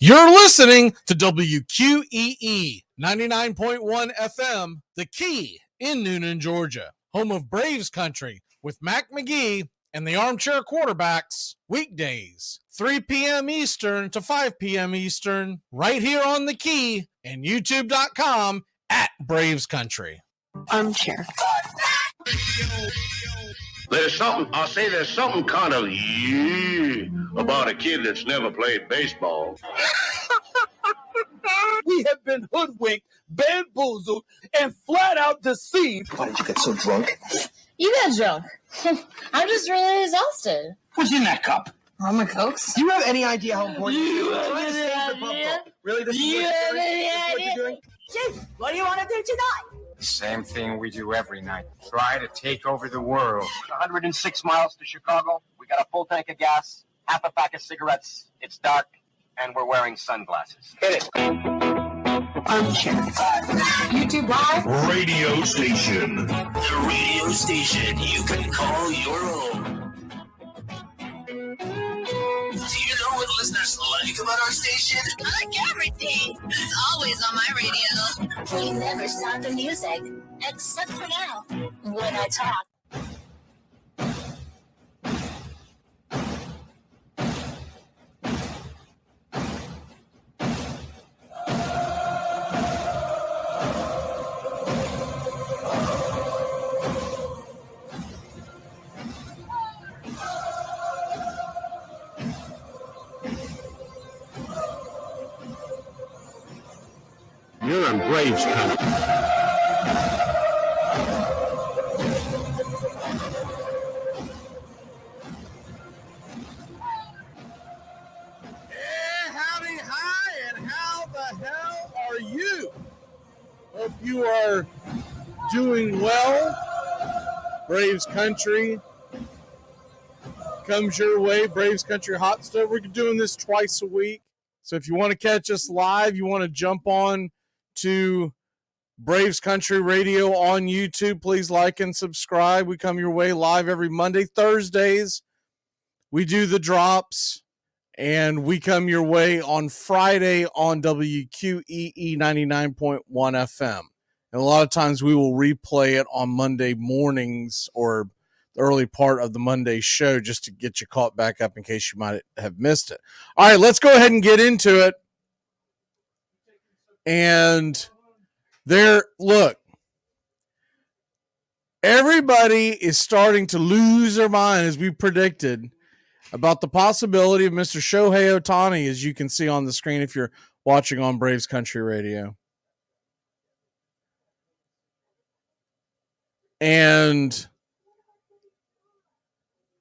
You're listening to WQEE 99.1 FM, The Key in Noonan, Georgia, home of Braves country with Mac McGee and the Armchair Quarterbacks, weekdays, 3 p.m. Eastern to 5 p.m. Eastern, right here on The Key and YouTube.com at Braves Country. Armchair. There's something kind of about a kid that's never played baseball. We have been hoodwinked, bamboozled, and flat out deceived. Why did you get so drunk? You got drunk. I'm just really exhausted. What's in that cup? Almond Cokes. Do you have any idea how important You it have is? any idea? Really? This is You what have you're any doing? This is what idea? you're doing? Chief, what do you want to do tonight? Same thing we do every night. Try to take over the world. 106 miles to Chicago. We got a full tank of gas, half a pack of cigarettes. It's dark, and we're wearing sunglasses. Hit it. Armchair. YouTube Live. Radio station. The radio station you can call your own. Do you know what listeners like about our station? I like everything. It's always on my radio. We never stop the music, except for now, when I talk. You're in Braves country. Howdy, hi, and how the hell are you? Hope you are doing well. Braves Country comes your way. Braves Country Hot Stove. We're doing this twice a week. So if you want to catch us live, you want to jump on to Braves Country Radio on YouTube, please like and subscribe. We come your way live every Monday. Thursdays, we do the drops, and we come your way on Friday on WQEE 99.1 FM. And a lot of times we will replay it on Monday mornings or the early part of the Monday show just to get you caught back up in case you might have missed it. All right, let's go ahead and get into it. And look, everybody is starting to lose their mind, as we predicted, about the possibility of Mr. Shohei Otani, as you can see on the screen if you're watching on Braves Country Radio. And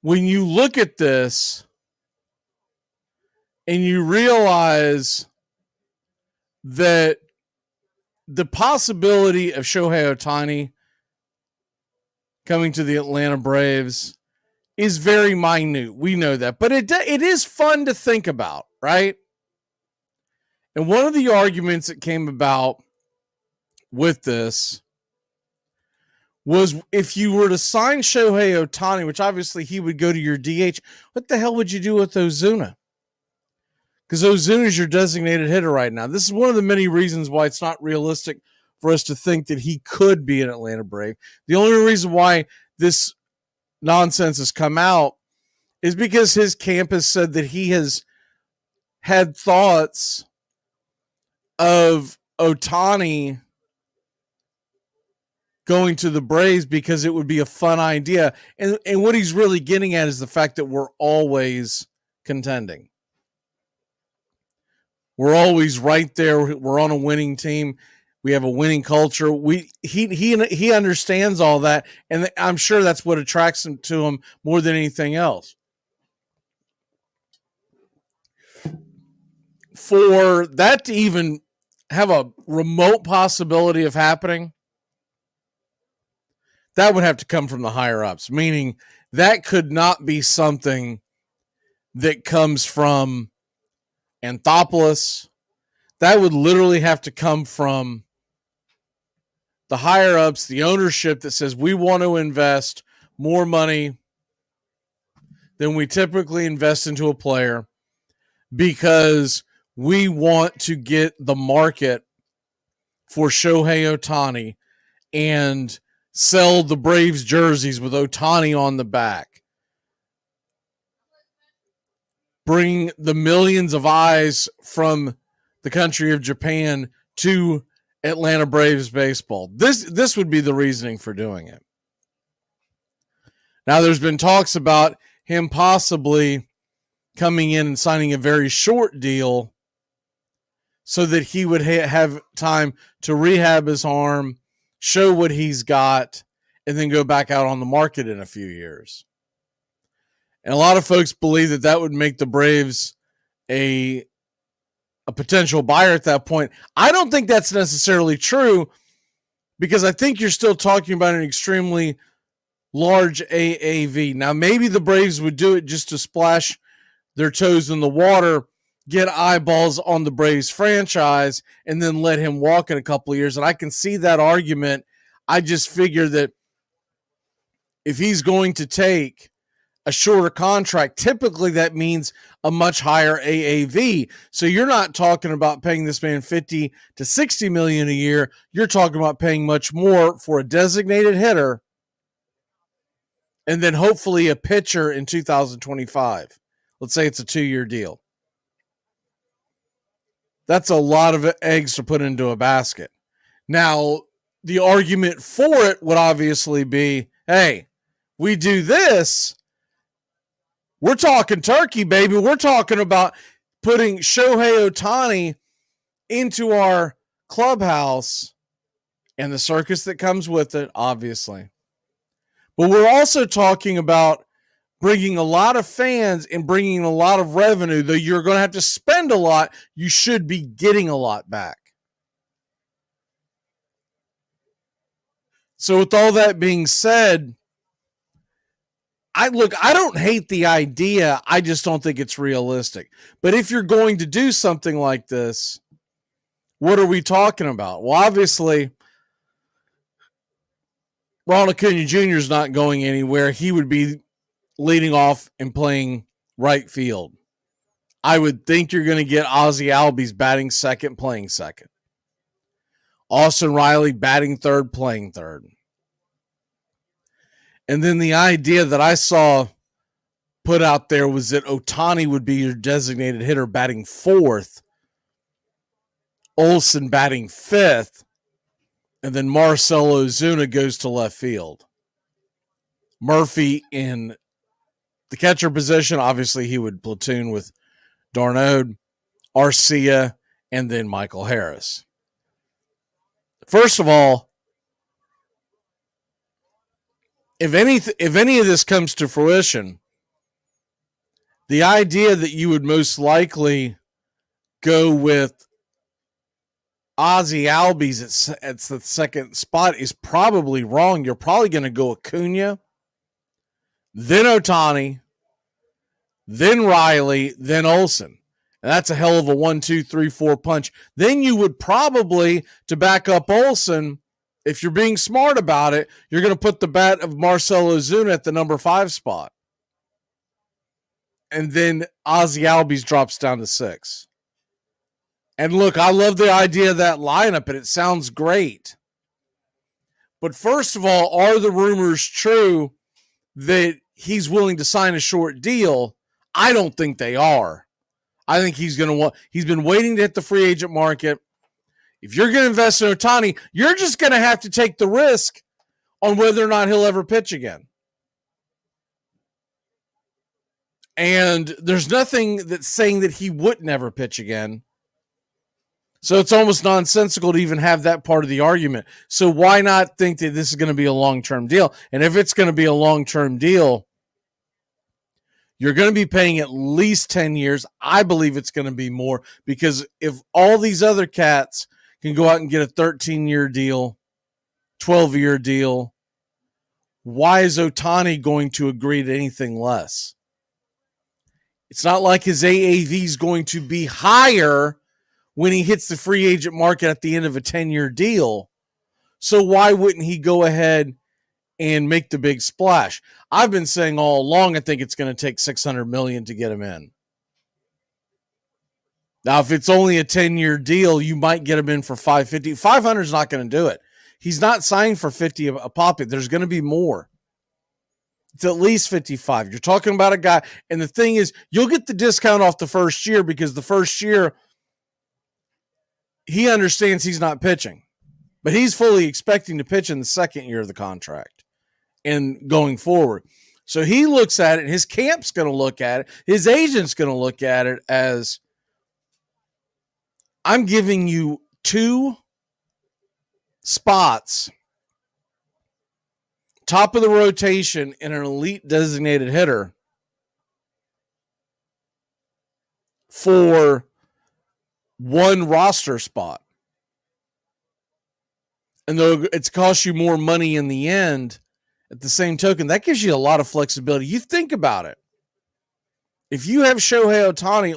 when you look at this and you realize that the possibility of Shohei Otani coming to the Atlanta Braves is very minute. We know that, but it is fun to think about, right? And one of the arguments that came about with this was if you were to sign Shohei Otani, which obviously he would go to your DH, what the hell would you do with Ozuna? Because Ozuna is your designated hitter right now. This is one of the many reasons why it's not realistic for us to think that he could be an Atlanta Brave. The only reason why this nonsense has come out is because his camp has said that he has had thoughts of Otani going to the Braves because it would be a fun idea. And what he's really getting at is the fact that we're always contending. We're always right there. We're on a winning team. We have a winning culture. He understands all that, and I'm sure that's what attracts him to him more than anything else. For that to even have a remote possibility of happening, that would have to come from the higher ups, meaning that could not be something that comes from Anthopoulos. That would literally have to come from the higher ups, the ownership that says we want to invest more money than we typically invest into a player because we want to get the market for Shohei Otani and sell the Braves jerseys with Otani on the back. Bring the millions of eyes from the country of Japan to Atlanta Braves baseball. This would be the reasoning for doing it. Now, there's been talks about him possibly coming in and signing a very short deal so that he would have time to rehab his arm, show what he's got, and then go back out on the market in a few years. And a lot of folks believe that that would make the Braves a potential buyer at that point. I don't think that's necessarily true, because I think you're still talking about an extremely large AAV. Now, maybe the Braves would do it just to splash their toes in the water, get eyeballs on the Braves franchise, and then let him walk in a couple of years. And I can see that argument. I just figure that if he's going to take a shorter contract, typically that means a much higher AAV. So you're not talking about paying this man $50 to $60 million a year. You're talking about paying much more for a designated hitter and then hopefully a pitcher in 2025. Let's say it's a 2-year deal. That's a lot of eggs to put into a basket. Now, the argument for it would obviously be, hey, we do this, we're talking turkey, baby. We're talking about putting Shohei Otani into our clubhouse and the circus that comes with it, obviously. But we're also talking about bringing a lot of fans and bringing a lot of revenue. Though you're going to have to spend a lot, you should be getting a lot back. So with all that being said, I don't hate the idea. I just don't think it's realistic. But if you're going to do something like this, what are we talking about? Well, obviously, Ronald Acuna Jr. is not going anywhere. He would be leading off and playing right field. I would think you're going to get Ozzie Albies batting second, playing second. Austin Riley batting third, playing third. And then the idea that I saw put out there was that Otani would be your designated hitter batting fourth, Olsen batting fifth, and then Marcell Ozuna goes to left field. Murphy in the catcher position, obviously he would platoon with Darnode, Arcia, and then Michael Harris. First of all, if any of this comes to fruition, the idea that you would most likely go with Ozzie Albies at the second spot is probably wrong. You're probably going to go Acuna, then Otani, then Riley, then Olsen. And that's a hell of a 1, 2, 3, 4 punch. Then you would probably, to back up Olsen, if you're being smart about it, you're going to put the bat of Marcell Ozuna at the number 5 spot. And then Ozzie Albies drops down to 6. And look, I love the idea of that lineup, and it sounds great. But first of all, are the rumors true that he's willing to sign a short deal? I don't think they are. I think he's been waiting to hit the free agent market. If you're going to invest in Otani, you're just going to have to take the risk on whether or not he'll ever pitch again. And there's nothing that's saying that he would never pitch again. So it's almost nonsensical to even have that part of the argument. So why not think that this is going to be a long-term deal? And if it's going to be a long-term deal, you're going to be paying at least 10 years. I believe it's going to be more, because if all these other cats can go out and get a 13-year deal, 12-year deal, why is Otani going to agree to anything less? It's not like his AAV is going to be higher when he hits the free agent market at the end of a 10-year deal. So why wouldn't he go ahead and make the big splash? I've been saying all along, I think it's going to take $600 million to get him in. Now, if it's only a 10-year deal, you might get him in for $550. $500 is not going to do it. He's not signed for $50 a pop. There's going to be more. It's at least $55. You're talking about a guy, and the thing is, you'll get the discount off the first year because the first year, he understands he's not pitching, but he's fully expecting to pitch in the second year of the contract and going forward. So he looks at it, his camp's going to look at it, his agent's going to look at it as, I'm giving you 2 spots, top of the rotation in an elite designated hitter for 1 roster spot. And though it's cost you more money in the end, at the same token, that gives you a lot of flexibility. You think about it. If you have Shohei Otani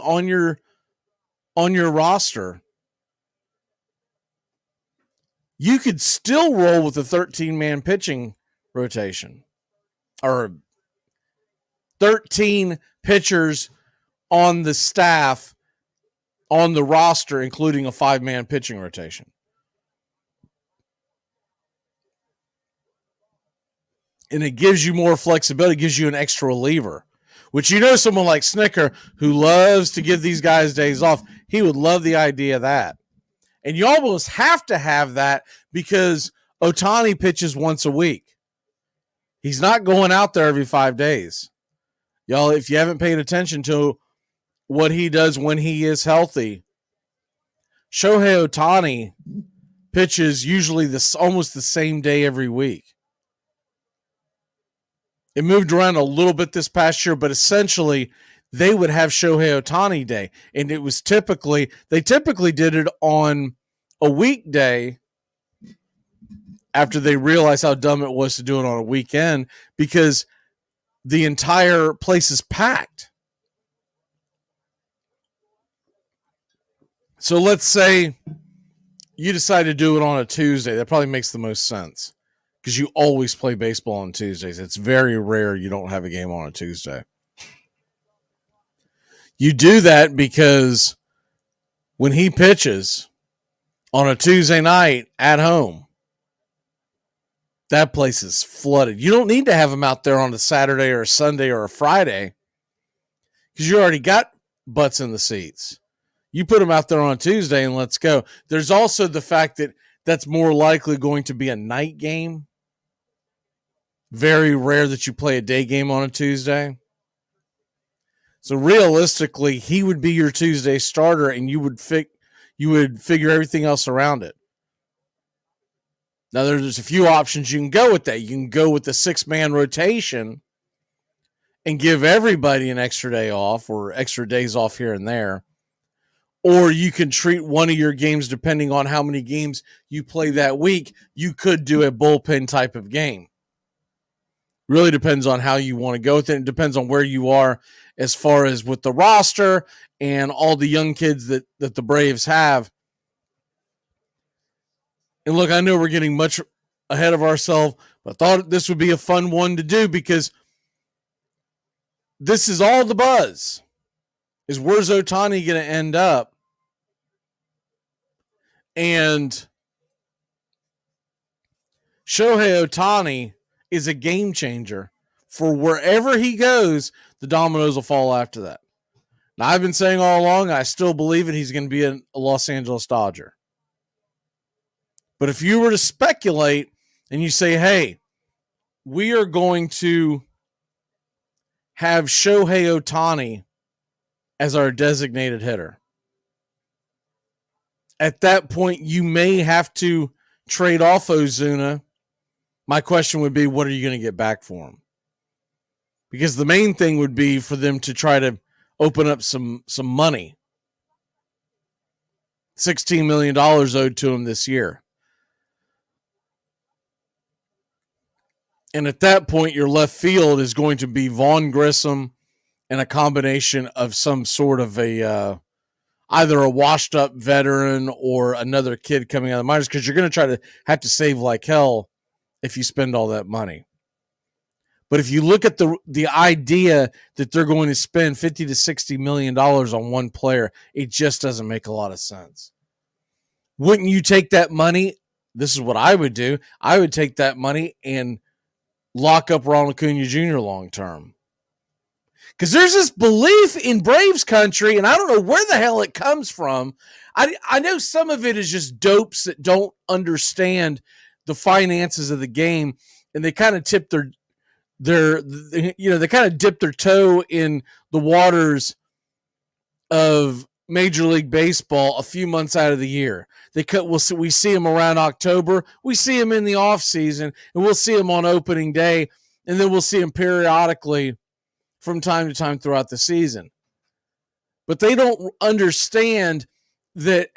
on your roster, you could still roll with a 13-man pitching rotation or 13 pitchers on the staff on the roster, including a 5-man pitching rotation. And it gives you more flexibility, gives you an extra reliever, which someone like Snicker, who loves to give these guys days off, he would love the idea of that. And you almost have to have that because Otani pitches once a week. He's not going out there every 5 days. Y'all, if you haven't paid attention to what he does when he is healthy, Shohei Otani pitches usually almost the same day every week. It moved around a little bit this past year, but essentially they would have Shohei Otani Day. And it was they typically did it on a weekday after they realized how dumb it was to do it on a weekend because the entire place is packed. So let's say you decide to do it on a Tuesday. That probably makes the most sense because you always play baseball on Tuesdays. It's very rare you don't have a game on a Tuesday. You do that because when he pitches on a Tuesday night at home, that place is flooded. You don't need to have him out there on a Saturday or a Sunday or a Friday because you already got butts in the seats. You put him out there on a Tuesday and let's go. There's also the fact that that's more likely going to be a night game. Very rare that you play a day game on a Tuesday. So realistically, he would be your Tuesday starter and you would figure everything else around it. Now, there's a few options you can go with that. You can go with the 6-man rotation and give everybody an extra day off or extra days off here and there. Or you can treat one of your games, depending on how many games you play that week, you could do a bullpen type of game. Really depends on how you want to go with it. It depends on where you are as far as with the roster and all the young kids that the Braves have. And look, I know we're getting much ahead of ourselves, but I thought this would be a fun one to do because this is all the buzz. Is where's Otani going to end up? And Shohei Otani is a game changer for wherever he goes. The dominoes will fall after that. Now, I've been saying all along, I still believe it. He's going to be a Los Angeles Dodger. But if you were to speculate and you say, hey, we are going to have Shohei Otani as our designated hitter, at that point, you may have to trade off Ozuna. My question would be, what are you going to get back for him? Because the main thing would be for them to try to open up some money. $16 million owed to him this year. And at that point, your left field is going to be Vaughn Grissom and a combination of some sort of either a washed-up veteran or another kid coming out of the minors, because you're going to try to have to save like hell if you spend all that money. But if you look at the idea that they're going to spend $50 to $60 million on one player, it just doesn't make a lot of sense. Wouldn't you take that money? This is what I would do. I would take that money and lock up Ronald Acuna Jr. long term. Because there's this belief in Braves country, and I don't know where the hell it comes from. I know some of it is just dopes that don't understand the finances of the game, and they kind of tip they kind of dip their toe in the waters of Major League Baseball a few months out of the year. We see them around October. We see them in the offseason, and we'll see them on opening day, and then we'll see them periodically from time to time throughout the season. But they don't understand that,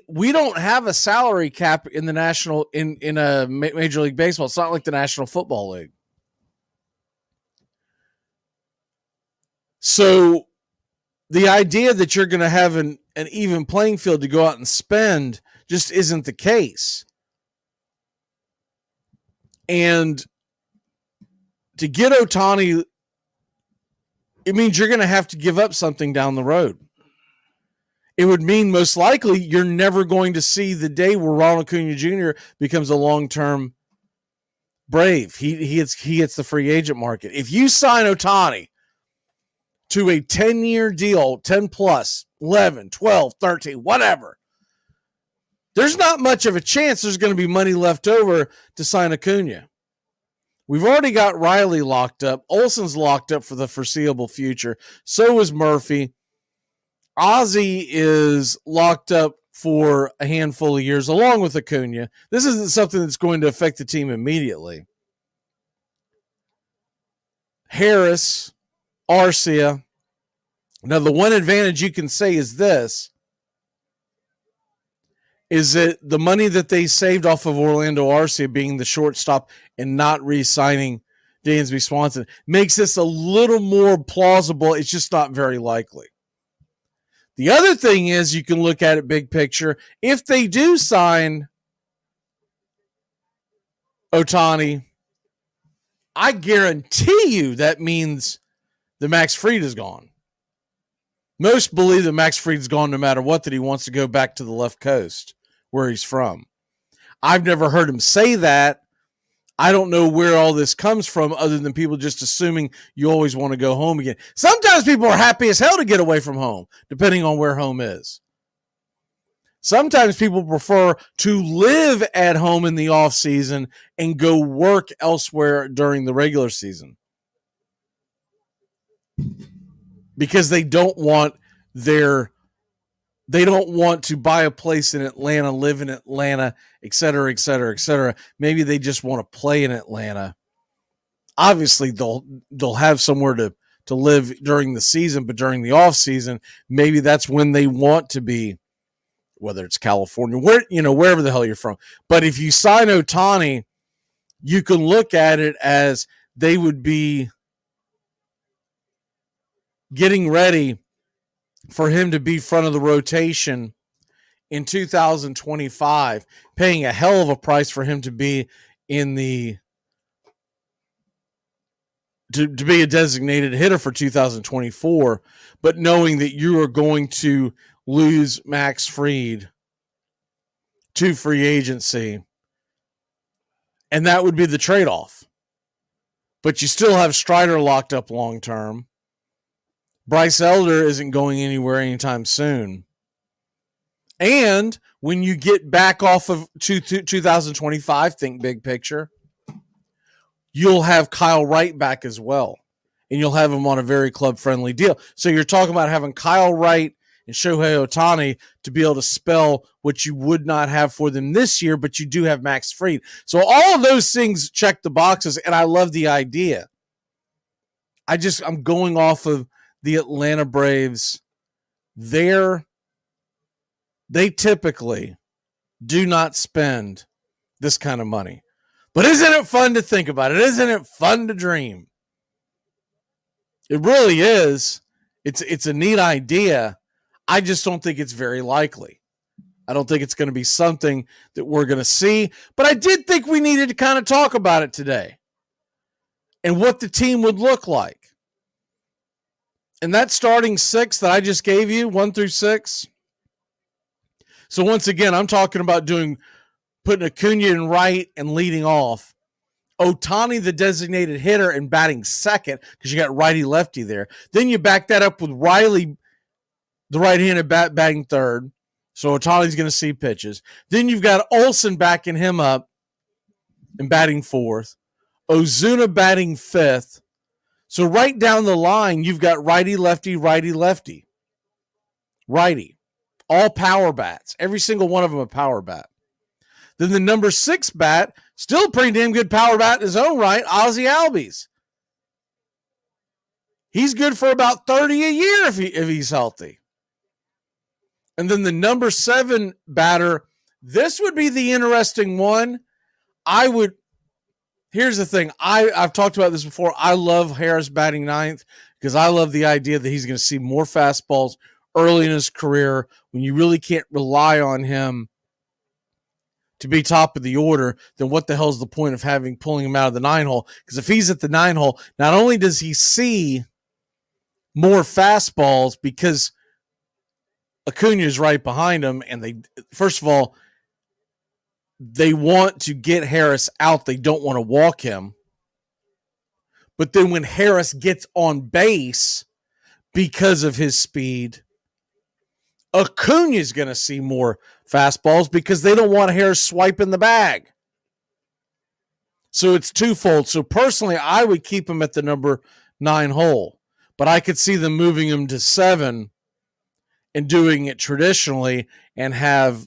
we don't have a salary cap in the national in a Major League Baseball. It's not like the National Football League. So the idea that you're going to have an even playing field to go out and spend just isn't the case. And to get Otani, it means you're going to have to give up something down the road. It would mean most likely you're never going to see the day where Ronald Acuna Jr. becomes a long-term Brave. He hits the free agent market. If you sign Otani to a 10-year deal, 10 plus, 11, 12, 13, whatever, there's not much of a chance there's going to be money left over to sign Acuna. We've already got Riley locked up. Olsen's locked up for the foreseeable future. So is Murphy. Ozzie is locked up for a handful of years, along with Acuna. This isn't something that's going to affect the team immediately. Harris, Arcia. Now, the one advantage you can say is this, is that the money that they saved off of Orlando Arcia being the shortstop and not re-signing Dansby Swanson makes this a little more plausible. It's just not very likely. The other thing is you can look at it big picture. If they do sign Otani, I guarantee you that means that Max Fried is gone. Most believe that Max Fried's gone no matter what, that he wants to go back to the left coast where he's from. I've never heard him say that. I don't know where all this comes from other than people just assuming you always want to go home again. Sometimes people are happy as hell to get away from home, depending on where home is. Sometimes people prefer to live at home in the off season and go work elsewhere during the regular season because they don't want to buy a place in Atlanta, live in Atlanta, et cetera, et cetera, et cetera. Maybe they just want to play in Atlanta. Obviously, they'll have somewhere to live during the season, but during the off season, maybe that's when they want to be, whether it's California, wherever the hell you're from. But if you sign Otani, you can look at it as they would be getting ready for him to be front of the rotation in 2025, paying a hell of a price for him to be to be a designated hitter for 2024, but knowing that you are going to lose Max Fried to free agency, and that would be the trade-off. But you still have Strider locked up long-term. Bryce Elder isn't going anywhere anytime soon. And when you get back off of 2025, think big picture, you'll have Kyle Wright back as well. And you'll have him on a very club-friendly deal. So you're talking about having Kyle Wright and Shohei Otani to be able to spell what you would not have for them this year, but you do have Max Fried. So all of those things check the boxes, and I love the idea. I'm going off of the Atlanta Braves. They typically do not spend this kind of money. But isn't it fun to think about it? Isn't it fun to dream? It really is. It's a neat idea. I just don't think it's very likely. I don't think it's going to be something that we're going to see. But I did think we needed to kind of talk about it today. and what the team would look like. And that starting 6 that I just gave you, 1 through 6. So once again, I'm talking about putting Acuna in right and leading off. Otani, the designated hitter, and batting second because you got righty-lefty there. Then you back that up with Riley, the right-handed batting third. So Otani's going to see pitches. Then you've got Olsen backing him up and batting fourth. Ozuna batting fifth. So right down the line, you've got righty-lefty, righty-lefty. Righty. All power bats. Every single one of them a power bat. Then the number 6 bat, still a pretty damn good power bat in his own right, Ozzie Albies. He's good for about 30 a year if he's healthy. And then the number 7 batter, this would be the interesting one. Here's the thing. I've talked about this before. I love Harris batting 9th because I love the idea that he's going to see more fastballs early in his career when you really can't rely on him to be top of the order. Then what the hell is the point of pulling him out of the 9 hole? Because if he's at the 9 hole, not only does he see more fastballs because Acuna is right behind him, and first of all, they want to get Harris out. They don't want to walk him. But then when Harris gets on base because of his speed, Acuna is going to see more fastballs because they don't want Harris swiping the bag. So it's twofold. So personally, I would keep him at the number 9 hole, but I could see them moving him to 7 and doing it traditionally and have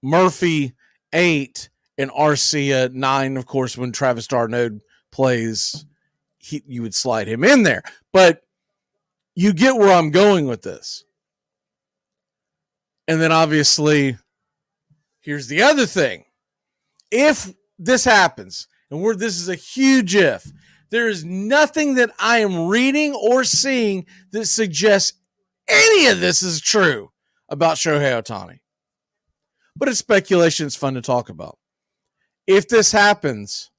Murphy 8 and Arcia 9. Of course, when Travis d'Arnaud plays, you would slide him in there. But you get where I'm going with this. And then obviously, here's the other thing. If this happens, and this is a huge if, there is nothing that I am reading or seeing that suggests any of this is true about Shohei Otani. But it's speculation. It's fun to talk about. If this happens,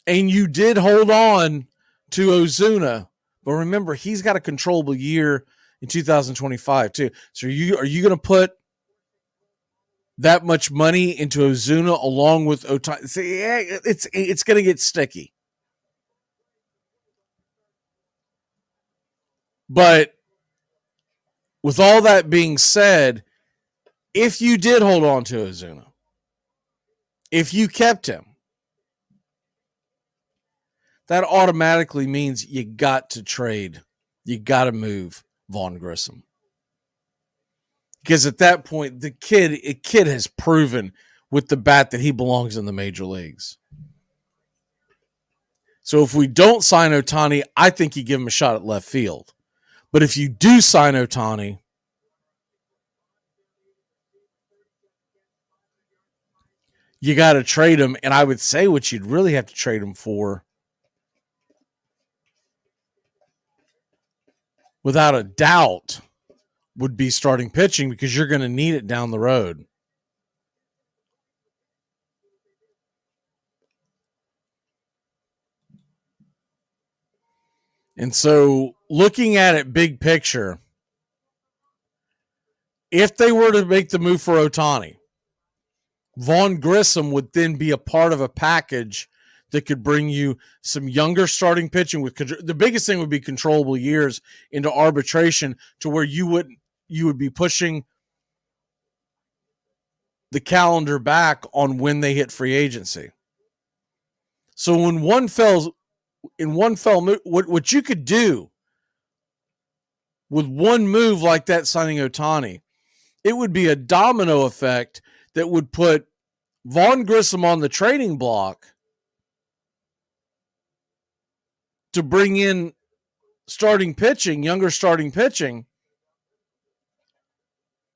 and you did hold on to Ozuna, but remember, he's got a controllable year in 2025 too. So are you going to put that much money into Ozuna along with Otani? See, it's going to get sticky. But with all that being said, if you did hold on to Ozuna, if you kept him, that automatically means you got to trade. You got to move Vaughn Grissom. Because at that point, the kid has proven with the bat that he belongs in the major leagues. So if we don't sign Otani, I think you give him a shot at left field. But if you do sign Otani, you got to trade him. And I would say what you'd really have to trade him for, without a doubt, would be starting pitching because you're going to need it down the road. And so looking at it big picture, if they were to make the move for Otani, Vaughn Grissom would then be a part of a package that could bring you some younger starting pitching with the biggest thing would be controllable years into arbitration to where you would be pushing the calendar back on when they hit free agency. So in one fell move, what you could do with one move like that, signing Otani, it would be a domino effect that would put Vaughn Grissom on the trading block to bring in starting pitching, younger starting pitching.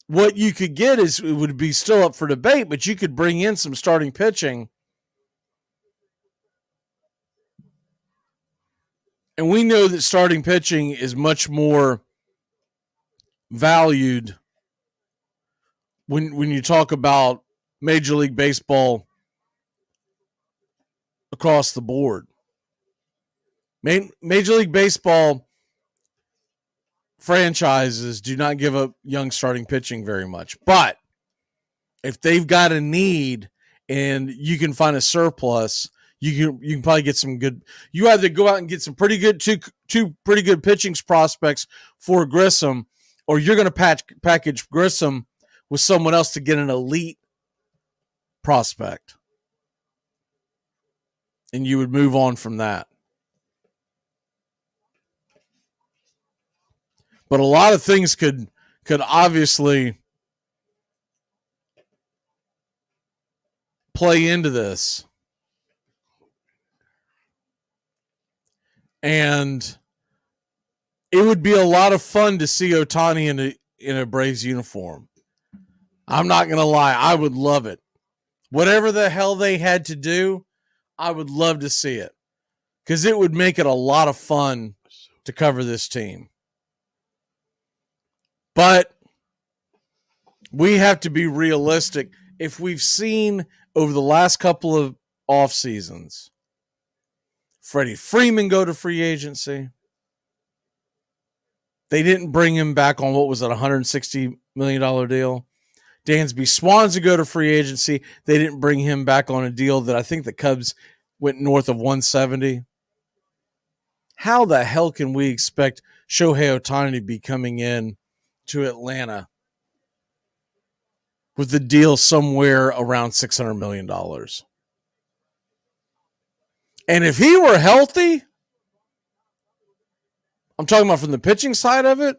What you could get it would be still up for debate, but you could bring in some starting pitching. And we know that starting pitching is much more valued when you talk about Major League Baseball across the board. Major League Baseball franchises do not give up young starting pitching very much. But if they've got a need and you can find a surplus, you can probably get some good. You either go out and get some pretty good two pretty good pitching prospects for Grissom, or you're going to package Grissom with someone else to get an elite prospect, and you would move on from that. But a lot of things could obviously play into this. And it would be a lot of fun to see Otani in a Braves uniform. I'm not going to lie. I would love it. Whatever the hell they had to do, I would love to see it. Because it would make it a lot of fun to cover this team. But we have to be realistic. If we've seen over the last couple of off seasons, Freddie Freeman go to free agency. They didn't bring him back on, what was it, $160 million deal. Dansby Swanson go to free agency. They didn't bring him back on a deal that I think the Cubs went north of 170. How the hell can we expect Shohei Otani to be coming in to Atlanta with the deal somewhere around $600 million? And if he were healthy, I'm talking about from the pitching side of it,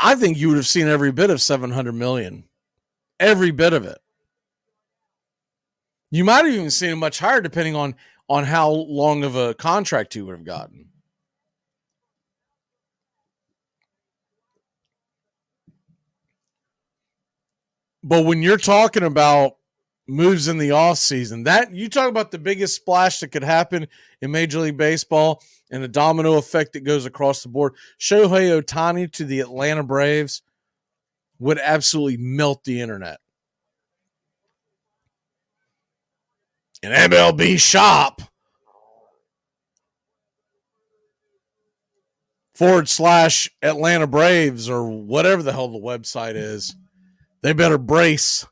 I think you would have seen every bit of $700 million. Every bit of it. You might have even seen it much higher depending on how long of a contract he would have gotten. But when you're talking about moves in the offseason, that you talk about the biggest splash that could happen in Major League Baseball and a domino effect that goes across the board. Shohei Otani to the Atlanta Braves would absolutely melt the internet. An MLB shop / Atlanta Braves or whatever the hell the website is. They better brace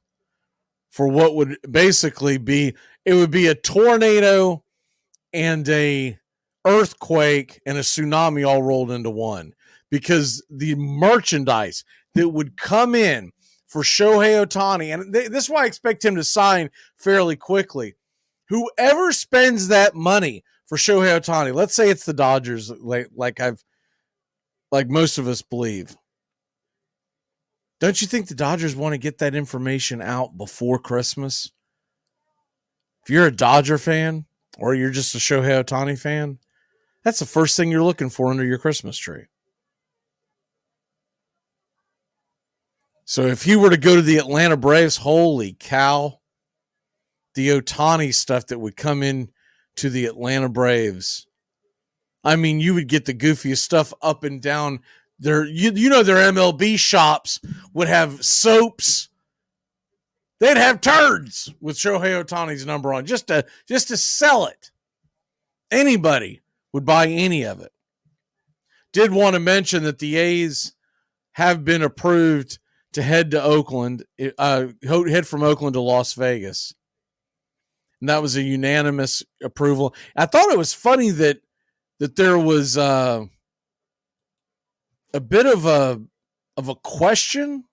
for what would basically be, it would be a tornado and a earthquake and a tsunami all rolled into one, because the merchandise that would come in for Shohei Otani, and this is why I expect him to sign fairly quickly. Whoever spends that money for Shohei Otani, let's say it's the Dodgers, like most of us believe. Don't you think the Dodgers want to get that information out before Christmas? If you're a Dodger fan or you're just a Shohei Otani fan, that's the first thing you're looking for under your Christmas tree. So if he were to go to the Atlanta Braves, holy cow, the Otani stuff that would come in to the Atlanta Braves. I mean, you would get the goofiest stuff up and down. Their MLB shops would have soaps. They'd have turds with Shohei Otani's number on just to sell it. Anybody would buy any of it. Did want to mention that the A's have been approved to head to Oakland, head from Oakland to Las Vegas. And that was a unanimous approval. I thought it was funny that there was a bit of a question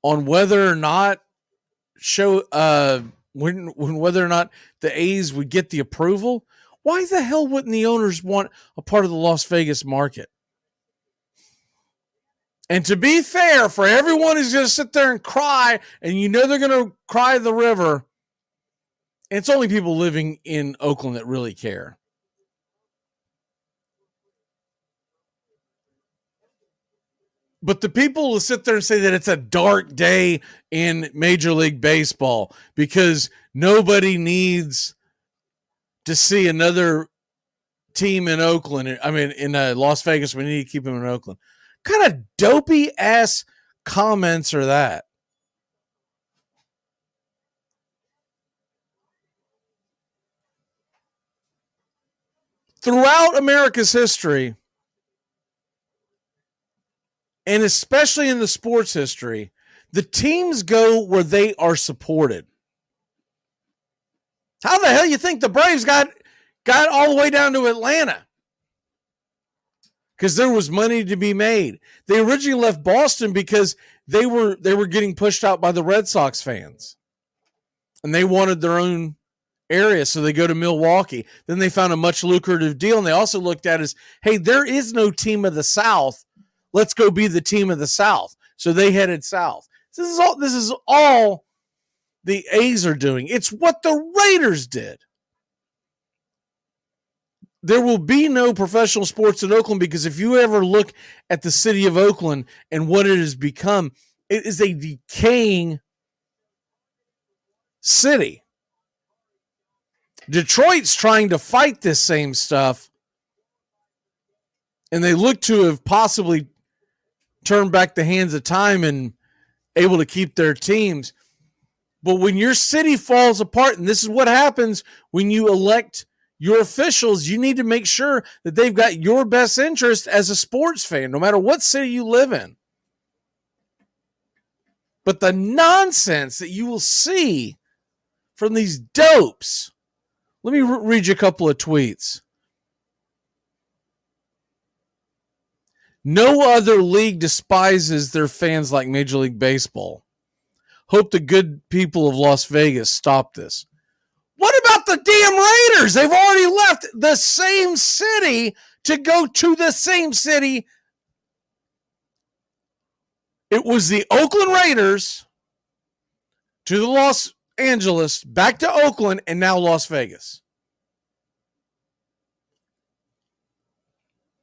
on whether or not whether or not the A's would get the approval. Why the hell wouldn't the owners want a part of the Las Vegas market? And to be fair, for everyone who's going to sit there and cry, and they're going to cry the river, it's only people living in Oakland that really care. But the people will sit there and say that it's a dark day in Major League Baseball because nobody needs to see another team in Oakland. In Las Vegas, we need to keep them in Oakland. What kind of dopey ass comments are that? throughout America's history, and especially in the sports history, the teams go where they are supported. How the hell you think the Braves got all the way down to Atlanta? Because there was money to be made. They originally left Boston because they were getting pushed out by the Red Sox fans. And they wanted their own area, so they go to Milwaukee. Then they found a much lucrative deal, and they also looked at it as, hey, there is no team of the South. Let's go be the team of the South. So they headed south. This is all the A's are doing. It's what the Raiders did. There will be no professional sports in Oakland because if you ever look at the city of Oakland and what it has become, it is a decaying city. Detroit's trying to fight this same stuff, and they look to have possibly turned back the hands of time and able to keep their teams. But when your city falls apart, and this is what happens when you elect your officials, you need to make sure that they've got your best interest as a sports fan, no matter what city you live in. But the nonsense that you will see from these dopes. Let me read you a couple of tweets. No other league despises their fans like Major League Baseball. Hope the good people of Las Vegas stop this. What about the damn Raiders? They've already left the same city to go to the same city. It was the Oakland Raiders to the Los Angeles, back to Oakland, and now Las Vegas.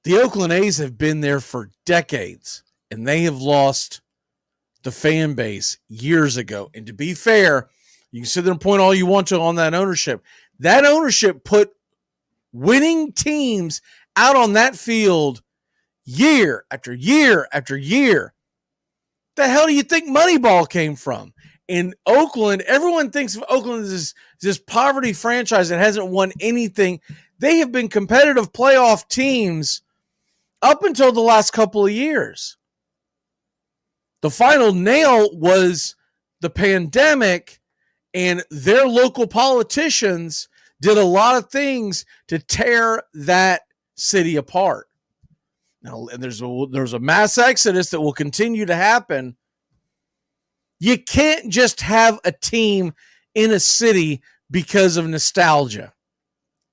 The Oakland A's have been there for decades, and they have lost the fan base years ago. And to be fair, you can sit there and point all you want to on that ownership. That ownership put winning teams out on that field year after year after year. The hell do you think Moneyball came from? In Oakland, everyone thinks of Oakland as this poverty franchise that hasn't won anything. They have been competitive playoff teams up until the last couple of years. The final nail was the pandemic, and their local politicians did a lot of things to tear that city apart. Now, and there's a mass exodus that will continue to happen. You can't just have a team in a city because of nostalgia.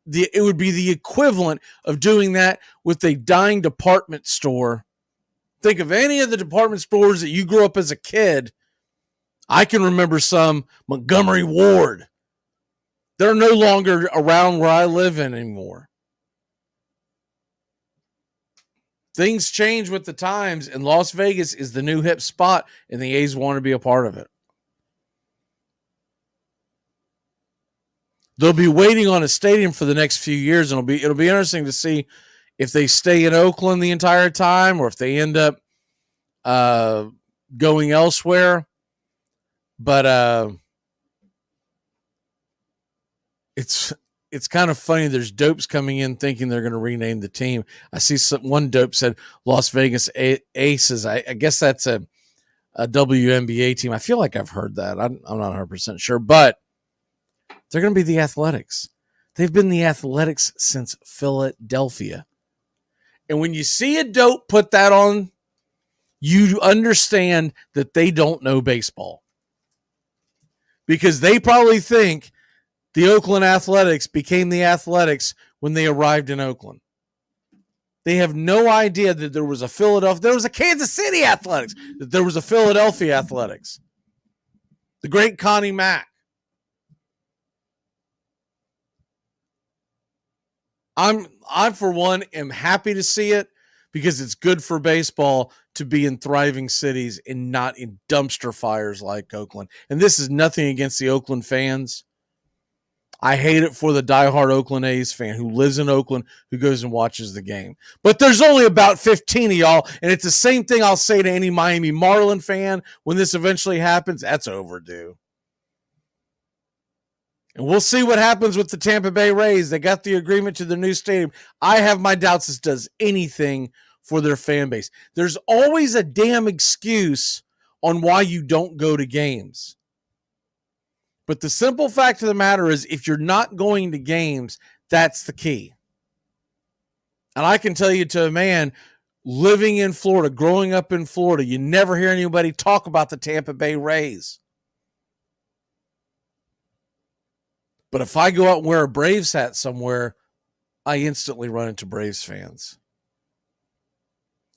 It would be the equivalent of doing that with a dying department store. Think of any of the department stores that you grew up as a kid. I can remember some. Montgomery Ward. They're no longer around where I live in anymore. Things change with the times, and Las Vegas is the new hip spot, and the A's want to be a part of it. They'll be waiting on a stadium for the next few years, and it'll be interesting to see if they stay in Oakland the entire time or if they end up going elsewhere. But it's kind of funny. There's dopes coming in thinking they're going to rename the team. I see one dope said Las Vegas Aces. I guess that's a WNBA team. I feel like I've heard that. I'm not 100% sure, but they're going to be the Athletics. They've been the Athletics since Philadelphia. And when you see a dope put that on, you understand that they don't know baseball. Because they probably think the Oakland Athletics became the Athletics when they arrived in Oakland. They have no idea that there was a Kansas City Athletics, that there was a Philadelphia Athletics. The great Connie Mack. I for one am happy to see it because it's good for baseball to be in thriving cities and not in dumpster fires like Oakland. And this is nothing against the Oakland fans. I hate it for the diehard Oakland A's fan who lives in Oakland, who goes and watches the game. But there's only about 15 of y'all, and it's the same thing I'll say to any Miami Marlin fan when this eventually happens. That's overdue. And we'll see what happens with the Tampa Bay Rays. They got the agreement to the new stadium. I have my doubts this does anything for their fan base. There's always a damn excuse on why you don't go to games. But the simple fact of the matter is, if you're not going to games, that's the key. And I can tell you, to a man living in Florida, growing up in Florida, you never hear anybody talk about the Tampa Bay Rays. But if I go out and wear a Braves hat somewhere, I instantly run into Braves fans.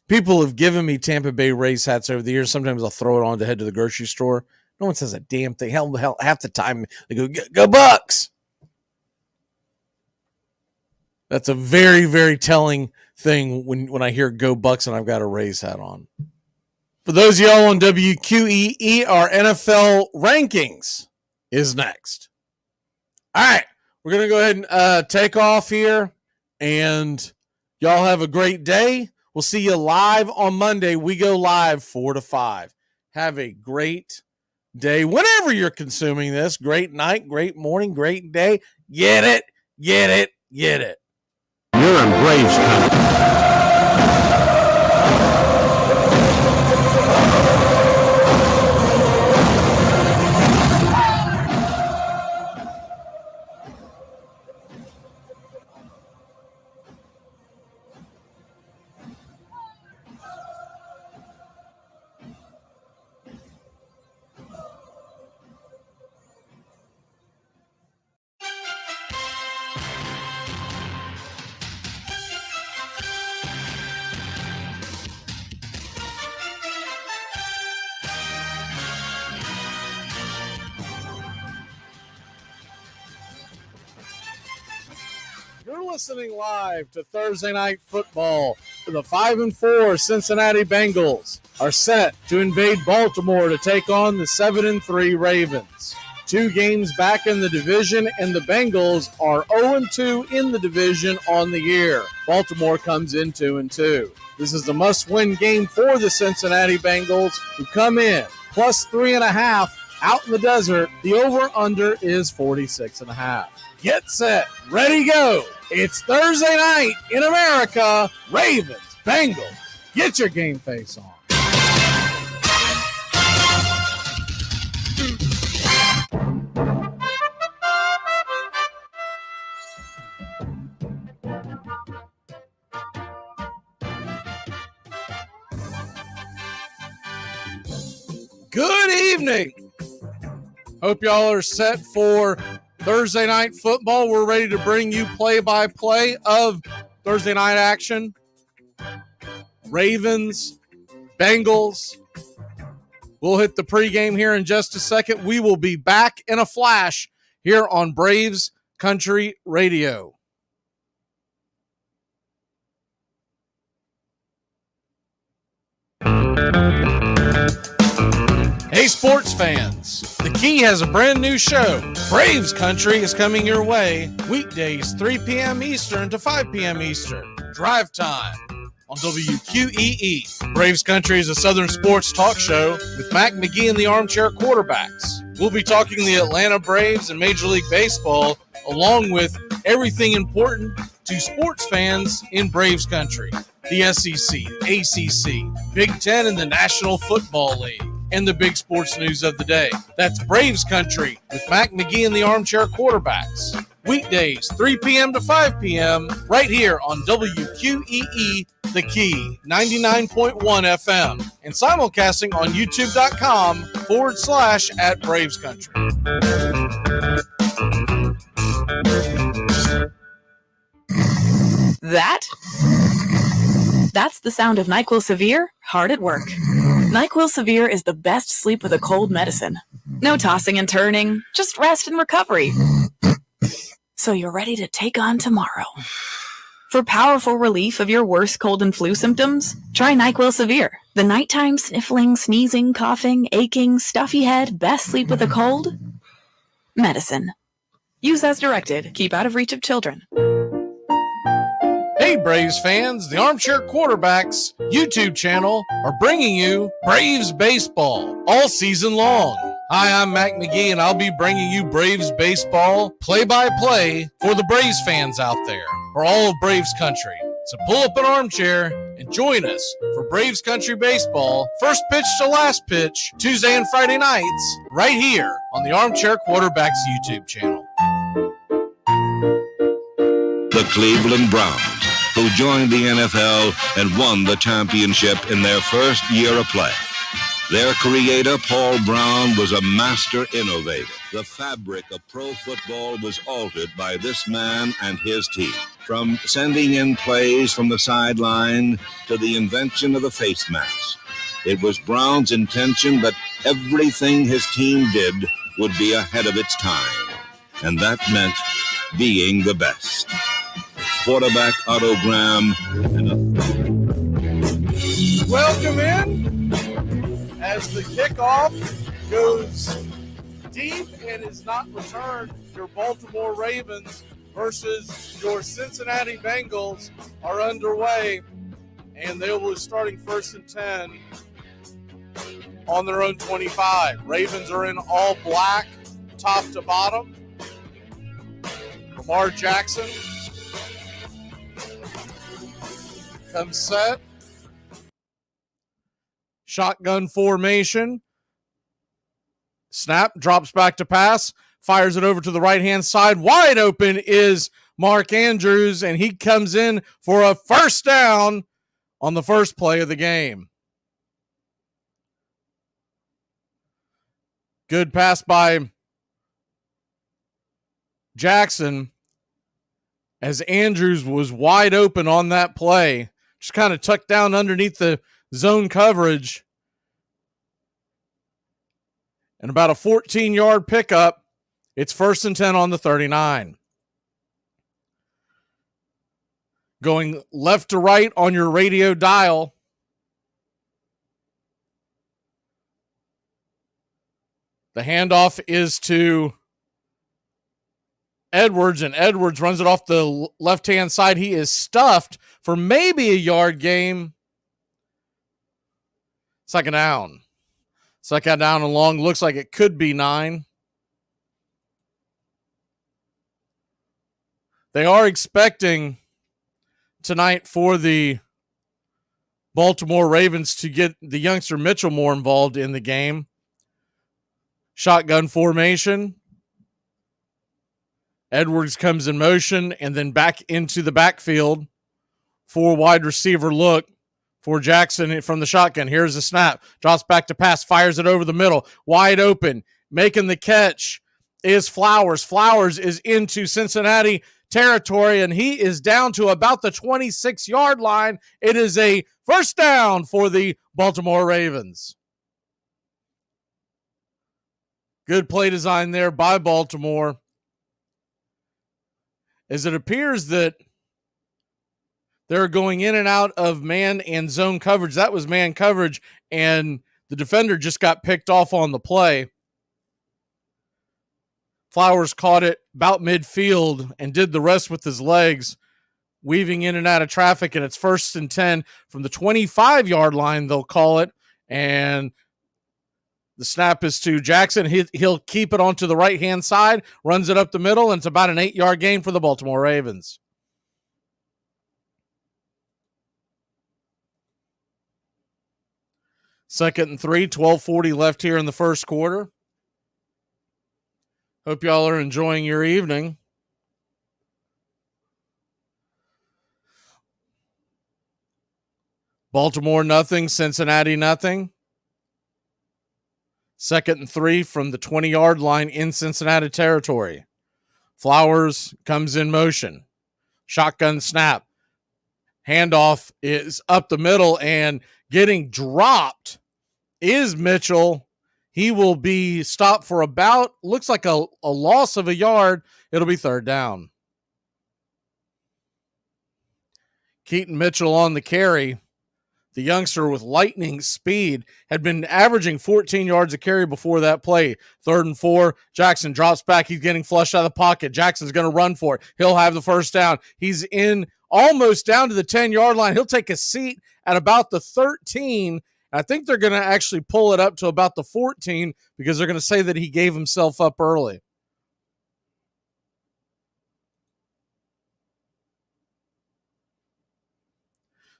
People have given me Tampa Bay Rays hats over the years. Sometimes I'll throw it on to head to the grocery store. No one says a damn thing. Hell, half the time they go Bucks. That's a very, very telling thing when I hear go Bucks and I've got a Rays hat on. For those of y'all on WQEE, our NFL rankings is next. All right, we're going to go ahead and take off here, and y'all have a great day. We'll see you live on Monday. We go live 4 to 5. Have a great day whenever you're consuming this. Great night, great morning, great day. Get it, get it, get it. You're in Braves country. You're listening live to Thursday Night Football. The 5-4 Cincinnati Bengals are set to invade Baltimore to take on the 7-3 Ravens. 2 games back in the division, and the Bengals are 0-2 in the division on the year. Baltimore comes in 2-2. This is the must-win game for the Cincinnati Bengals, who come in plus 3.5 out in the desert. The over-under is 46.5. Get set, ready, go. It's Thursday night in America. Ravens, Bengals, get your game face on. Good evening. Hope y'all are set for Thursday Night Football. We're ready to bring you play-by-play of Thursday night action. Ravens, Bengals. We'll hit the pregame here in just a second. We will be back in a flash here on Braves Country Radio. Hey, sports fans, the Key has a brand new show. Braves Country is coming your way weekdays 3 p.m. Eastern to 5 p.m. Eastern. Drive time on WQEE. Braves Country is a Southern sports talk show with Mac McGee and the Armchair Quarterbacks. We'll be talking the Atlanta Braves and Major League Baseball, along with everything important to sports fans in Braves Country. The SEC, ACC, Big Ten, and the National Football League. And the big sports news of the day. That's Braves Country with Mac McGee and the Armchair Quarterbacks. Weekdays, 3 p.m. to 5 p.m. right here on WQEE, The Key, 99.1 FM. And simulcasting on youtube.com/at Braves Country. That's the sound of NyQuil Severe hard at work. NyQuil Severe is the best sleep with a cold medicine. No tossing and turning, just rest and recovery. So you're ready to take on tomorrow. For powerful relief of your worst cold and flu symptoms, try NyQuil Severe. The nighttime sniffling, sneezing, coughing, aching, stuffy head, best sleep with a cold medicine. Use as directed. Keep out of reach of children. Hey, Braves fans, the Armchair Quarterbacks YouTube channel are bringing you Braves baseball all season long. Hi, I'm Mac McGee, and I'll be bringing you Braves baseball play-by-play for the Braves fans out there, or all of Braves country. So pull up an armchair and join us for Braves Country Baseball, first pitch to last pitch, Tuesday and Friday nights, right here on the Armchair Quarterbacks YouTube channel. The Cleveland Browns, who joined the NFL and won the championship in their first year of play. Their creator, Paul Brown, was a master innovator. The fabric of pro football was altered by this man and his team. From sending in plays from the sideline to the invention of the face mask. It was Brown's intention that everything his team did would be ahead of its time. And that meant being the best. Quarterback autogram. Welcome in as the kickoff goes deep and is not returned. Your Baltimore Ravens versus your Cincinnati Bengals are underway, and they will be starting 1st and 10 on their own 25. Ravens are in all black, top to bottom. Lamar Jackson comes set. Shotgun formation. Snap, drops back to pass, fires it over to the right-hand side. Wide open is Mark Andrews, and he comes in for a first down on the first play of the game. Good pass by Jackson as Andrews was wide open on that play. Just kind of tucked down underneath the zone coverage. And about a 14-yard pickup. It's 1st and 10 on the 39. Going left to right on your radio dial. The handoff is to Edwards, and Edwards runs it off the left-hand side. He is stuffed for maybe a yard gain. Second down. Second down and long. Looks like it could be 9. They are expecting tonight for the Baltimore Ravens to get the youngster Mitchell more involved in the game. Shotgun formation. Edwards comes in motion and then back into the backfield for wide receiver look for Jackson from the shotgun. Here's the snap. Drops back to pass. Fires it over the middle. Wide open. Making the catch is Flowers. Flowers is into Cincinnati territory, and he is down to about the 26-yard line. It is a first down for the Baltimore Ravens. Good play design there by Baltimore, as it appears that they're going in and out of man and zone coverage. That was man coverage, and the defender just got picked off on the play. Flowers caught it about midfield and did the rest with his legs, weaving in and out of traffic, and it's 1st and 10 from the 25-yard line, they'll call it, and the snap is to Jackson. He'll keep it onto the right-hand side, runs it up the middle, and it's about an 8-yard gain for the Baltimore Ravens. Second and 3, 12:40 left here in the first quarter. Hope y'all are enjoying your evening. Baltimore nothing, Cincinnati nothing. Second and 3 from the 20-yard line in Cincinnati territory. Flowers comes in motion. Shotgun snap. Handoff is up the middle, and getting dropped is Mitchell. He will be stopped for about, looks like a loss of a yard. It'll be third down. Keaton Mitchell on the carry. The youngster with lightning speed had been averaging 14 yards a carry before that play. 3rd and 4. Jackson drops back. He's getting flushed out of the pocket. Jackson's going to run for it. He'll have the first down. He's in almost down to the 10-yard line. He'll take a seat at about the 13, I think they're going to actually pull it up to about the 14 because they're going to say that he gave himself up early.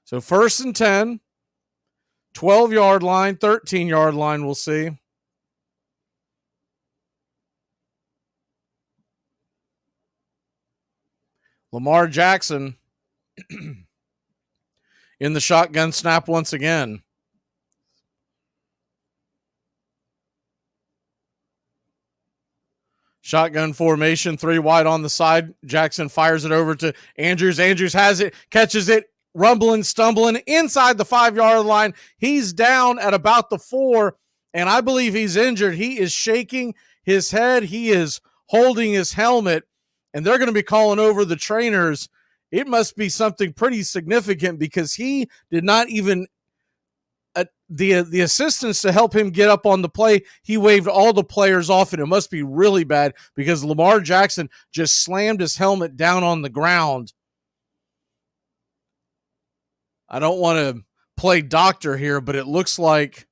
So 1st and 10, 12-yard line, 13-yard line, we'll see. Lamar Jackson in the shotgun snap once again. Shotgun formation, 3 wide on the side. Jackson fires it over to Andrews. Andrews has it, catches it, rumbling, stumbling inside the 5-yard line. He's down at about the 4, and I believe he's injured. He is shaking his head. He is holding his helmet, and they're going to be calling over the trainers. It must be something pretty significant because he did not even the assistants to help him get up on the play. He waved all the players off, and it must be really bad because Lamar Jackson just slammed his helmet down on the ground. I don't want to play doctor here, but it looks like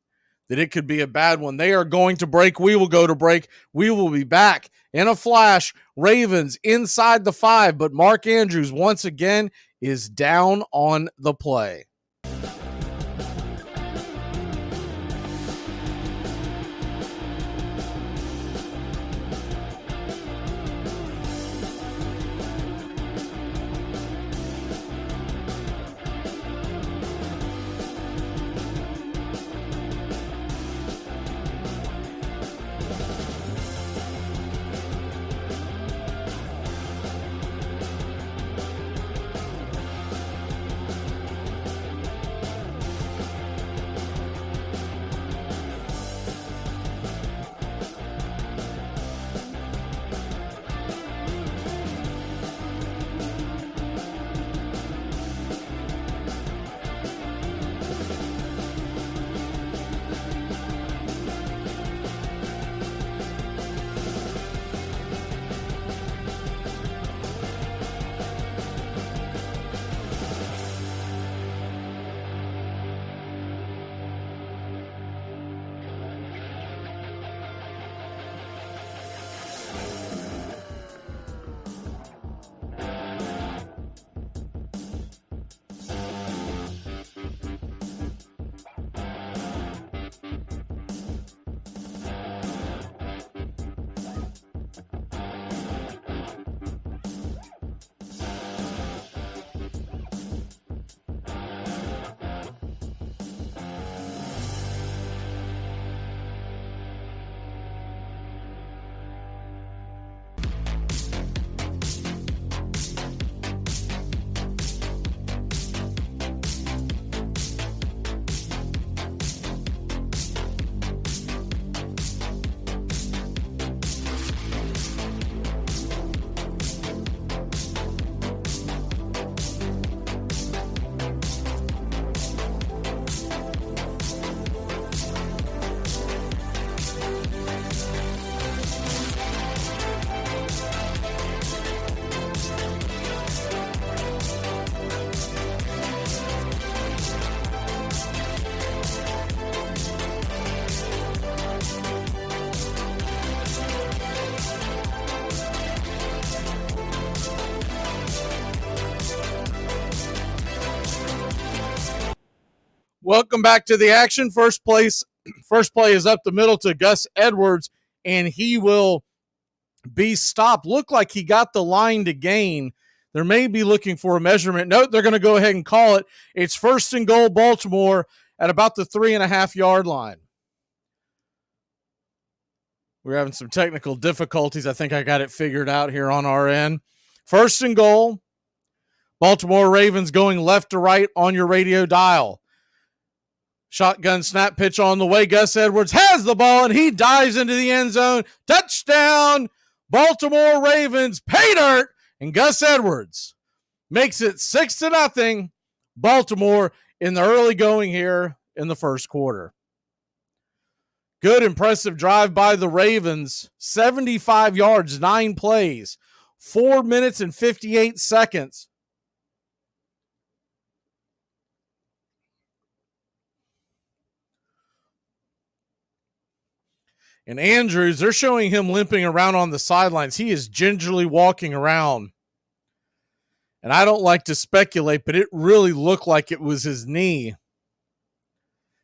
that it could be a bad one. They are going to break. We will go to break. We will be back in a flash. Ravens inside the 5, but Mark Andrews once again is down on the play. Welcome back to the action. First play is up the middle to Gus Edwards, and he will be stopped. Looked like he got the line to gain. They may be looking for a measurement. No, they're going to go ahead and call it. It's 1st and goal, Baltimore, at about the 3.5-yard line. We're having some technical difficulties. I think I got it figured out here on our end. 1st and goal, Baltimore Ravens going left to right on your radio dial. Shotgun snap pitch on the way. Gus Edwards has the ball, and he dives into the end zone. Touchdown, Baltimore Ravens. Pay dirt, and Gus Edwards makes it 6-0. Baltimore in the early going here in the first quarter. Good, impressive drive by the Ravens. 75 yards, 9 plays, 4 minutes and 58 seconds. And Andrews, they're showing him limping around on the sidelines. He is gingerly walking around. And I don't like to speculate, but it really looked like it was his knee.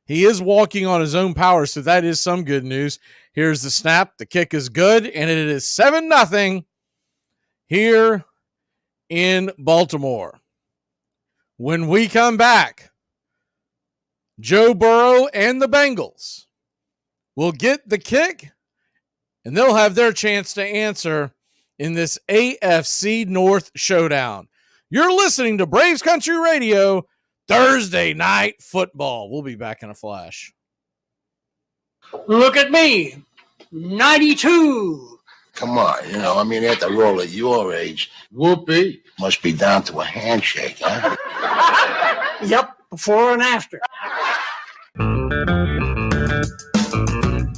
He is walking on his own power, so that is some good news. Here's the snap. The kick is good, and it is 7-0 here in Baltimore. When we come back, Joe Burrow and the Bengals will get the kick, and they'll have their chance to answer in this AFC North showdown. You're listening to Braves Country Radio, Thursday Night Football. We'll be back in a flash. Look at me, 92. Come on, at the roll at your age, whoopee must be down to a handshake, huh? Yep, before and after.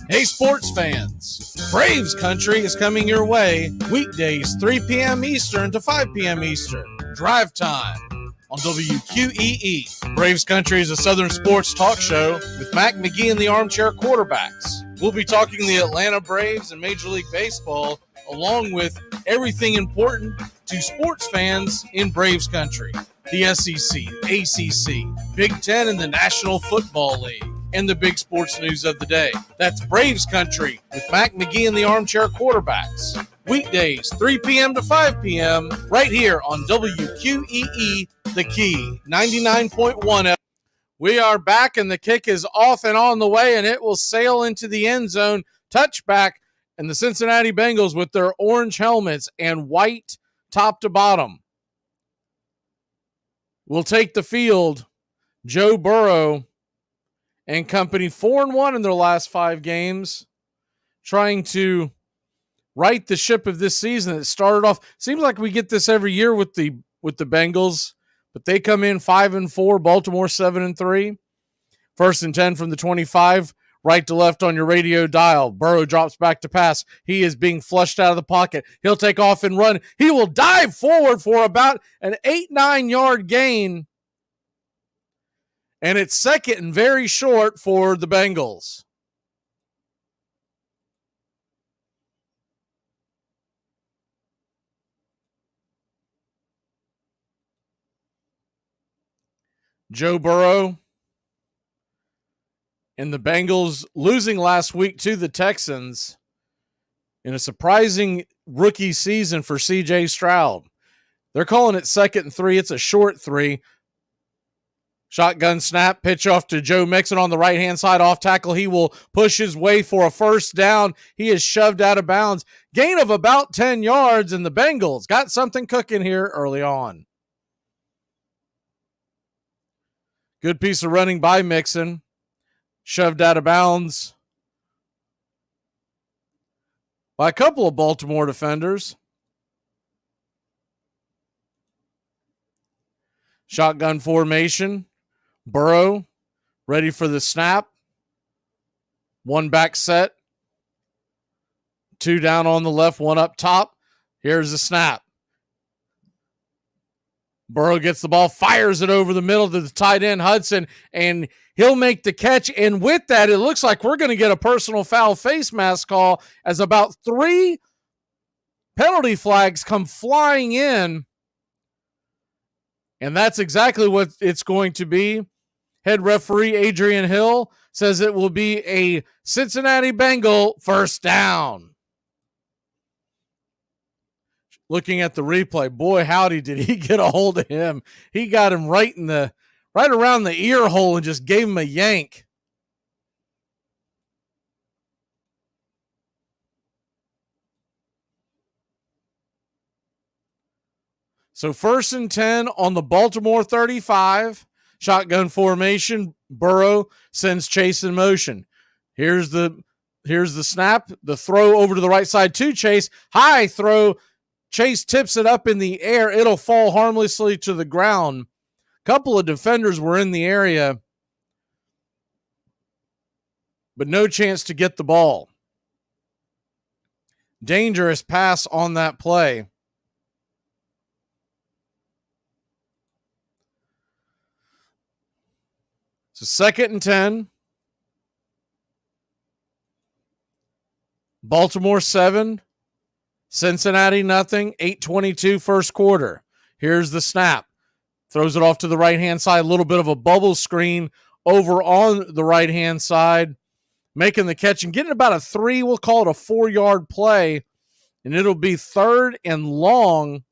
Hey, sports fans, Braves Country is coming your way weekdays 3 p.m. Eastern to 5 p.m. Eastern. Drive time on WQEE. Braves Country is a Southern sports talk show with Mac McGee and the Armchair Quarterbacks. We'll be talking the Atlanta Braves and Major League Baseball, along with everything important to sports fans in Braves Country. The SEC, ACC, Big Ten, and the National Football League, and the big sports news of the day. That's Braves Country with Mac McGee and the Armchair Quarterbacks. Weekdays, 3 p.m. to 5 p.m. right here on WQEE, The Key, 99.1. We are back, and the kick is off and on the way, and it will sail into the end zone. Touchback, and the Cincinnati Bengals with their orange helmets and white top to bottom will take the field. Joe Burrow and company 4-1 in their last 5 games, trying to right the ship of this season. It started off, seems like we get this every year with the Bengals, but they come in 5-4, Baltimore 7-3. 1st and 10 from the 25, right to left on your radio dial. Burrow drops back to pass. He is being flushed out of the pocket. He'll take off and run. He will dive forward for about an 8-9 yard gain. And it's second and very short for the Bengals. Joe Burrow and the Bengals losing last week to the Texans in a surprising rookie season for C.J. Stroud. They're calling it 2nd and 3. It's a short 3. Shotgun snap, pitch off to Joe Mixon on the right-hand side, off tackle. He will push his way for a first down. He is shoved out of bounds. Gain of about 10 yards, and the Bengals got something cooking here early on. Good piece of running by Mixon. Shoved out of bounds by a couple of Baltimore defenders. Shotgun formation. Burrow ready for the snap. 1 back set. 2 down on the left, 1 up top. Here's the snap. Burrow gets the ball, fires it over the middle to the tight end, Hudson, and he'll make the catch. And with that, it looks like we're going to get a personal foul face mask call as about 3 penalty flags come flying in. And that's exactly what it's going to be. Head referee Adrian Hill says it will be a Cincinnati Bengal first down. Looking at the replay, boy, howdy, did he get a hold of him. He got him right around the ear hole and just gave him a yank. So 1st and 10 on the Baltimore 35. Shotgun formation. Burrow sends Chase in motion. Here's the snap. The throw over to the right side to Chase. High throw. Chase tips it up in the air. It'll fall harmlessly to the ground. A couple of defenders were in the area, but no chance to get the ball. Dangerous pass on that play. So 2nd and 10. Baltimore 7, Cincinnati nothing, 8:22 first quarter. Here's the snap. Throws it off to the right-hand side, a little bit of a bubble screen over on the right-hand side, making the catch and getting about a 3, we'll call it a 4-yard play, and it'll be 3rd and long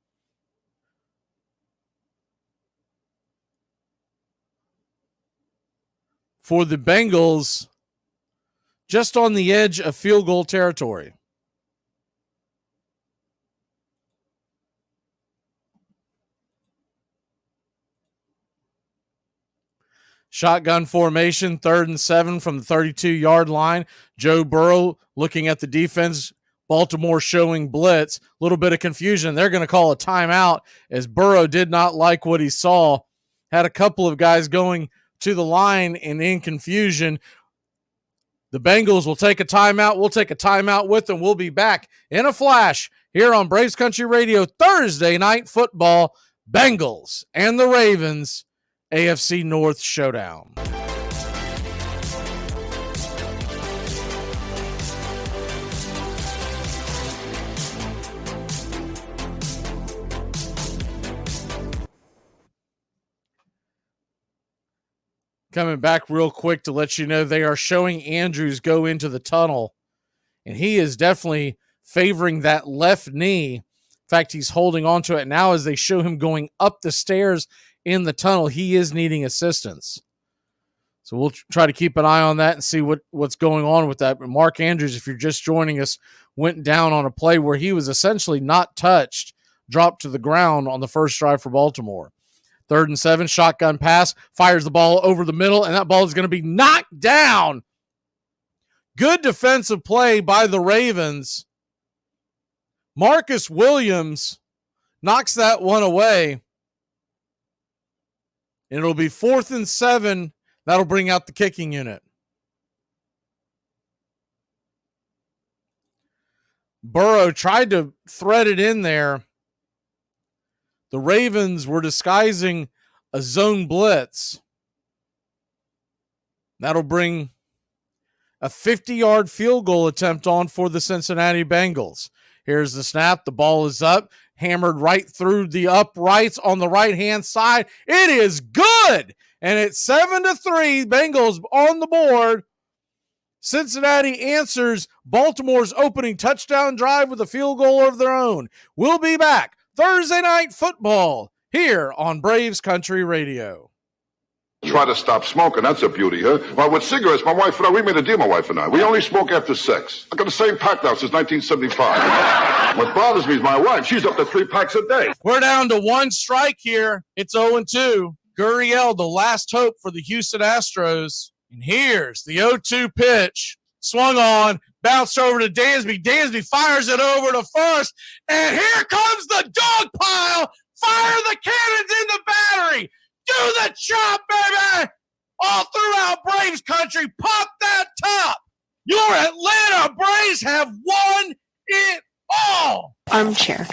for the Bengals, just on the edge of field goal territory. Shotgun formation, 3rd and 7 from the 32-yard line. Joe Burrow looking at the defense. Baltimore showing blitz. A little bit of confusion. They're going to call a timeout as Burrow did not like what he saw. Had a couple of guys going to the line and in confusion. The Bengals will take a timeout. We'll take a timeout with them. We'll be back in a flash here on Braves Country Radio. Thursday Night Football. Bengals and the Ravens. AFC North Showdown. Coming back real quick to let you know they are showing Andrews go into the tunnel, and he is definitely favoring that left knee. In fact, he's holding on to it now as they show him going up the stairs in the tunnel. He is needing assistance. So we'll try to keep an eye on that and see what's going on with that. But Mark Andrews, if you're just joining us, went down on a play where he was essentially not touched, dropped to the ground on the first drive for Baltimore. 3rd and 7, shotgun pass, fires the ball over the middle, and that ball is going to be knocked down. Good defensive play by the Ravens. Marcus Williams knocks that one away. And it'll be 4th and 7. That'll bring out the kicking unit. Burrow tried to thread it in there. The Ravens were disguising a zone blitz. That'll bring a 50-yard field goal attempt on for the Cincinnati Bengals. Here's the snap. The ball is up. Hammered right through the uprights on the right-hand side. It is good. And it's 7-3. Bengals on the board. Cincinnati answers Baltimore's opening touchdown drive with a field goal of their own. We'll be back Thursday Night Football here on Braves Country Radio. Try to stop smoking. That's a beauty, huh? Well, with cigarettes, my wife and I, we made a deal, my wife and I. We only smoke after sex. I got the same pack now since 1975. What bothers me is my wife. She's up to 3 packs a day. We're down to 1 strike here. It's 0-2. Gurriel, the last hope for the Houston Astros. And here's the 0-2 pitch. Swung on, bounced over to Dansby. Dansby fires it over to first. And here comes the dog pile. Fire the cannons in the battery. Do the chop, baby! All throughout Braves country, pop that top! Your Atlanta Braves have won it all! Armchair.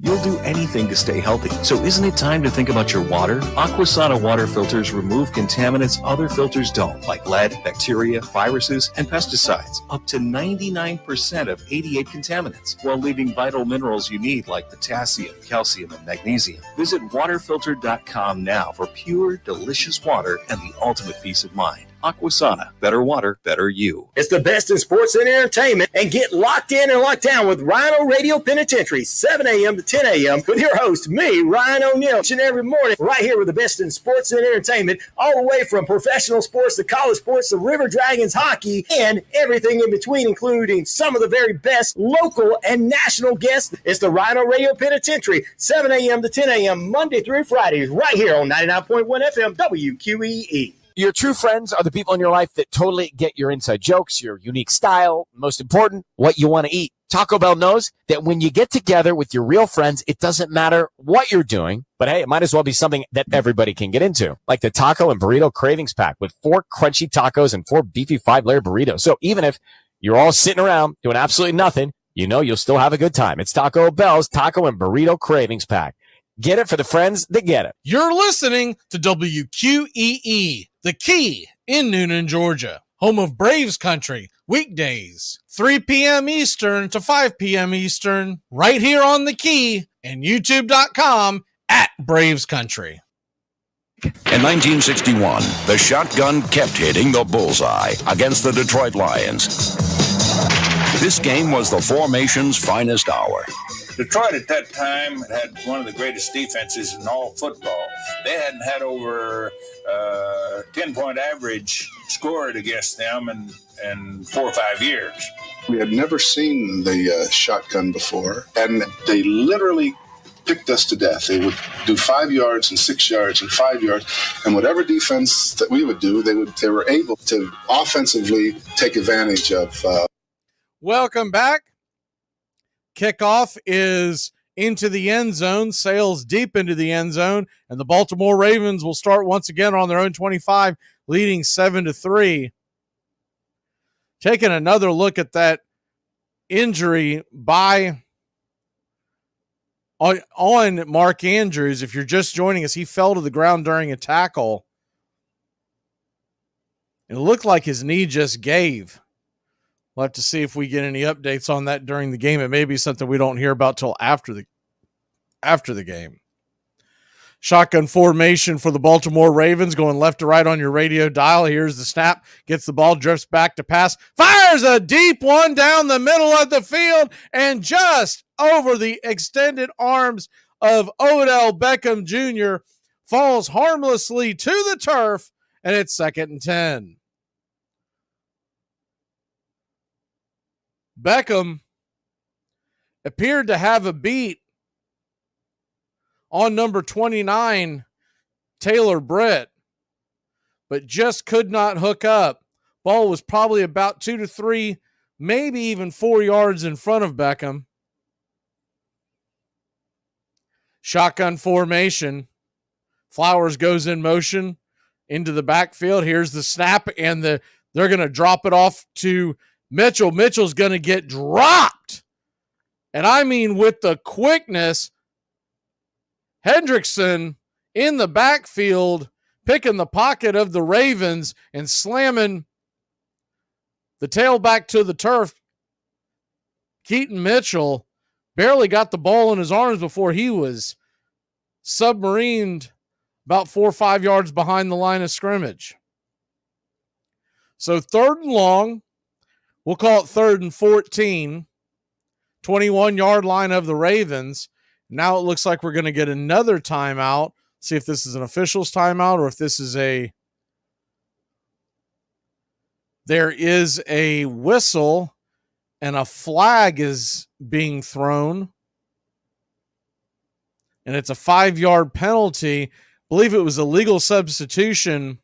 You'll do anything to stay healthy. So isn't it time to think about your water? Aquasana water filters remove contaminants other filters don't, like lead, bacteria, viruses, and pesticides. Up to 99% of 88 contaminants, while leaving vital minerals you need like potassium, calcium, and magnesium. Visit waterfilter.com now for pure, delicious water and the ultimate peace of mind. Aquasana. Better water, better you. It's the best in sports and entertainment, and get locked in and locked down with Rhino Radio Penitentiary, 7 a.m. to 10 a.m. with your host, me, Ryan O'Neill, each and every morning, right here with the best in sports and entertainment, all the way from professional sports to college sports to River Dragons hockey and everything in between, including some of the very best local and national guests. It's the Rhino Radio Penitentiary, 7 a.m. to 10 a.m. Monday through Fridays, right here on 99.1 FM WQEE. Your true friends are the people in your life that totally get your inside jokes, your unique style, most important, what you want to eat. Taco Bell knows that when you get together with your real friends, it doesn't matter what you're doing, but hey, it might as well be something that everybody can get into, like the Taco and Burrito Cravings Pack with 4 crunchy tacos and 4 beefy 5-layer burritos. So even if you're all sitting around doing absolutely nothing, you know you'll still have a good time. It's Taco Bell's Taco and Burrito Cravings Pack. Get it for the friends that get it. You're listening to WQEE, the key in Noonan, Georgia. home of Braves country, weekdays, 3 p.m. Eastern to 5 p.m. Eastern, right here on the Key and youtube.com @Braves Country. In 1961, the shotgun kept hitting the bullseye against the Detroit Lions. This game was the formation's finest hour. Detroit at that time had one of the greatest defenses in all football. They hadn't had over 10-point average scored against them in 4 or 5 years. We had never seen the shotgun before, and they literally picked us to death. They would do 5 yards and 6 yards and 5 yards, and whatever defense that we would do, they were able to offensively take advantage of. Welcome back. Kickoff is into the end zone, sails deep into the end zone, and the Baltimore Ravens will start once again on their own 25, leading 7-3. Taking another look at that injury on Mark Andrews. If you're just joining us, he fell to the ground during a tackle. It looked like his knee just gave. We'll have to see if we get any updates on that during the game. It may be something we don't hear about till after the game. Shotgun formation for the Baltimore Ravens, going left to right on your radio dial. Here's the snap. Gets the ball, drifts back to pass. Fires a deep one down the middle of the field and just over the extended arms of Odell Beckham Jr. Falls harmlessly to the turf, and it's 2nd and 10. Beckham appeared to have a beat on number 29, Taylor Britt, but just could not hook up. Ball was probably about 2 to 3, maybe even 4 yards in front of Beckham. Shotgun formation. Flowers goes in motion into the backfield. Here's the snap, and they're going to drop it off to Mitchell. Mitchell's going to get dropped. And I mean with the quickness. Hendrickson in the backfield, picking the pocket of the Ravens and slamming the tailback to the turf. Keaton Mitchell barely got the ball in his arms before he was submarined about 4 or 5 yards behind the line of scrimmage. So 3rd and long, we'll call it 3rd and 14, 21-yard line of the Ravens. Now it looks like we're going to get another timeout. See if this is an official's timeout or if this is there is a whistle and a flag is being thrown. And it's a 5-yard penalty. I believe it was a legal substitution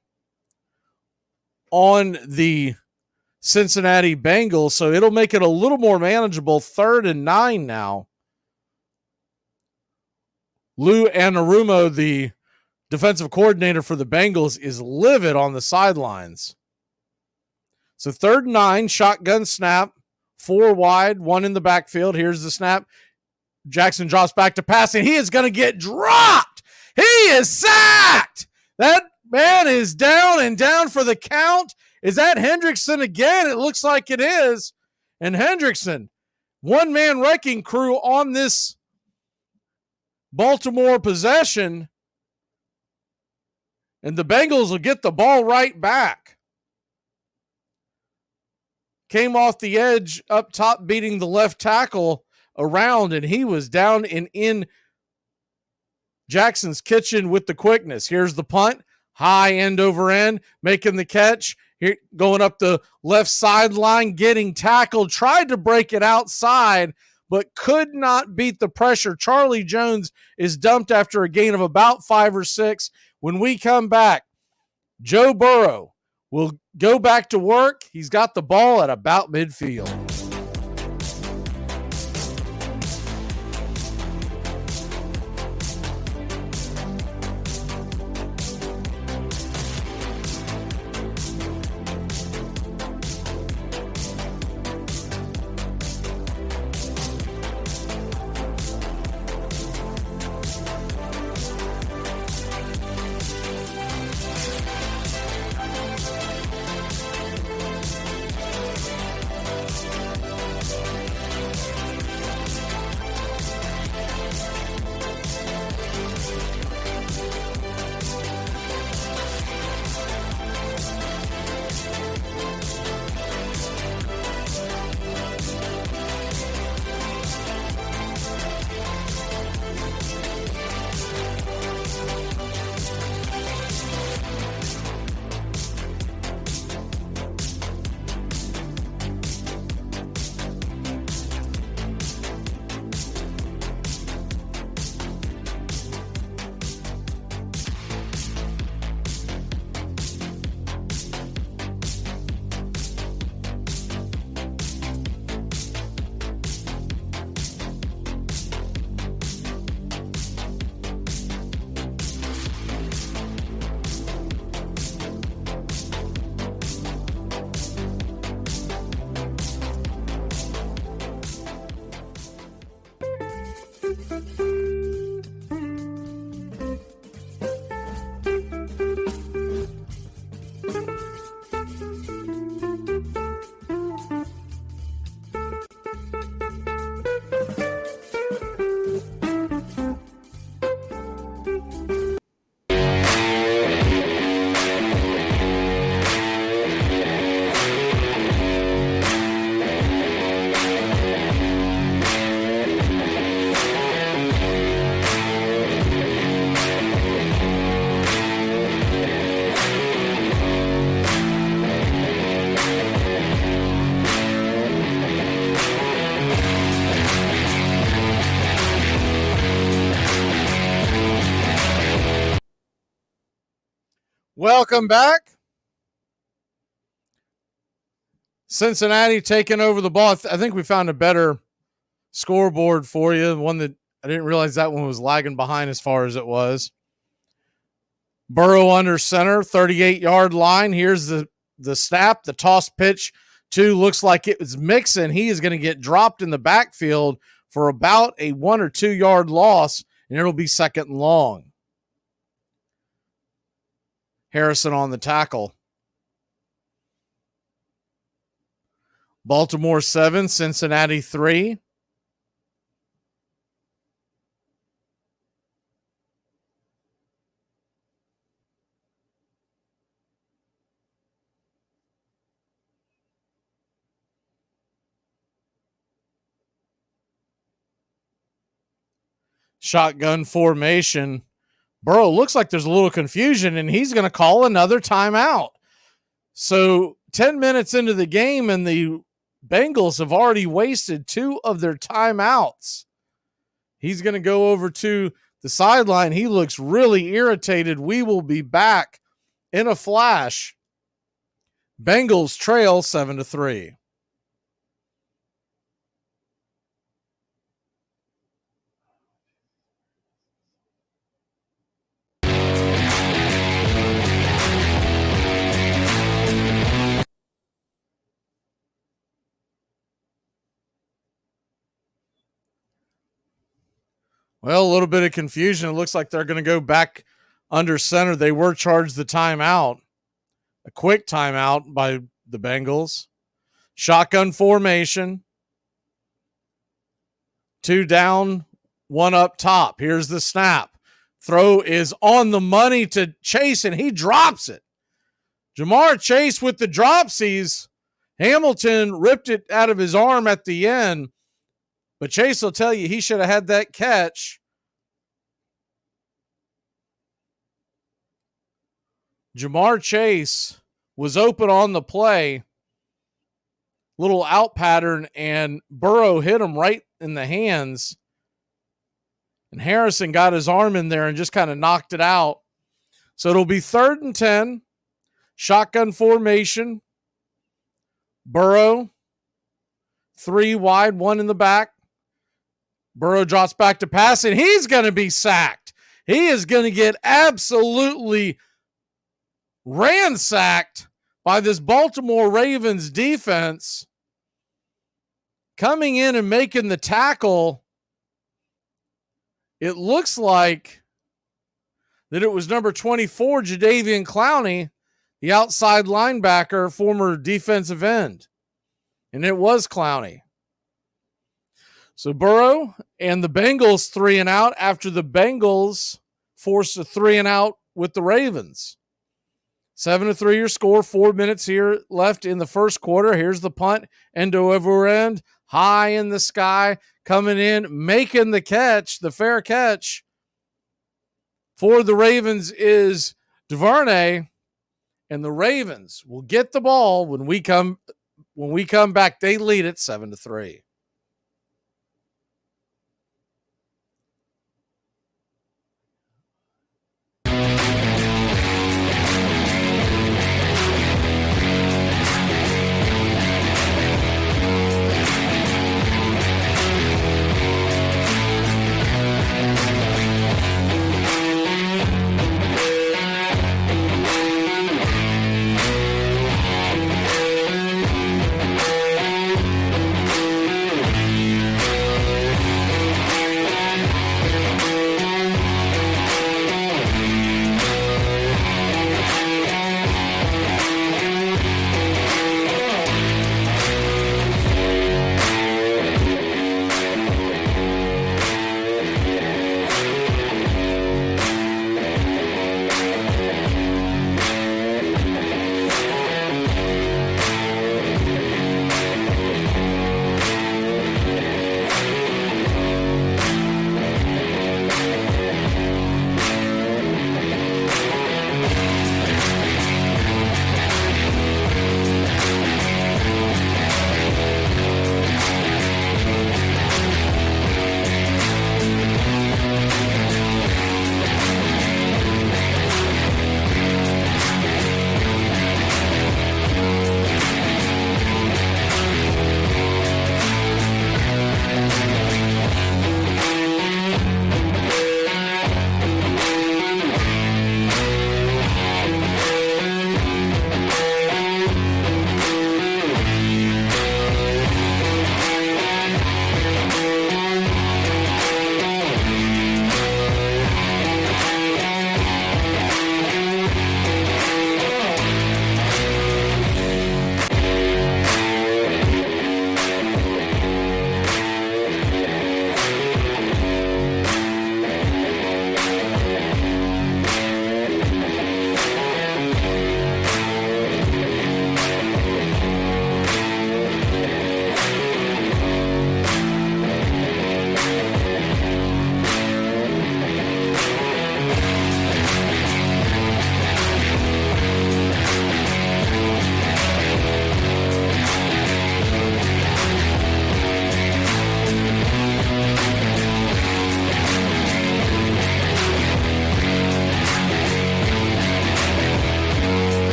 on the Cincinnati Bengals. So it'll make it a little more manageable. 3rd and 9 now. Lou Anarumo, the defensive coordinator for the Bengals, is livid on the sidelines. So 3rd and 9, shotgun snap, 4 wide, 1 in the backfield. Here's the snap. Jackson drops back to pass, and he is going to get dropped. He is sacked. That man is down and down for the count. Is that Hendrickson again? It looks like it is. And Hendrickson, one-man wrecking crew on this Baltimore possession. And the Bengals will get the ball right back. Came off the edge up top, beating the left tackle around, and he was down and in Jackson's kitchen with the quickness. Here's the punt, high end over end, making the catch. Here, going up the left sideline, getting tackled, tried to break it outside, but could not beat the pressure. Charlie Jones is dumped after a gain of about 5 or 6. When we come back, Joe Burrow will go back to work. He's got the ball at about midfield. Welcome back. Cincinnati taking over the ball. I think we found a better scoreboard for you. One that I didn't realize that one was lagging behind as far as it was. Burrow under center, 38-yard line. Here's the snap, the toss pitch to looks like it was Mixon. He is going to get dropped in the backfield for about a 1 or 2 yard loss, and it'll be second and long. Harrison on the tackle. Baltimore 7, Cincinnati 3. Shotgun formation. Burrow looks like there's a little confusion, and he's going to call another timeout. So 10 minutes into the game, and the Bengals have already wasted 2 of their timeouts. He's going to go over to the sideline. He looks really irritated. We will be back in a flash. Bengals trail 7-3. Well, a little bit of confusion. It looks like they're going to go back under center. They were charged the timeout, a quick timeout by the Bengals. Shotgun formation. 2 down, 1 up top. Here's the snap. Throw is on the money to Chase, and he drops it. Jamar Chase with the dropsies. Hamilton ripped it out of his arm at the end. But Chase will tell you he should have had that catch. Jamar Chase was open on the play. Little out pattern, and Burrow hit him right in the hands. And Harrison got his arm in there and just kind of knocked it out. So it'll be 3rd and 10. Shotgun formation. Burrow. 3 wide, 1 in the back. Burrow drops back to pass, and he's going to be sacked. He is going to get absolutely ransacked by this Baltimore Ravens defense. Coming in and making the tackle, it looks like that it was number 24, Jadeveon Clowney, the outside linebacker, former defensive end. And it was Clowney. So Burrow and the Bengals 3 and out after the Bengals forced a 3 and out with the Ravens. 7-3 your score, 4 minutes here left in the first quarter. Here's the punt, end over end, high in the sky, coming in, making the catch, the fair catch for the Ravens is DuVernay, and the Ravens will get the ball when we come back. They lead it 7-3.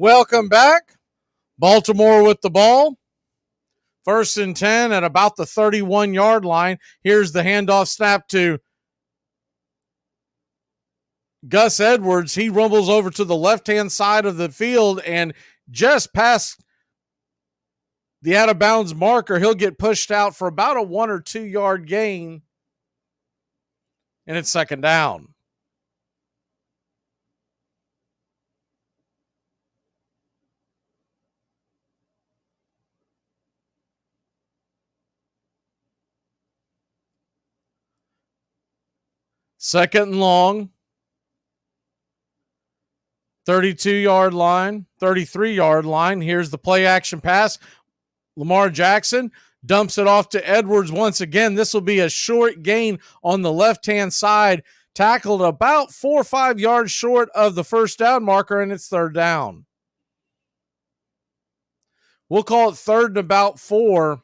Welcome back. Baltimore with the ball. 1st and 10 at about the 31-yard line. Here's the handoff snap to Gus Edwards. He rumbles over to the left-hand side of the field and just past the out-of-bounds marker, he'll get pushed out for about a 1 or 2 yard gain, and it's 2nd down. Second and long. 32-yard line, 33-yard line. Here's the play action pass. Lamar Jackson dumps it off to Edwards once again. This will be a short gain on the left-hand side. Tackled about 4 or 5 yards short of the first down marker, and it's 3rd down. We'll call it 3rd and about 4.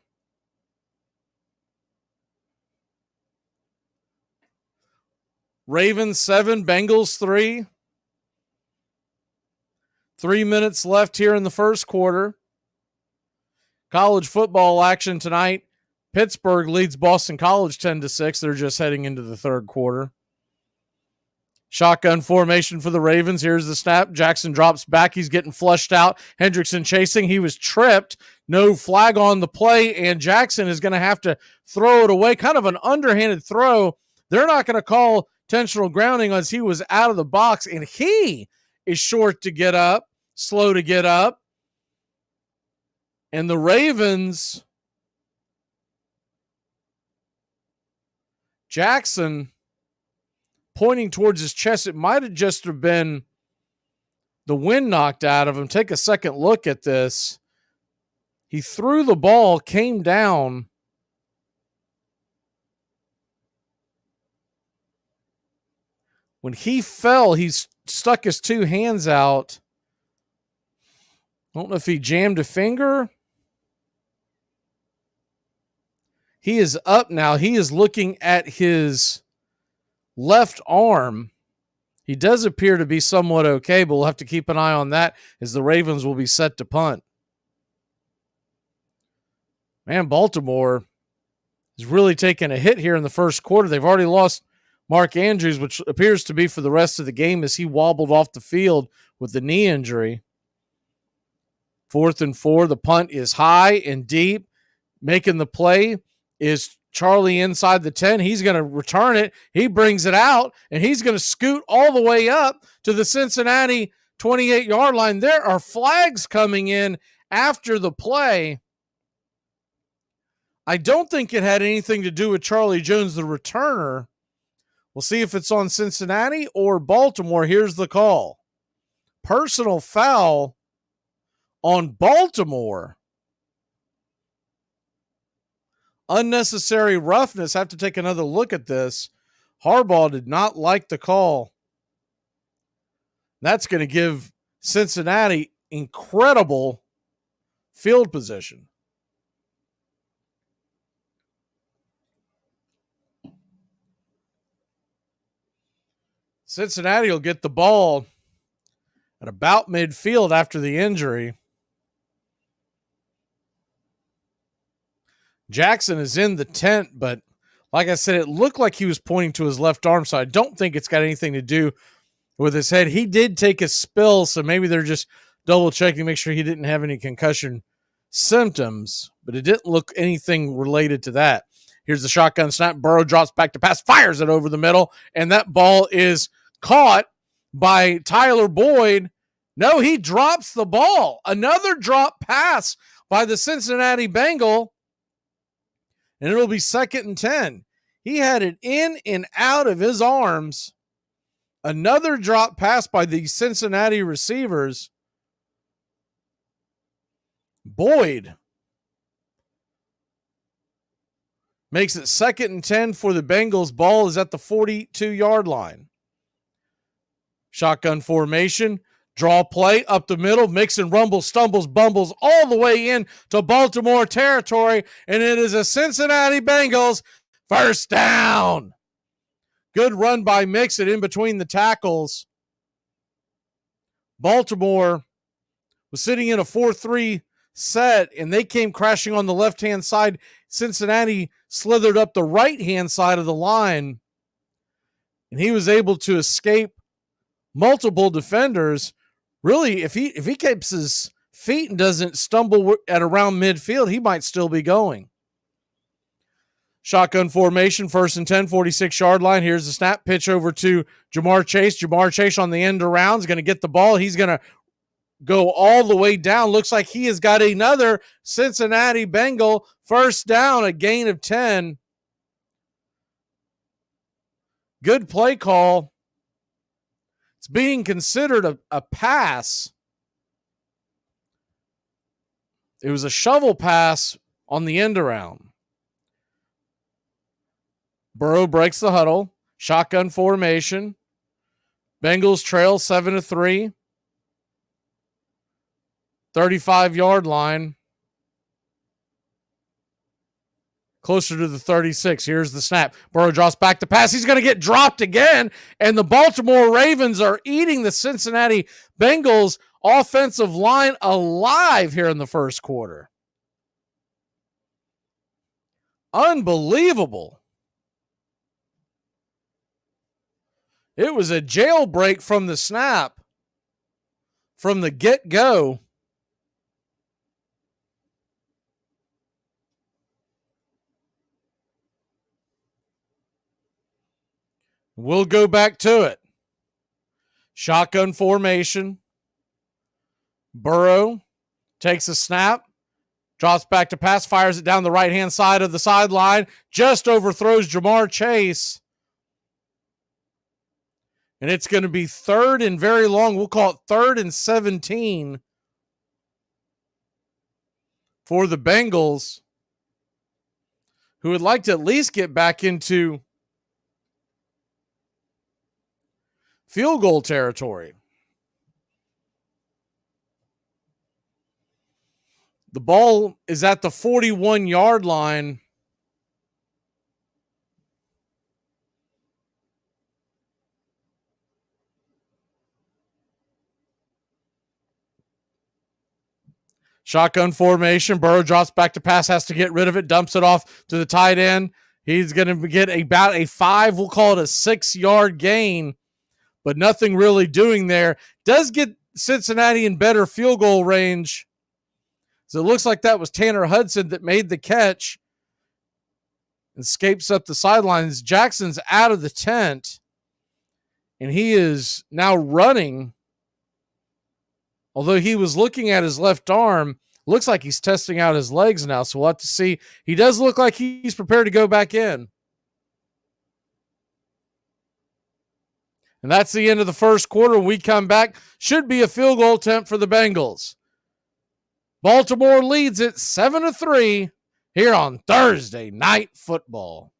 Ravens 7, Bengals 3. 3 minutes left here in the first quarter. College football action tonight. Pittsburgh leads Boston College 10-6. They're just heading into the third quarter. Shotgun formation for the Ravens. Here's the snap. Jackson drops back. He's getting flushed out. Hendrickson chasing. He was tripped. No flag on the play, and Jackson is going to have to throw it away. Kind of an underhanded throw. They're not going to call intentional grounding as he was out of the box, and he is short to get up, slow to get up. And the Ravens, Jackson pointing towards his chest. It might have just have been the wind knocked out of him. Take a second look at this. He threw the ball, came down. When he fell, he stuck his two hands out. I don't know if he jammed a finger. He is up now. He is looking at his left arm. He does appear to be somewhat okay, but we'll have to keep an eye on that as the Ravens will be set to punt. Man, Baltimore is really taking a hit here in the first quarter. They've already lost Mark Andrews, which appears to be for the rest of the game as he wobbled off the field with the knee injury. 4th and 4. The punt is high and deep. Making the play is Charlie inside the 10. He's going to return it. He brings it out, and he's going to scoot all the way up to the Cincinnati 28-yard line. There are flags coming in after the play. I don't think it had anything to do with Charlie Jones, the returner. We'll see if it's on Cincinnati or Baltimore. Here's the call. Personal foul on Baltimore. Unnecessary roughness. Have to take another look at this. Harbaugh did not like the call. That's going to give Cincinnati incredible field position. Cincinnati will get the ball at about midfield after the injury. Jackson is in the tent, but like I said, it looked like he was pointing to his left arm, so I don't think it's got anything to do with his head. He did take a spill, so maybe they're just double-checking to make sure he didn't have any concussion symptoms, but it didn't look anything related to that. Here's the shotgun snap. Burrow drops back to pass, fires it over the middle, and that ball is caught by Tyler Boyd. No, he drops the ball. Another drop pass by the Cincinnati Bengal, and it'll be 2nd and 10. He had it in and out of his arms. Another drop pass by the Cincinnati receivers. Boyd makes it 2nd and 10 for the Bengals. Ball is at the 42-yard line. Shotgun formation. Draw play up the middle. Mixon rumbles, stumbles, bumbles all the way in to Baltimore territory. And it is a Cincinnati Bengals first down. Good run by Mixon in between the tackles. Baltimore was sitting in a 4-3 set, and they came crashing on the left-hand side. Cincinnati slithered up the right-hand side of the line, and he was able to escape multiple defenders. Really, if he keeps his feet and doesn't stumble at around midfield, he might still be going. Shotgun formation, 1st and 10, 46-yard line. Here's the snap, pitch over to Jamar Chase. Jamar Chase on the end around is going to get the ball. He's going to go all the way down. Looks like he has got another Cincinnati Bengal first down, a gain of 10. Good play call. It's being considered a pass. It was a shovel pass on the end around. Burrow breaks the huddle. Shotgun formation. Bengals trail 7-3. 35-yard line. Closer to the 36. Here's the snap. Burrow draws back the pass. He's going to get dropped again. And the Baltimore Ravens are eating the Cincinnati Bengals offensive line alive here in the first quarter. Unbelievable. It was a jailbreak from the snap, from the get-go. We'll go back to it. Shotgun formation. Burrow takes a snap, drops back to pass, fires it down the right-hand side of the sideline, just overthrows Jamar Chase. And it's going to be 3rd and very long. We'll call it 3rd and 17 for the Bengals, who would like to at least get back into field goal territory. The ball is at the 41-yard line. Shotgun formation. Burrow drops back to pass, has to get rid of it, dumps it off to the tight end. He's going to get about a 5, we'll call it a 6-yard gain, but nothing really doing there. Does get Cincinnati in better field goal range. So it looks like that was Tanner Hudson that made the catch. Escapes up the sidelines. Jackson's out of the tent, and he is now running. Although he was looking at his left arm, looks like he's testing out his legs now, so we'll have to see. He does look like he's prepared to go back in. And that's the end of the first quarter. When we come back, should be a field goal attempt for the Bengals. Baltimore leads it 7-3 here on Thursday Night Football.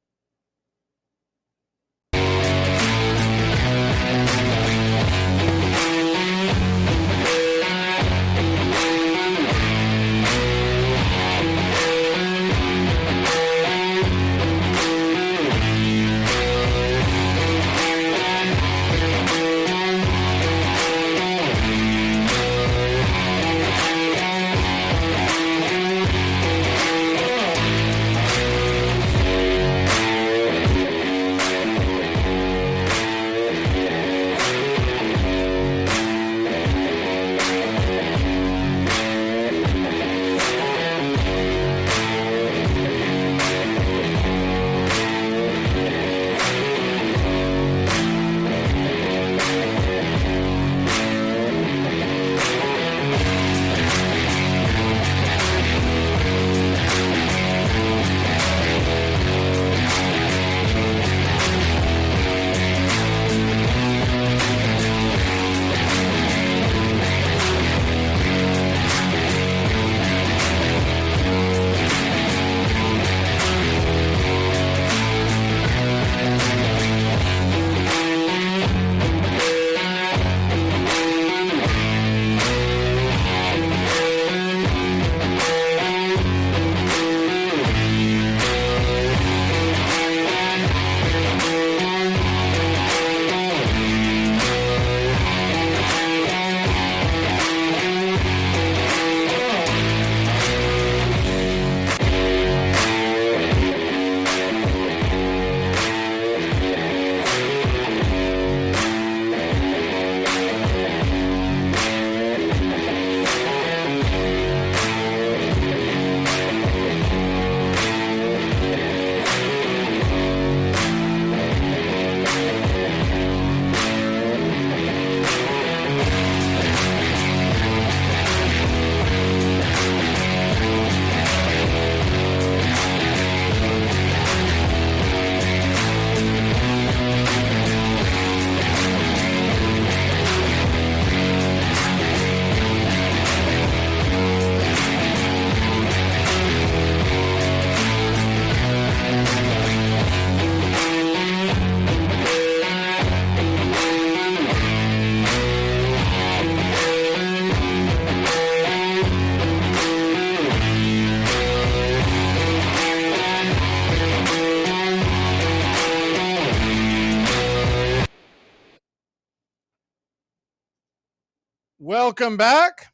Welcome back.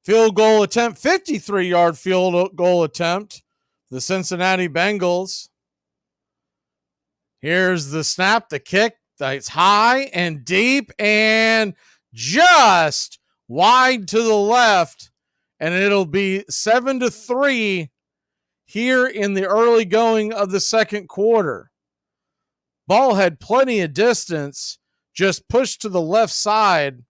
Field goal attempt, 53-yard field goal attempt. The Cincinnati Bengals. Here's the snap, the kick. It's high and deep and just wide to the left. And it'll be 7-3 here in the early going of the second quarter. Ball had plenty of distance, just pushed to the left side.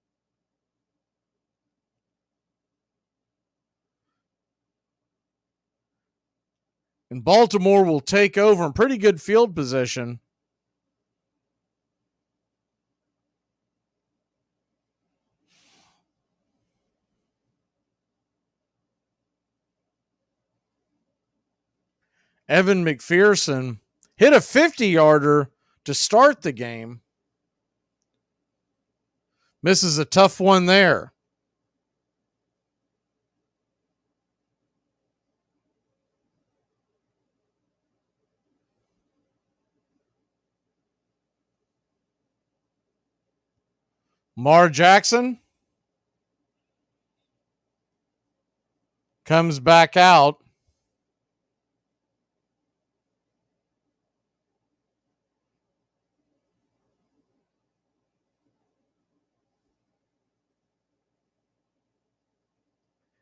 And Baltimore will take over in pretty good field position. Evan McPherson hit a 50-yarder to start the game. Misses a tough one there. Lamar Jackson comes back out.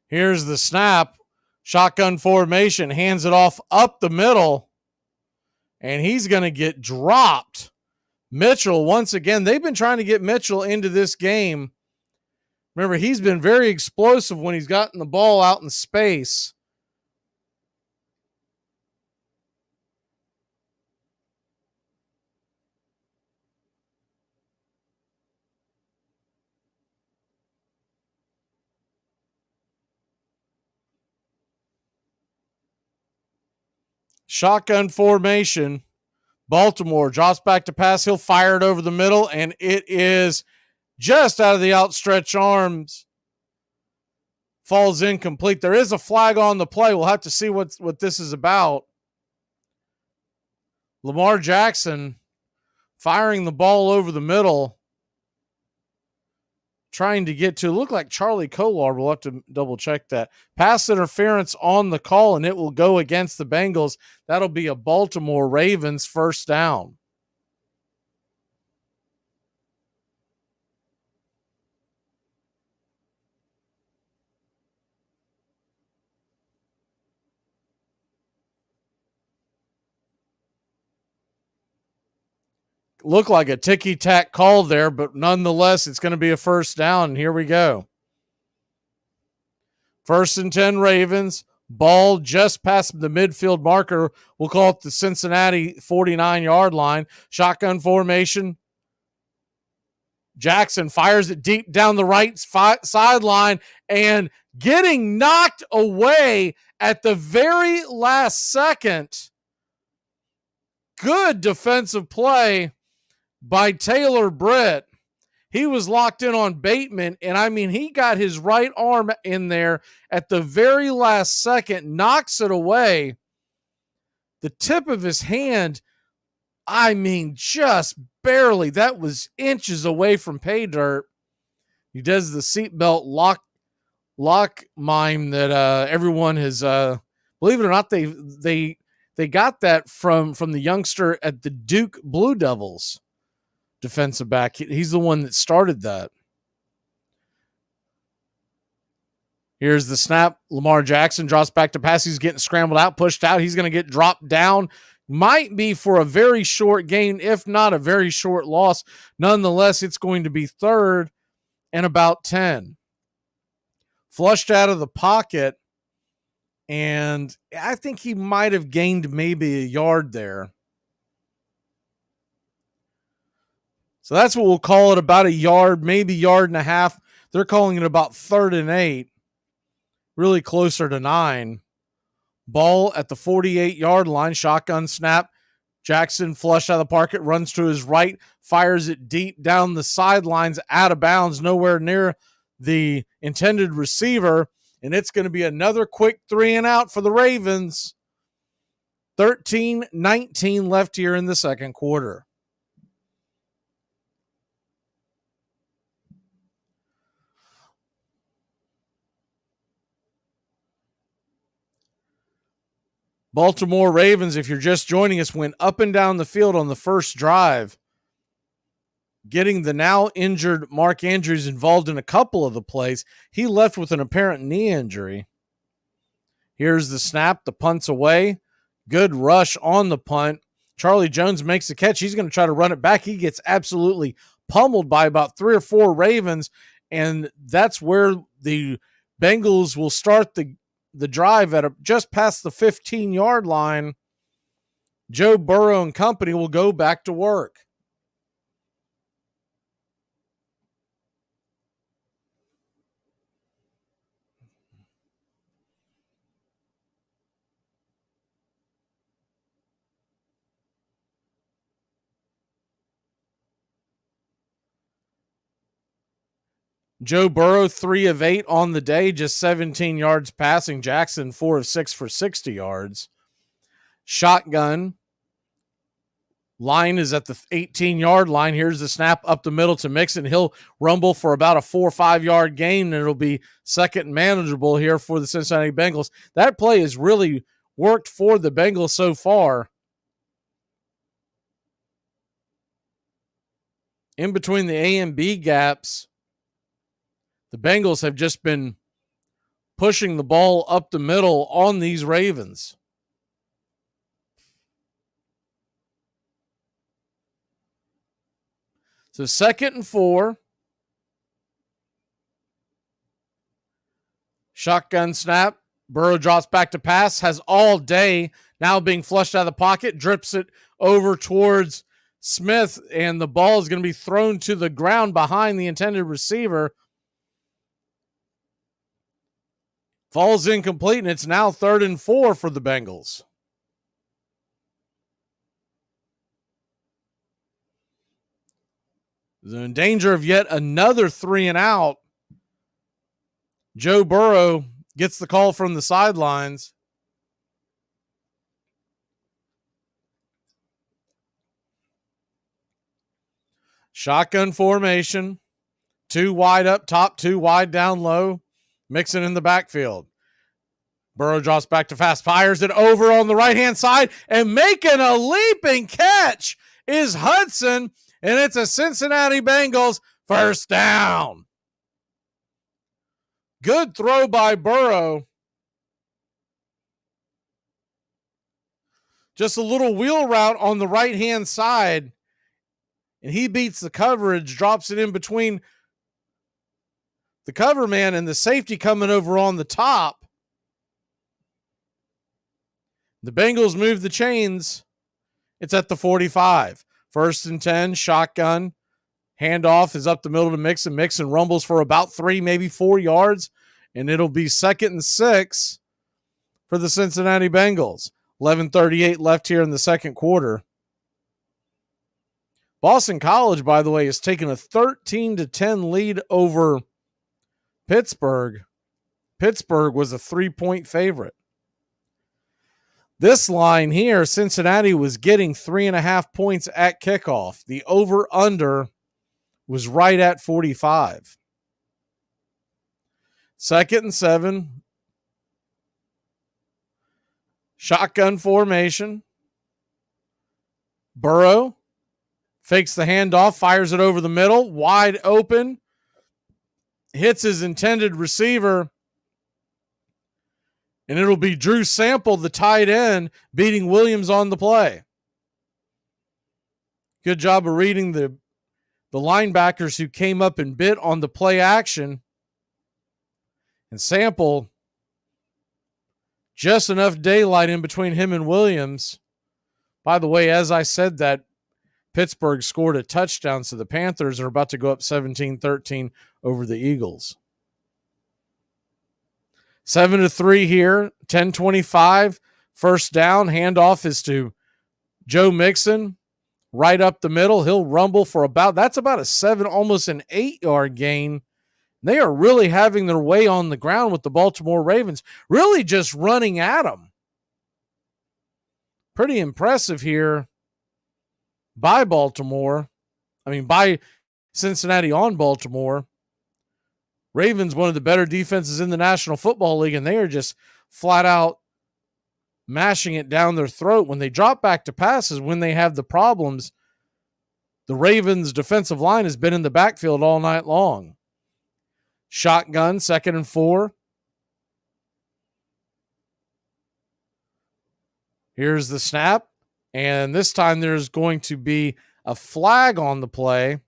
Here's the snap. Shotgun formation, hands it off up the middle, and he's going to get dropped. Mitchell, once again, they've been trying to get Mitchell into this game. Remember, he's been very explosive when he's gotten the ball out in space. Shotgun formation. Baltimore drops back to pass. He'll fire it over the middle, and it is just out of the outstretched arms. Falls incomplete. There is a flag on the play. We'll have to see what this is about. Lamar Jackson firing the ball over the middle. Trying to get to, look like Charlie Kolar. We'll have to double check that. Pass interference on the call, and it will go against the Bengals. That'll be a Baltimore Ravens first down. Looked like a ticky-tack call there, but nonetheless, it's going to be a first down, and here we go. 1st and 10 Ravens. Ball just past the midfield marker. We'll call it the Cincinnati 49-yard line. Shotgun formation. Jackson fires it deep down the right sideline and getting knocked away at the very last second. Good defensive play by Taylor Britt. He was locked in on Bateman, and I mean, he got his right arm in there at the very last second, knocks it away. The tip of his hand, I mean, just barely. That was inches away from pay dirt. He does the seatbelt lock mime that everyone has, believe it or not, they got that from the youngster at the Duke Blue Devils. Defensive back. He's the one that started that. Here's the snap. Lamar Jackson drops back to pass. He's getting scrambled out, pushed out. He's going to get dropped down. Might be for a very short gain, if not a very short loss. Nonetheless, it's going to be 3rd and about 10. Flushed out of the pocket, and I think he might have gained maybe a yard there. So that's what we'll call it, about a yard, maybe yard and a half. They're calling it about 3rd and 8, really closer to 9. Ball at the 48-yard line, shotgun snap. Jackson flushed out of the pocket, runs to his right, fires it deep down the sidelines, out of bounds, nowhere near the intended receiver. And it's going to be another quick 3 and out for the Ravens. 13-19 left here in the second quarter. Baltimore Ravens, if you're just joining us, went up and down the field on the first drive, getting the now injured Mark Andrews involved in a couple of the plays. He left with an apparent knee injury. Here's the snap. The punt's away. Good rush on the punt. Charlie Jones makes the catch. He's going to try to run it back. He gets absolutely pummeled by about 3 or 4 Ravens, and that's where the Bengals will start the drive at just past the 15-yard line. Joe Burrow and company will go back to work. Joe Burrow, 3 of 8 on the day, just 17 yards passing. Jackson, 4 of 6 for 60 yards. Shotgun. Line is at the 18-yard line. Here's the snap up the middle to Mixon. He'll rumble for about a 4 or 5 yard gain, and it'll be second and manageable here for the Cincinnati Bengals. That play has really worked for the Bengals so far. In between the A and B gaps, the Bengals have just been pushing the ball up the middle on these Ravens. So 2nd and 4. Shotgun snap. Burrow drops back to pass. Has all day. Now being flushed out of the pocket. Drips it over towards Smith. And the ball is going to be thrown to the ground behind the intended receiver. Falls incomplete, and it's now 3rd and 4 for the Bengals. They're in danger of yet another 3 and out. Joe Burrow gets the call from the sidelines. Shotgun formation. 2 wide up top, 2 wide down low. Mixon in the backfield. Burrow drops back to fast, fires it over on the right-hand side, and making a leaping catch is Hudson, and it's a Cincinnati Bengals first down. Good throw by Burrow. Just a little wheel route on the right-hand side, and he beats the coverage, drops it in between the cover man and the safety coming over on the top. The Bengals move the chains. It's at the 45. 1st and 10, shotgun. Handoff is up the middle to Mixon. Mixon rumbles for about 3, maybe 4 yards, and it'll be 2nd and 6 for the Cincinnati Bengals. 11:38 left here in the second quarter. Boston College, by the way, has taken a 13-10 lead over Pittsburgh. Pittsburgh was a 3-point favorite. This line here, Cincinnati was getting 3.5 points at kickoff. The over-under was right at 45. 2nd and 7. Shotgun formation. Burrow fakes the handoff, fires it over the middle, wide open. Hits his intended receiver, and it'll be Drew Sample, the tight end, beating Williams on the play. Good job of reading the linebackers who came up and bit on the play action. And Sample, just enough daylight in between him and Williams. By the way, as I said that, Pittsburgh scored a touchdown, so the Panthers are about to go up 17-13 over the Eagles. 7-3 here, 10:25, first down. Handoff is to Joe Mixon, right up the middle. He'll rumble for that's about a 7, almost an 8-yard gain. They are really having their way on the ground with the Baltimore Ravens, really just running at them. Pretty impressive here by Baltimore. By Cincinnati on Baltimore. Ravens, one of the better defenses in the National Football League, and they are just flat out mashing it down their throat. When they drop back to passes, when they have the problems, the Ravens' defensive line has been in the backfield all night long. Shotgun, 2nd and 4. Here's the snap, and this time there's going to be a flag on the play.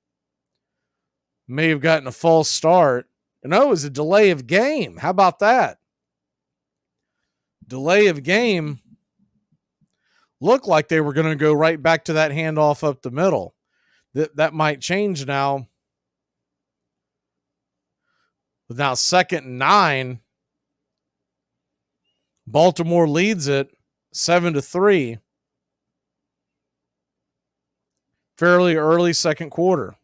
May have gotten a false start. No, it was a delay of game. How about that? Delay of game. Looked like they were going to go right back to that handoff up the middle. That might change now. But now 2nd and 9. Baltimore leads it 7-3. Fairly early second quarter.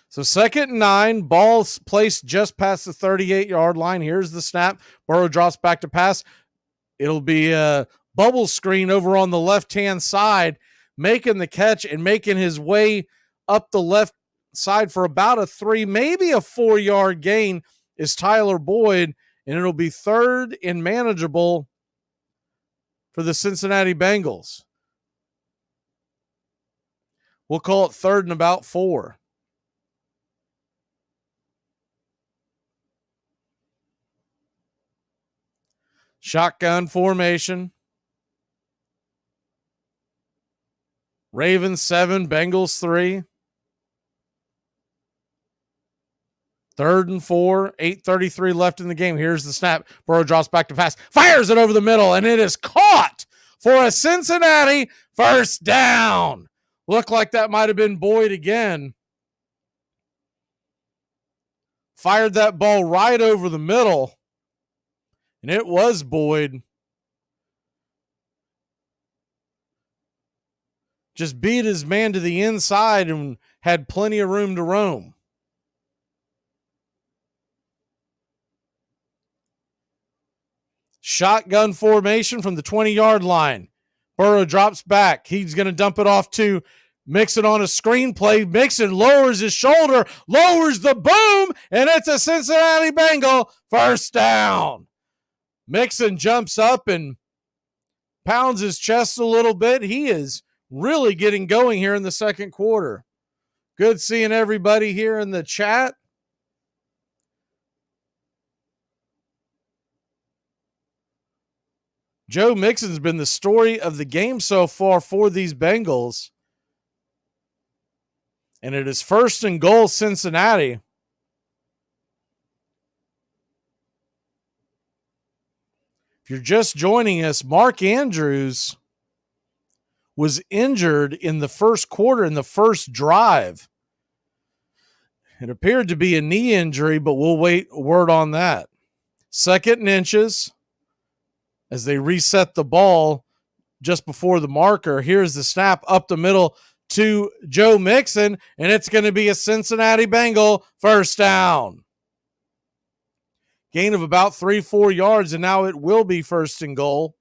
So 2nd and 9, ball's placed just past the 38-yard line. Here's the snap. Burrow drops back to pass. It'll be a bubble screen over on the left-hand side, making the catch and making his way up the left side for about a 3, maybe a 4-yard gain is Tyler Boyd, and it'll be 3rd and manageable for the Cincinnati Bengals. We'll call it 3rd and about 4. Shotgun formation. Ravens 7, Bengals 3. 3rd and 4, 8:33 left in the game. Here's the snap. Burrow drops back to pass, fires it over the middle, and it is caught for a Cincinnati first down. Looked like that might have been Boyd again. Fired that ball right over the middle, and it was Boyd. Just beat his man to the inside and had plenty of room to roam. Shotgun formation from the 20-yard line. Burrow drops back. He's going to dump it off to Mixon on a screenplay. Mixon lowers his shoulder, lowers the boom, and it's a Cincinnati Bengal first down. Mixon jumps up and pounds his chest a little bit. He is really getting going here in the second quarter. Good seeing everybody here in the chat. Joe Mixon's been the story of the game so far for these Bengals. And it is 1st and goal, Cincinnati. If you're just joining us, Mark Andrews was injured in the first quarter in the first drive. It appeared to be a knee injury, but we'll wait a word on that. 2nd and inches. As they reset the ball just before the marker. Here's the snap up the middle to Joe Mixon, and it's going to be a Cincinnati Bengal first down. Gain of about 3-4 yards, and now it will be 1st and goal.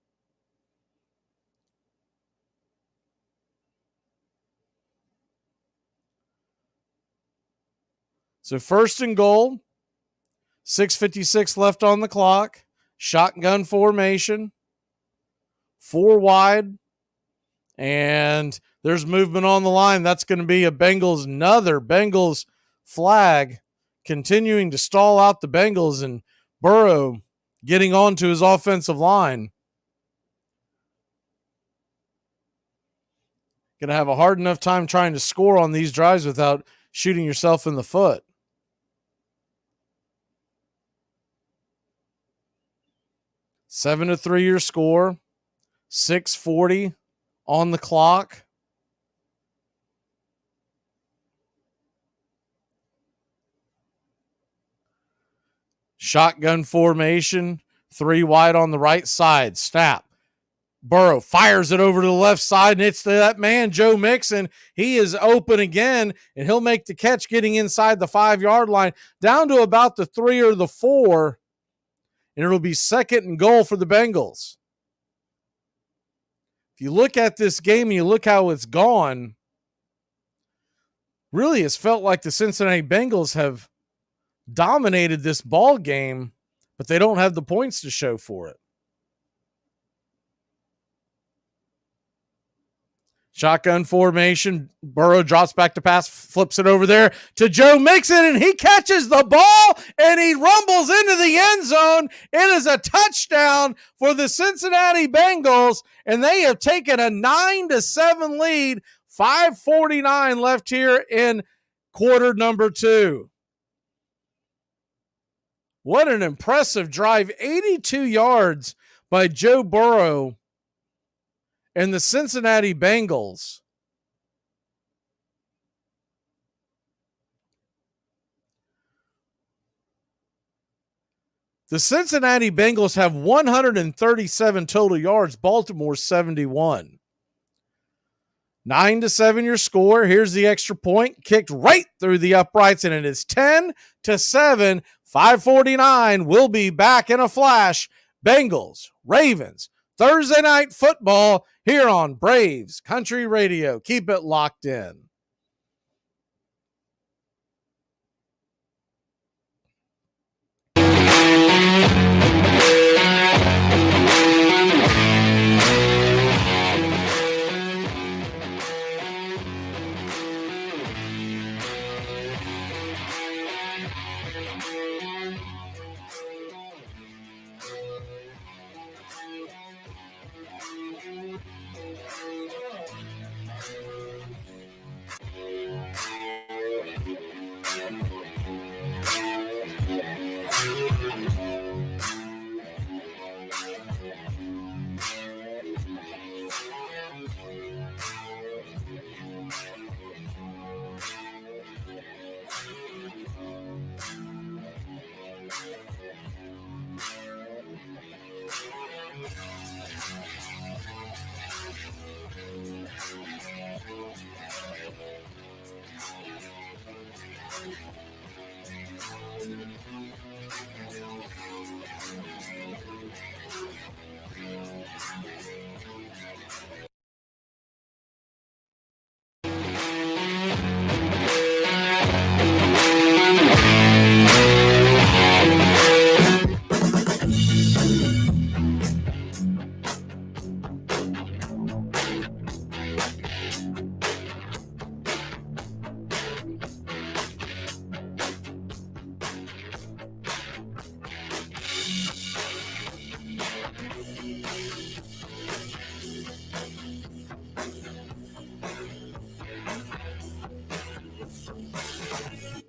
So 1st and goal, 6:56 left on the clock. Shotgun formation, 4 wide, and there's movement on the line. That's going to be another Bengals flag, continuing to stall out the Bengals, and Burrow getting onto his offensive line. Going to have a hard enough time trying to score on these drives without shooting yourself in the foot. 7-3 your score. 6:40 on the clock. Shotgun formation, 3 wide on the right side. Snap. Burrow fires it over to the left side, and it's that man, Joe Mixon. He is open again, and he'll make the catch getting inside the 5-yard line, down to about the 3 or the 4. And it'll be 2nd and goal for the Bengals. If you look at this game and you look how it's gone, really it's felt like the Cincinnati Bengals have dominated this ball game, but they don't have the points to show for it. Shotgun formation. Burrow drops back to pass, flips it over there to Joe Mixon, and he catches the ball, and he rumbles into the end zone. It is a touchdown for the Cincinnati Bengals, and they have taken a 9-7 lead. 5:49 left here in quarter number 2. What an impressive drive. 82 yards by Joe Burrow and the Cincinnati Bengals. The Cincinnati Bengals have 137 total yards, Baltimore 71. 9-7 your score. Here's the extra point, kicked right through the uprights, and it is 10-7. 5:49. We'll be back in a flash. Bengals, Ravens, Thursday Night Football here on Braves Country Radio. Keep it locked in.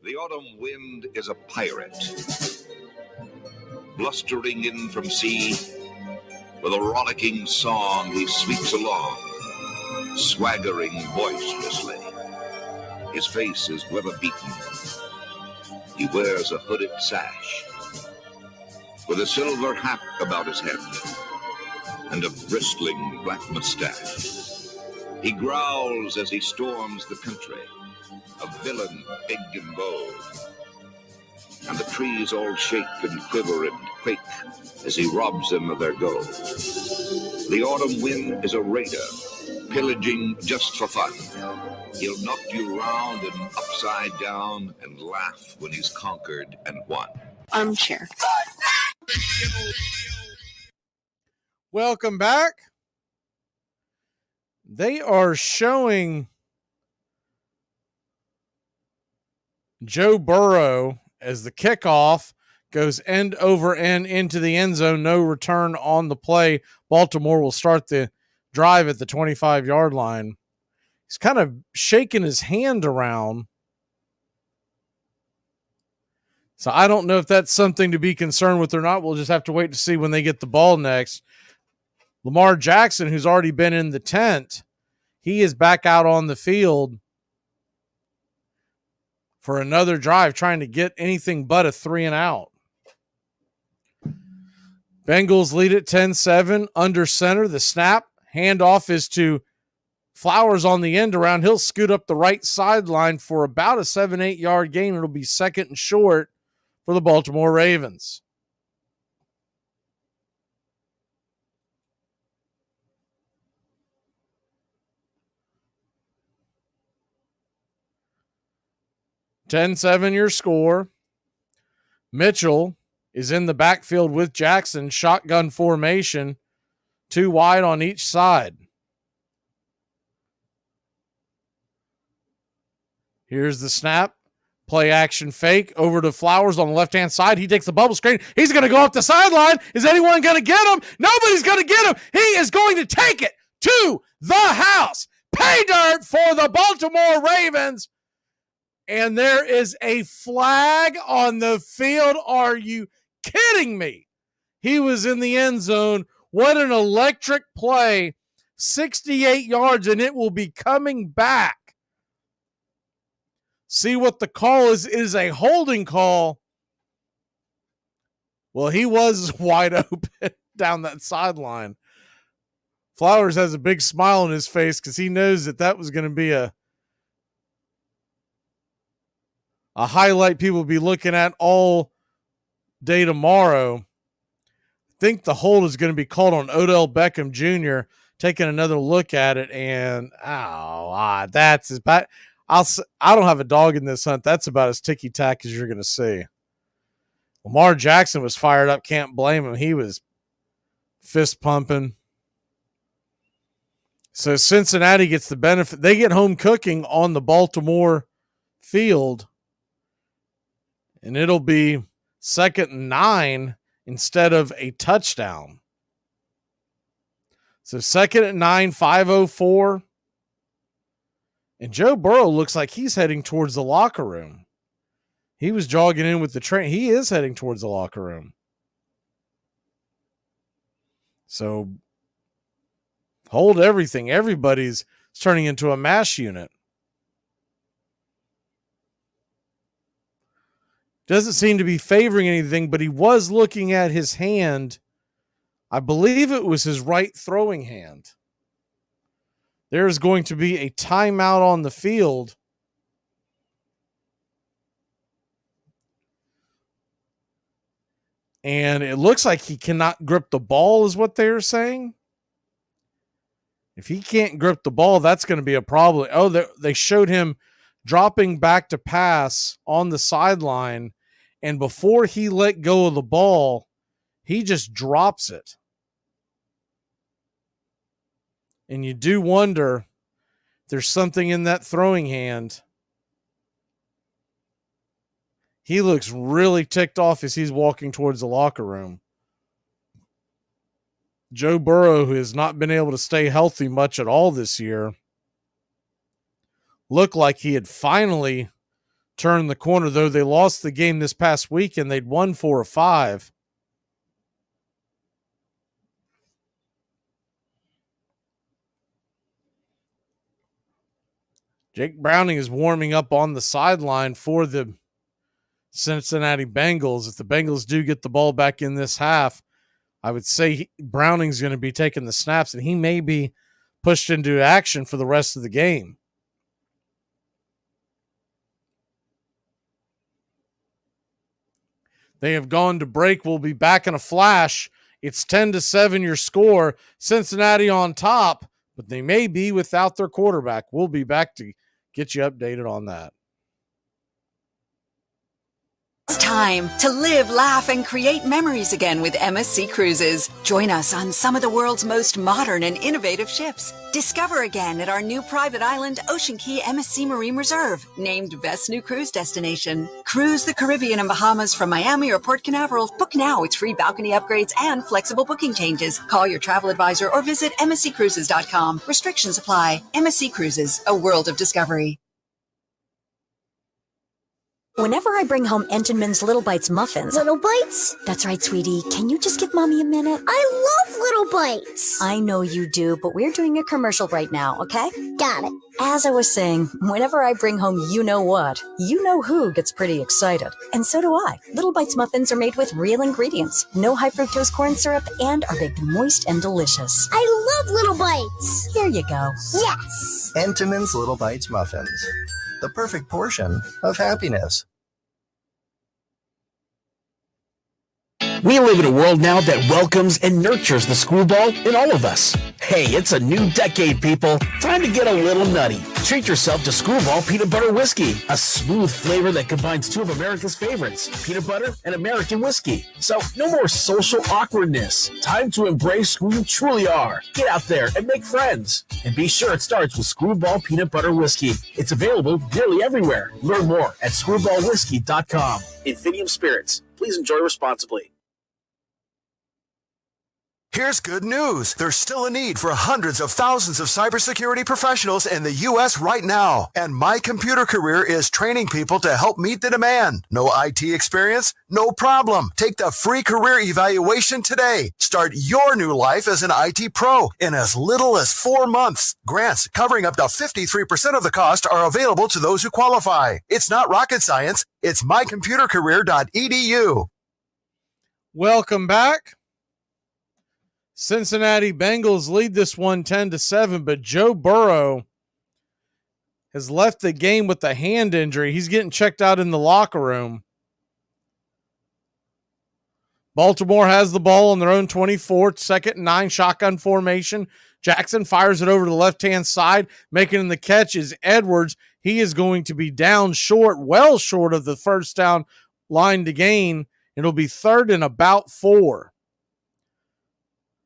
The autumn wind is a pirate, blustering in from sea. With a rollicking song he sweeps along, swaggering boisterously. His face is weather-beaten. He wears a hooded sash, with a silver hat about his head, and a bristling black mustache. He growls as he storms the country, a villain big and bold. And the trees all shake and quiver and quake as he robs them of their gold. The autumn wind is a raider, pillaging just for fun. He'll knock you round and upside down and laugh when he's conquered and won. Armchair. Welcome back. They are showing Joe Burrow as the kickoff goes end over end into the end zone. No return on the play. Baltimore will start the drive at the 25-yard line. He's kind of shaking his hand around. So I don't know if that's something to be concerned with or not. We'll just have to wait to see when they get the ball next. Lamar Jackson, who's already been in the tent, he is back out on the field for another drive, trying to get anything but a 3-and-out. Bengals lead at 10-7, under center. The snap, handoff is to Flowers on the end around. He'll scoot up the right sideline for about a 7-8 yard gain. It'll be second and short for the Baltimore Ravens. (10-7) your score. Mitchell is in the backfield with Jackson, shotgun formation, 2 wide on each side. Here's the snap. Play action fake over to Flowers on the left-hand side. He takes the bubble screen. He's going to go up the sideline. Is anyone going to get him? Nobody's going to get him. He is going to take it to the house. Pay dirt for the Baltimore Ravens. And there is a flag on the field. Are you kidding me? He was in the end zone. What an electric play. 68 yards, and it will be coming back. See what the call is. It is a holding call. Well, he was wide open down that sideline. Flowers has a big smile on his face because he knows that was going to be a highlight people will be looking at all day tomorrow. I think the hold is going to be called on Odell Beckham Jr. Taking another look at it, and that's as bad. I don't have a dog in this hunt. That's about as ticky-tack as you're going to see. Lamar Jackson was fired up. Can't blame him. He was fist pumping. So Cincinnati gets the benefit. They get home cooking on the Baltimore field. And it'll be 2nd and 9 instead of a touchdown. So 2nd and 9, 5:04. And Joe Burrow looks like he's heading towards the locker room. He was jogging in with the train. He is heading towards the locker room. So hold everything. Everybody's turning into a mass unit. Doesn't seem to be favoring anything, but he was looking at his hand. I believe it was his right throwing hand. There is going to be a timeout on the field. And it looks like he cannot grip the ball is what they're saying. If he can't grip the ball, that's going to be a problem. Oh, they showed him dropping back to pass on the sideline. And before he let go of the ball, he just drops it. And you do wonder if there's something in that throwing hand. He looks really ticked off as he's walking towards the locker room. Joe Burrow, who has not been able to stay healthy much at all this year, looked like he had finally turned the corner, though they lost the game this past week and they'd won 4 or 5. Jake Browning is warming up on the sideline for the Cincinnati Bengals. If the Bengals do get the ball back in this half, I would say Browning's going to be taking the snaps, and he may be pushed into action for the rest of the game. They have gone to break. We'll be back in a flash. It's 10-7 your score. Cincinnati on top, but they may be without their quarterback. We'll be back to get you updated on that. It's time to live, laugh, and create memories again with MSC Cruises. Join us on some of the world's most modern and innovative ships. Discover again at our new private island, Ocean Key MSC Marine Reserve, named Best New Cruise Destination. Cruise the Caribbean and Bahamas from Miami or Port Canaveral. Book now with free balcony upgrades and flexible booking changes. Call your travel advisor or visit msccruises.com. Restrictions apply. MSC Cruises, a world of discovery. Whenever I bring home Entenmann's Little Bites muffins... Little Bites? That's right, sweetie. Can you just give Mommy a minute? I love Little Bites! I know you do, but we're doing a commercial right now, okay? Got it. As I was saying, whenever I bring home you-know-what, you-know-who gets pretty excited. And so do I. Little Bites muffins are made with real ingredients, no high-fructose corn syrup, and are baked moist and delicious. I love Little Bites! Here you go. Yes! Entenmann's Little Bites muffins. The perfect portion of happiness. We live in a world now that welcomes and nurtures the screwball in all of us. Hey, it's a new decade, people. Time to get a little nutty. Treat yourself to Screwball Peanut Butter Whiskey, a smooth flavor that combines two of America's favorites, peanut butter and American whiskey. So no more social awkwardness. Time to embrace who you truly are. Get out there and make friends. And be sure it starts with Screwball Peanut Butter Whiskey. It's available nearly everywhere. Learn more at screwballwhiskey.com. Infinium Spirits. Please enjoy responsibly. Here's good news. There's still a need for hundreds of thousands of cybersecurity professionals in the U.S. right now. And My Computer Career is training people to help meet the demand. No IT experience? No problem. Take the free career evaluation today. Start your new life as an IT pro in as little as 4 months. Grants covering up to 53% of the cost are available to those who qualify. It's not rocket science. It's mycomputercareer.edu. Welcome back. Cincinnati Bengals lead this one 10-7, but Joe Burrow has left the game with a hand injury. He's getting checked out in the locker room. Baltimore has the ball on their own 24, 2nd and 9, shotgun formation. Jackson fires it over to the left-hand side. Making the catch is Edwards. He is going to be down short, well short of the first down line to gain. It'll be 3rd and about 4.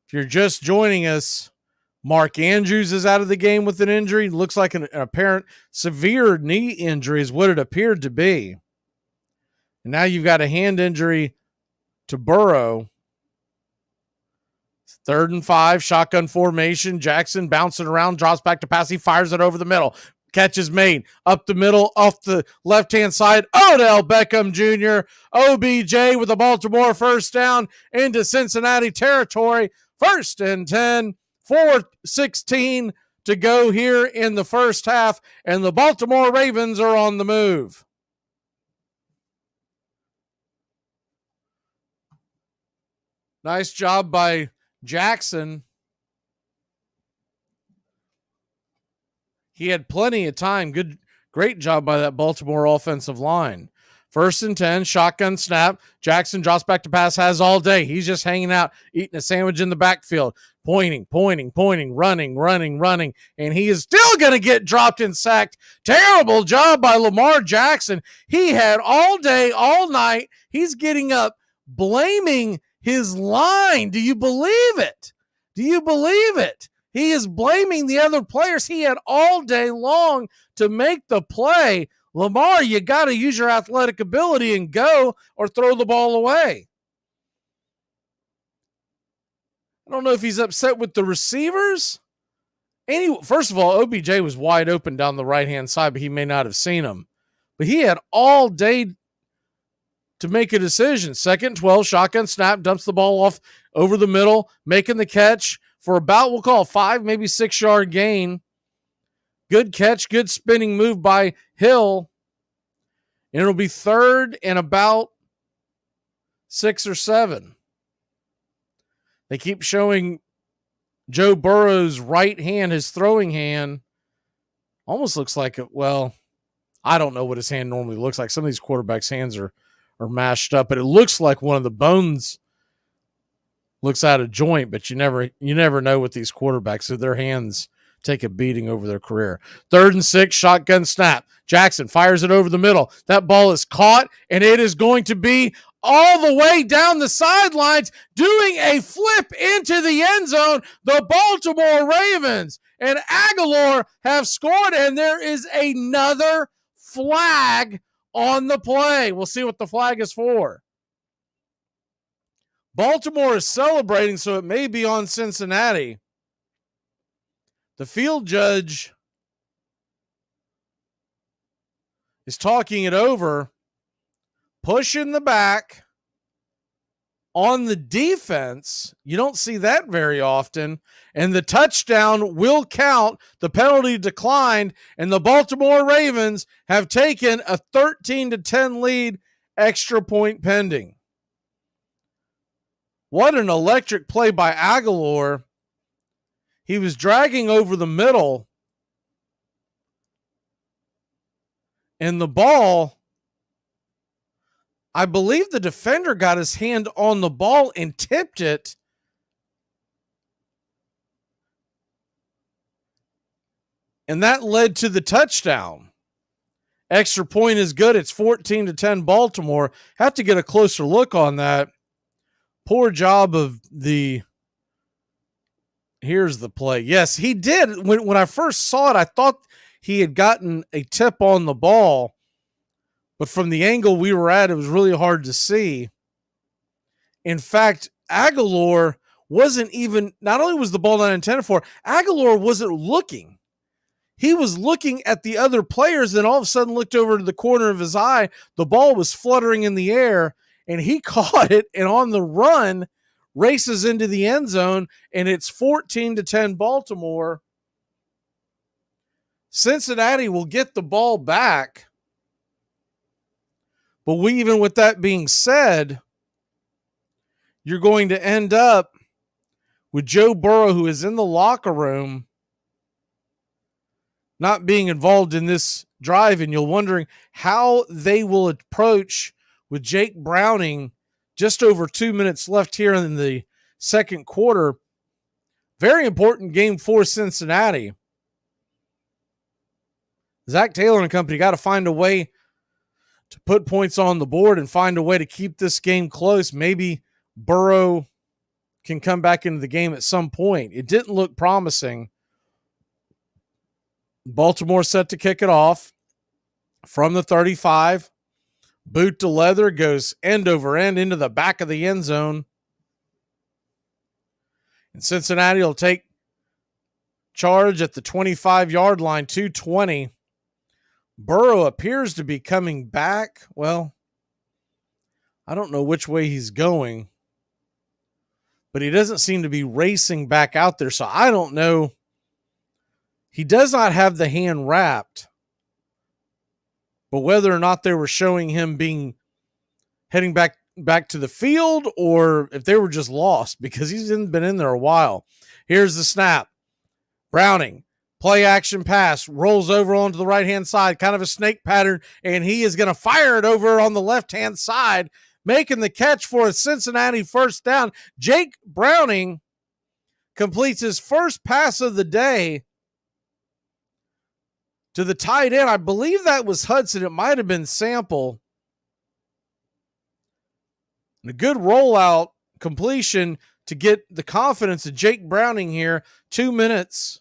If you're just joining us, Mark Andrews is out of the game with an injury. Looks like an apparent severe knee injury is what it appeared to be. And now you've got a hand injury to Burrow. 3rd and 5, shotgun formation. Jackson bouncing around, drops back to pass. He fires it over the middle. Catch is made. Up the middle, off the left-hand side. Odell Beckham Jr. OBJ with the Baltimore first down into Cincinnati territory. 1st and 10, 4:16 to go here in the first half, and the Baltimore Ravens are on the move. Nice job by Jackson. He had plenty of time. Great job by that Baltimore offensive line. 1st and 10, shotgun snap. Jackson drops back to pass, has all day. He's just hanging out, eating a sandwich in the backfield, pointing, running, and he is still going to get dropped and sacked. Terrible job by Lamar Jackson. He had all day, all night. He's getting up, blaming his line. Do you believe it? He is blaming the other players. He had all day long to make the play. Lamar, you got to use your athletic ability and go or throw the ball away. I don't know if he's upset with the receivers. First of all, OBJ was wide open down the right-hand side, but he may not have seen him. But he had all day to make a decision. 2nd and 12, shotgun snap, dumps the ball off over the middle, making the catch for about, we'll call 5, maybe 6-yard gain. Good catch, good spinning move by Hill. And it'll be 3rd and about 6 or 7. They keep showing Joe Burrow's right hand, his throwing hand. Almost looks like it. Well, I don't know what his hand normally looks like. Some of these quarterbacks' hands are mashed up, but it looks like one of the bones looks out of joint, but you never know with these quarterbacks. So their hands take a beating over their career. 3rd and 6, shotgun snap. Jackson fires it over the middle. That ball is caught, and it is going to be all the way down the sidelines, doing a flip into the end zone. The Baltimore Ravens and Aguilar have scored, and there is another flag on the play. We'll see what the flag is for. Baltimore is celebrating, so it may be on Cincinnati. The field judge is talking it over, pushing the back on the defense. You don't see that very often. And the touchdown will count. The penalty declined, and the Baltimore Ravens have taken a 13-10 lead, extra point pending. What an electric play by Aguilar. He was dragging over the middle, and the ball, I believe the defender got his hand on the ball and tipped it. And that led to the touchdown. Extra point is good. It's 14-10 Baltimore. Have to get a closer look on that. Poor job of the... Here's the play. Yes, he did. When I first saw it, I thought he had gotten a tip on the ball. But from the angle we were at, it was really hard to see. In fact, Aguilar wasn't even... Not only was the ball not intended for, Aguilar wasn't looking. He was looking at the other players, and all of a sudden looked over to the corner of his eye. The ball was fluttering in the air, and he caught it, and on the run, races into the end zone, and it's 14-10 Baltimore. Cincinnati will get the ball back. But even with that being said, you're going to end up with Joe Burrow, who is in the locker room, not being involved in this drive, and you're wondering how they will approach with Jake Browning just over 2 minutes left here in the second quarter. Very important game for Cincinnati. Zach Taylor and company got to find a way to put points on the board and find a way to keep this game close. Maybe Burrow can come back into the game at some point. It didn't look promising. Baltimore set to kick it off from the 35. Boot to leather, goes end over end into the back of the end zone. And Cincinnati will take charge at the 25-yard line, 2:20. Burrow appears to be coming back. Well, I don't know which way he's going, but he doesn't seem to be racing back out there, so I don't know. He does not have the hand wrapped, but whether or not they were showing him heading back to the field, or if they were just lost, because he's been in there a while. Here's the snap. Browning, play action pass, rolls over onto the right-hand side, kind of a snake pattern, and he is going to fire it over on the left-hand side, making the catch for a Cincinnati first down. Jake Browning completes his first pass of the day to the tight end. I believe that was Hudson. It might have been Sample. And a good rollout completion to get the confidence of Jake Browning here. 2 minutes.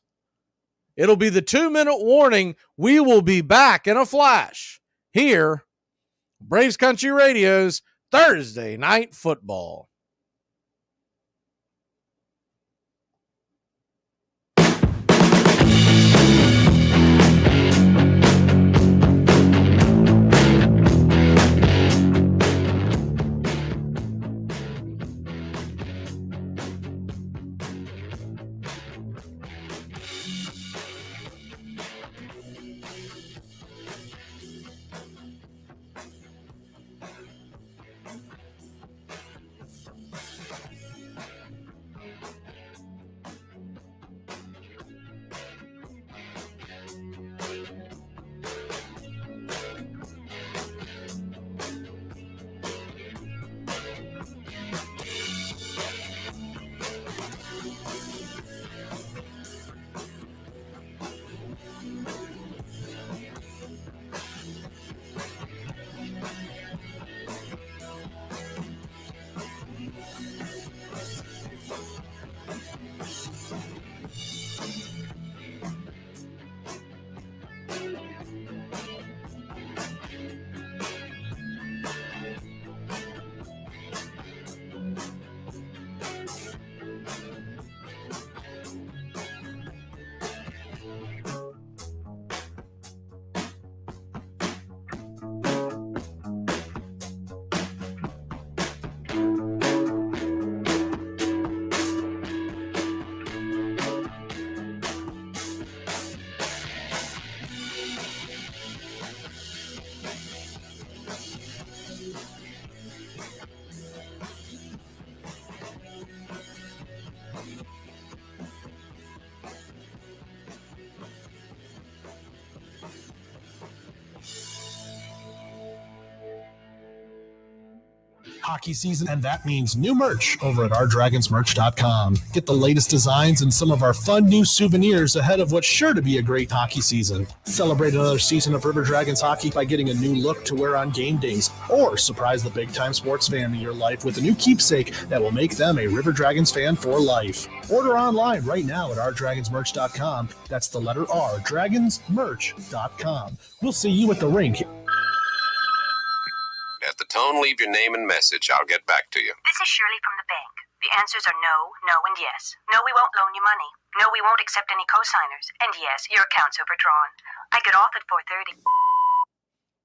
It'll be the 2-minute warning. We will be back in a flash here. Braves Country Radio's Thursday Night Football. hockey season, and that means new merch over at ourdragonsmerch.com. Get the latest designs and some of our fun new souvenirs ahead of what's sure to be a great hockey season. Celebrate another season of River Dragons hockey by getting a new look to wear on game days, or surprise the big-time sports fan in your life with a new keepsake that will make them a River Dragons fan for life. Order online right now at ourdragonsmerch.com. That's the letter R, dragonsmerch.com. We'll see you at the rink. At the tone, leave your name and message. I'll get back to you. This is Shirley from the bank. The answers are no, no, and yes. No, we won't loan you money. No, we won't accept any co-signers. And yes, your account's overdrawn. I get off at 4:30.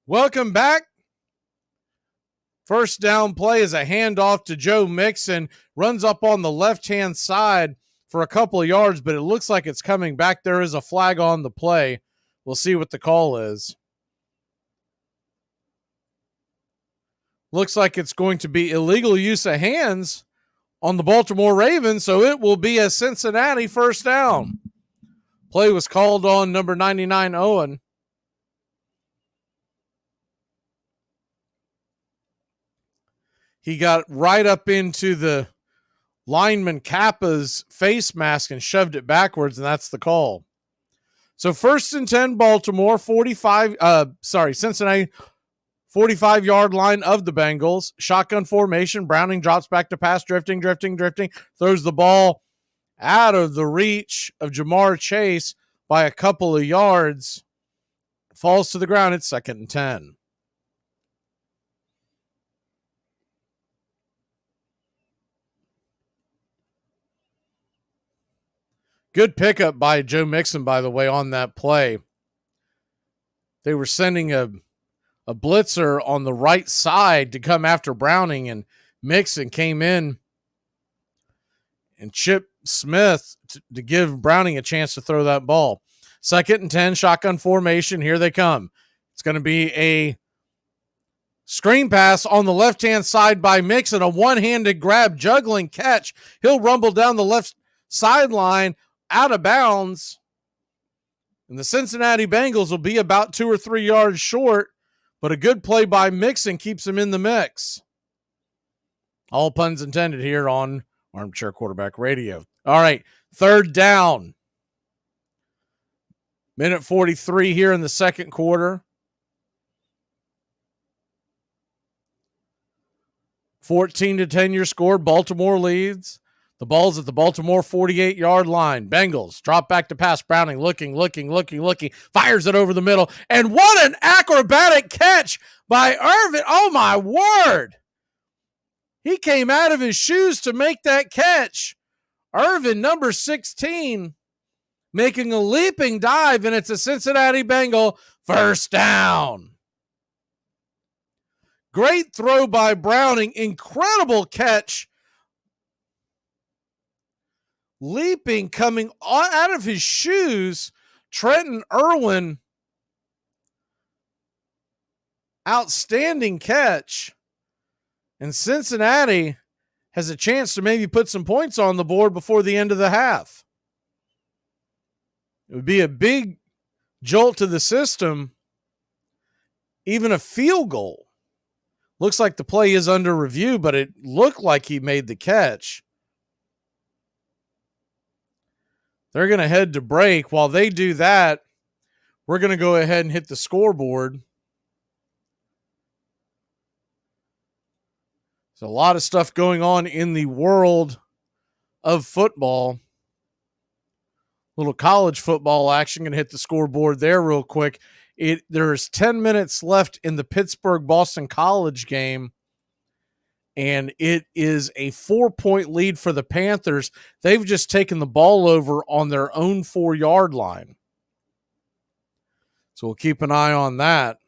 Welcome back. First down play is a handoff to Joe Mixon. Runs up on the left-hand side for a couple of yards, but it looks like it's coming back. There is a flag on the play. We'll see what the call is. Looks like it's going to be illegal use of hands on the Baltimore Ravens, so it will be a Cincinnati first down. Play was called on number 99, Owen. He got right up into the lineman Kappa's face mask and shoved it backwards, and that's the call. So 1st and 10, Baltimore, Cincinnati, 45-yard line of the Bengals. Shotgun formation. Browning drops back to pass, drifting. Throws the ball out of the reach of Jamar Chase by a couple of yards. Falls to the ground. It's 2nd and 10. Good pickup by Joe Mixon, by the way, on that play. They were sending a blitzer on the right side to come after Browning, and Mixon came in and chipped Smith to give Browning a chance to throw that ball. 2nd and 10, shotgun formation. Here they come. It's going to be a screen pass on the left-hand side by Mixon, a one-handed grab, juggling catch. He'll rumble down the left sideline out of bounds, and the Cincinnati Bengals will be about 2 or 3 yards short. But a good play by Mixon keeps him in the mix. All puns intended here on Armchair Quarterback Radio. All right, 3rd down. Minute 43 here in the second quarter. 14-10 your score. Baltimore leads. The ball's at the Baltimore 48-yard line. Bengals drop back to pass. Browning looking. Fires it over the middle. And what an acrobatic catch by Irvin. Oh, my word. He came out of his shoes to make that catch. Irvin, number 16, making a leaping dive, and it's a Cincinnati Bengal first down. Great throw by Browning. Incredible catch. Leaping, coming out of his shoes, Trenton Irwin. Outstanding catch. And Cincinnati has a chance to maybe put some points on the board before the end of the half. It would be a big jolt to the system. Even a field goal. Looks like the play is under review, but it looked like he made the catch. They're going to head to break. While they do that, we're going to go ahead and hit the scoreboard. There's a lot of stuff going on in the world of football. Little college football action. Going to hit the scoreboard there real quick. There's 10 minutes left in the Pittsburgh-Boston College game. And it is a 4-point lead for the Panthers. They've just taken the ball over on their own 4-yard line. So we'll keep an eye on that.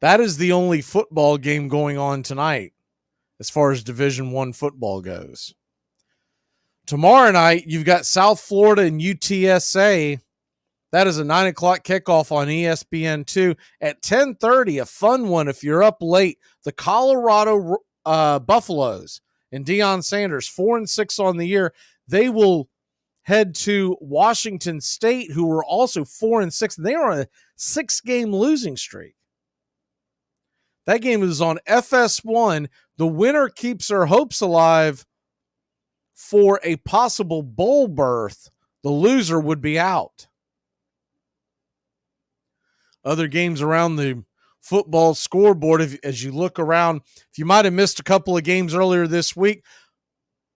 That is the only football game going on tonight as far as Division I football goes. Tomorrow night, you've got South Florida and UTSA. That is a 9 o'clock kickoff on ESPN2. At 10:30, a fun one if you're up late. The Colorado Buffaloes and Deion Sanders, 4-6 on the year. They will head to Washington State, who were also 4-6. They are on a 6-game losing streak. That game is on FS1. The winner keeps their hopes alive for a possible bowl berth. The loser would be out. Other games around the football scoreboard, as you look around, if you might have missed a couple of games earlier this week,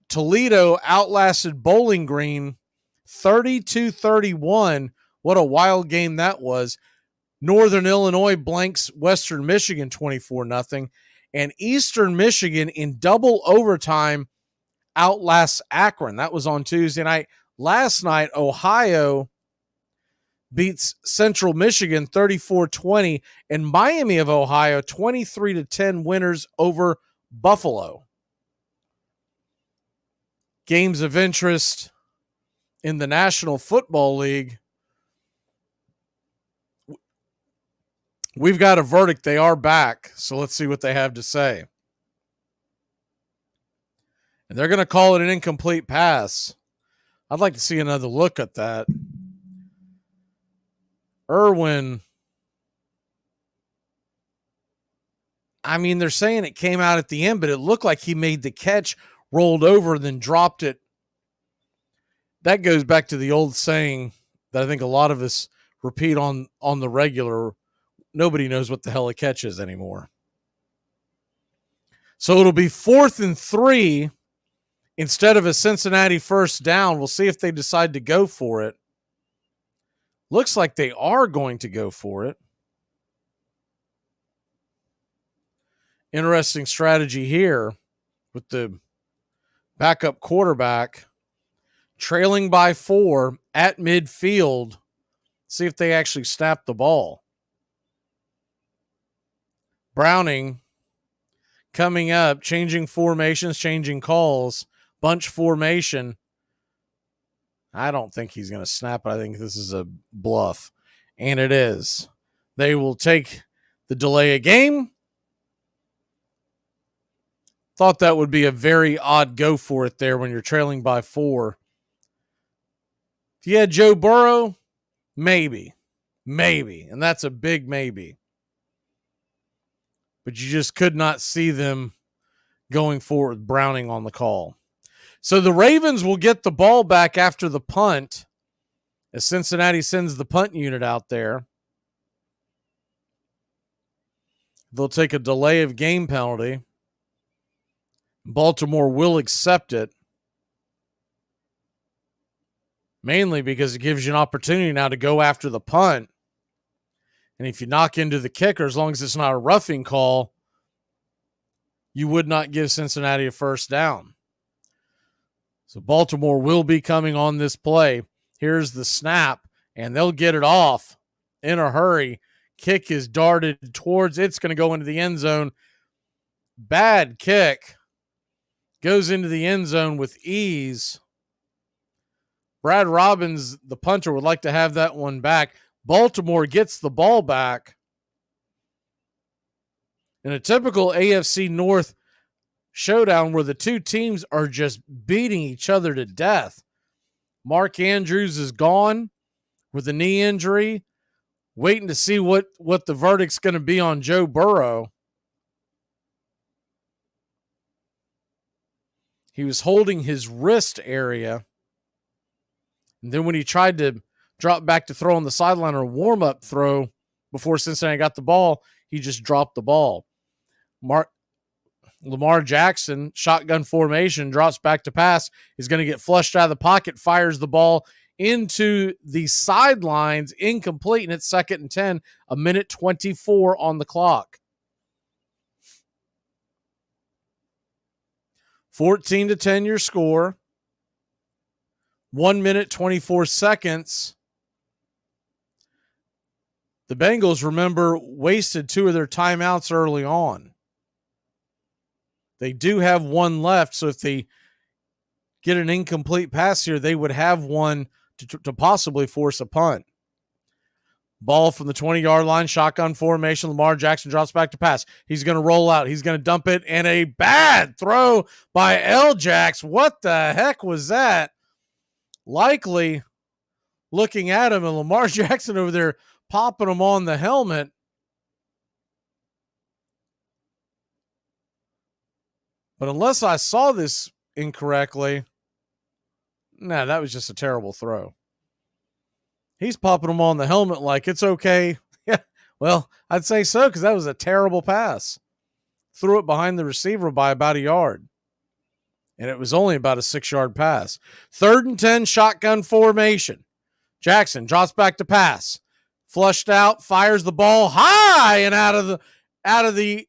Toledo outlasted Bowling Green 32-31. What a wild game that was. Northern Illinois blanks Western Michigan 24-0. And Eastern Michigan in double overtime outlasts Akron. That was on Tuesday night. Last night, Ohio beats Central Michigan 34-20, and Miami of Ohio 23-10 winners over Buffalo. Games of interest in the National Football League. We've got a verdict. They are back, so let's see what they have to say. And they're going to call it an incomplete pass. I'd like to see another look at that. Irwin, I mean, they're saying it came out at the end, but it looked like he made the catch, rolled over, then dropped it. That goes back to the old saying that I think a lot of us repeat on the regular. Nobody knows what the hell a catch is anymore. So it'll be 4th and 3 instead of a Cincinnati first down. We'll see if they decide to go for it. Looks like they are going to go for it. Interesting strategy here with the backup quarterback trailing by 4 at midfield. See if they actually snap the ball. Browning coming up, changing formations, changing calls, bunch formation. I don't think he's going to snap it. I think this is a bluff. And it is. They will take the delay of game. Thought that would be a very odd go for it there when you're trailing by 4. If you had Joe Burrow, maybe. Maybe. And that's a big maybe. But you just could not see them going forward with Browning on the call. So the Ravens will get the ball back after the punt as Cincinnati sends the punt unit out there. They'll take a delay of game penalty. Baltimore will accept it. Mainly because it gives you an opportunity now to go after the punt. And if you knock into the kicker, as long as it's not a roughing call, you would not give Cincinnati a first down. So Baltimore will be coming on this play. Here's the snap, and they'll get it off in a hurry. Kick is darted towards, it's going to go into the end zone. Bad kick. Goes into the end zone with ease. Brad Robbins, the punter, would like to have that one back. Baltimore gets the ball back. In a typical AFC North showdown where the two teams are just beating each other to death. Mark Andrews is gone with a knee injury, waiting to see what the verdict's going to be on Joe Burrow. He was holding his wrist area. And then when he tried to drop back to throw on the sideline or a warm-up throw before Cincinnati got the ball, he just dropped the ball. Lamar Jackson, shotgun formation, drops back to pass, is going to get flushed out of the pocket, fires the ball into the sidelines, incomplete, and it's 2nd and 10, 1:24 on the clock. 14-10 your score. 1 minute, 24 seconds. The Bengals, remember, wasted 2 of their timeouts early on. They do have 1 left, so if they get an incomplete pass here, they would have 1 to possibly force a punt. Ball from the 20-yard line, shotgun formation. Lamar Jackson drops back to pass. He's going to roll out. He's going to dump it, and a bad throw by L-Jax. What the heck was that? Likely looking at him, and Lamar Jackson over there popping him on the helmet. But unless I saw this incorrectly, that was just a terrible throw. He's popping him on the helmet like it's okay. Yeah, well, I'd say so because that was a terrible pass. Threw it behind the receiver by about a yard. And it was only about a 6-yard pass. 3rd and 10, shotgun formation. Jackson drops back to pass. Flushed out, fires the ball high and out of the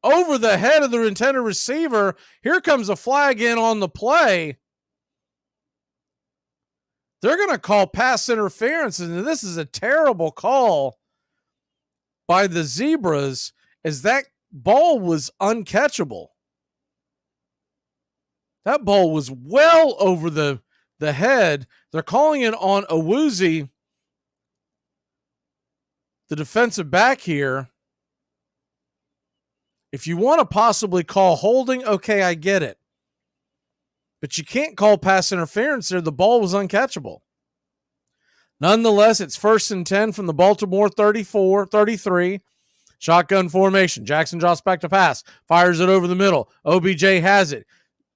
over the head of the intended receiver. Here comes a flag in on the play. They're going to call pass interference, and this is a terrible call by the Zebras as that ball was uncatchable. That ball was well over the head. They're calling it on Awuzie, the defensive back here. If you want to possibly call holding, okay, I get it. But you can't call pass interference there. The ball was uncatchable. Nonetheless, it's 1st and 10 from the Baltimore 33. Shotgun formation. Jackson drops back to pass. Fires it over the middle. OBJ has it.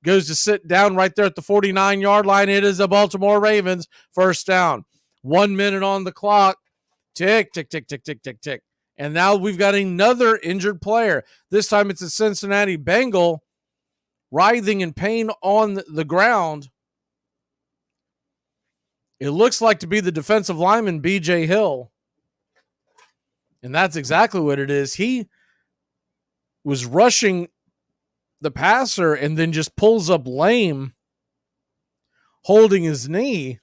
Goes to sit down right there at the 49-yard line. It is the Baltimore Ravens. 1st down. 1 minute on the clock. Tick, tick, tick, tick, tick, tick, tick. And now we've got another injured player. This time it's a Cincinnati Bengal writhing in pain on the ground. It looks like to be the defensive lineman, B.J. Hill. And that's exactly what it is. He was rushing the passer and then just pulls up lame, holding his knee.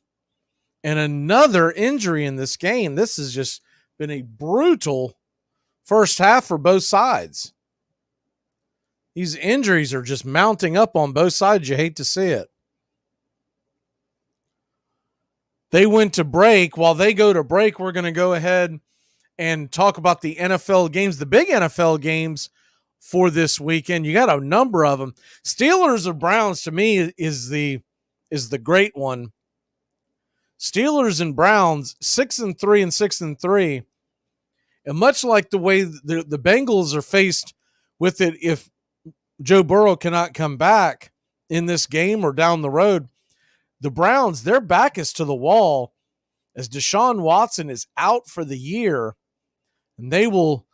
And another injury in this game. This has just been a brutal first half for both sides. These injuries are just mounting up on both sides. You hate to see it. They went to break. While they go to break, we're going to go ahead and talk about the NFL games, the big NFL games for this weekend. You got a number of them. Steelers or Browns, to me, is the great one. Steelers and Browns, 6-3 and 6-3. And much like the way the Bengals are faced with it, if Joe Burrow cannot come back in this game or down the road, the Browns, their back is to the wall as Deshaun Watson is out for the year, and they will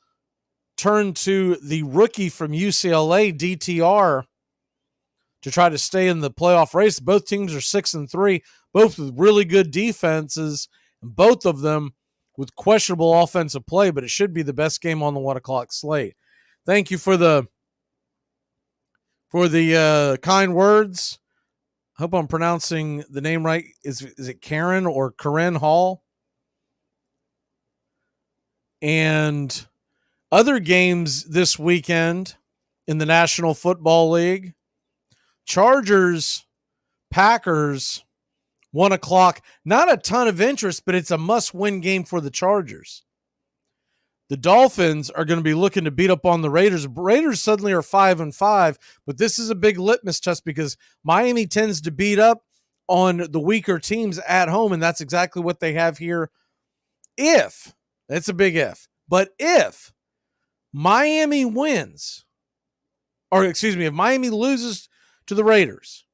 turn to the rookie from UCLA, DTR, to try to stay in the playoff race. Both teams are 6-3, both with really good defenses, and both of them with questionable offensive play, but it should be the best game on the 1 o'clock slate. Thank you for the kind words. I hope I'm pronouncing the name right. Is it Karen or Karen Hall? And other games this weekend in the National Football League. Chargers, Packers, 1 o'clock. Not a ton of interest, but it's a must-win game for the Chargers. The Dolphins are going to be looking to beat up on the Raiders. Raiders suddenly are 5-5, but this is a big litmus test because Miami tends to beat up on the weaker teams at home, and that's exactly what they have here. It's a big if, but if Miami wins, if Miami loses to the Raiders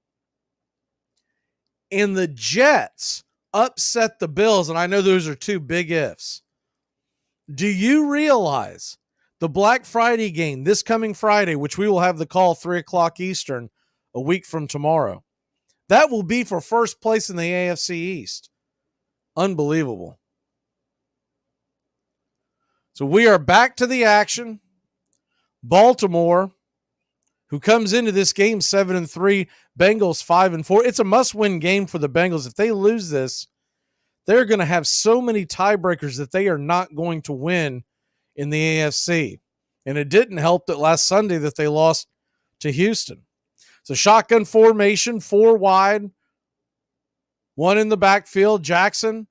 and the Jets upset the Bills, and I know those are two big ifs, do you realize the Black Friday game this coming Friday, which we will have the call 3 o'clock Eastern a week from tomorrow, that will be for first place in the AFC East? Unbelievable. So we are back to the action. Baltimore, who comes into this game 7-3, Bengals 5-4. It's a must-win game for the Bengals. If they lose this, they're going to have so many tiebreakers that they are not going to win in the AFC. And it didn't help that last Sunday that they lost to Houston. So shotgun formation, 4 wide, 1 in the backfield. Jackson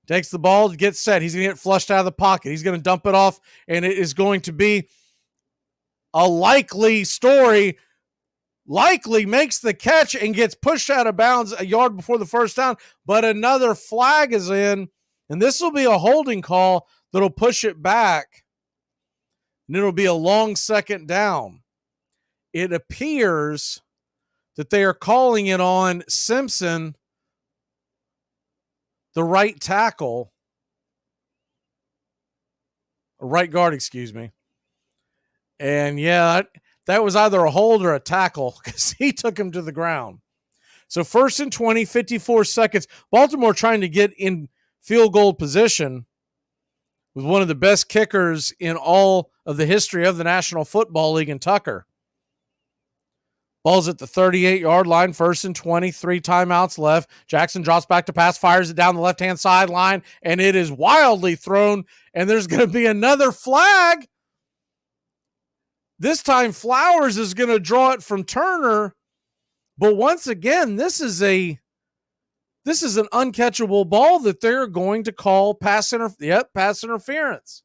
takes the ball, gets set. He's going to get flushed out of the pocket. He's going to dump it off, and it is going to be a likely story. Likely makes the catch and gets pushed out of bounds a yard before the first down, but another flag is in, and this will be a holding call that'll push it back, and it'll be a long second down. it appears that they are calling it on Simpson, the right tackle, right guard, excuse me. And yeah, that was either a hold or a tackle because he took him to the ground. So 1st and 20, 54 seconds. Baltimore trying to get in field goal position with one of the best kickers in all of the history of the National Football League in Tucker. Ball's at the 38-yard line, 1st and 20, 3 timeouts left. Jackson drops back to pass, fires it down the left-hand sideline, and it is wildly thrown, and there's going to be another flag. This time Flowers is going to draw it from Turner, but once again, this is an uncatchable ball that they're going to call pass interference.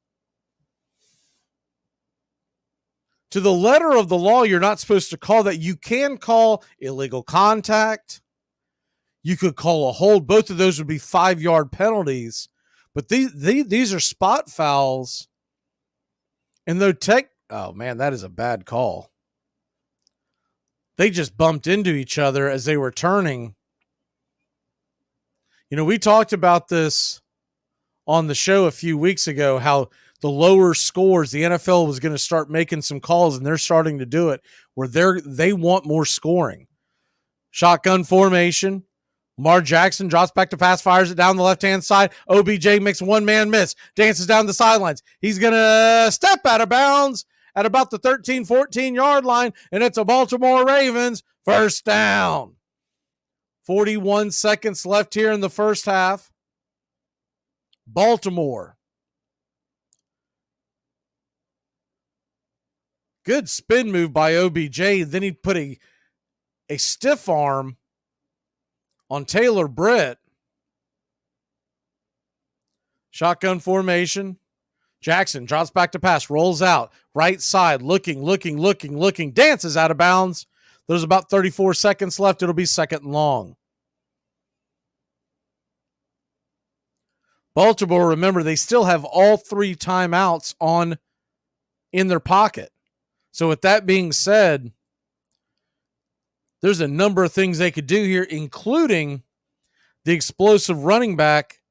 To the letter of the law, you're not supposed to call that. You can call illegal contact. You could call a hold. Both of those would be 5-yard penalties. But these are spot fouls. And though oh man, that is a bad call. They just bumped into each other as they were turning. You know, we talked about this on the show a few weeks ago, how the lower scores, the NFL was going to start making some calls, and they're starting to do it, where they want more scoring. Shotgun formation. Lamar Jackson drops back to pass, fires it down the left-hand side. OBJ makes one-man miss, dances down the sidelines. He's going to step out of bounds at about the 13, 14-yard line, and it's a Baltimore Ravens first down. 41 seconds left here in the first half. Baltimore. Good spin move by OBJ. Then he put a stiff arm on Taylor Britt. Shotgun formation. Jackson drops back to pass, rolls out, right side, looking, dances out of bounds. There's about 34 seconds left. It'll be 2nd and long. Baltimore, remember, they still have all 3 timeouts in their pocket. So with that being said, there's a number of things they could do here, including the explosive running back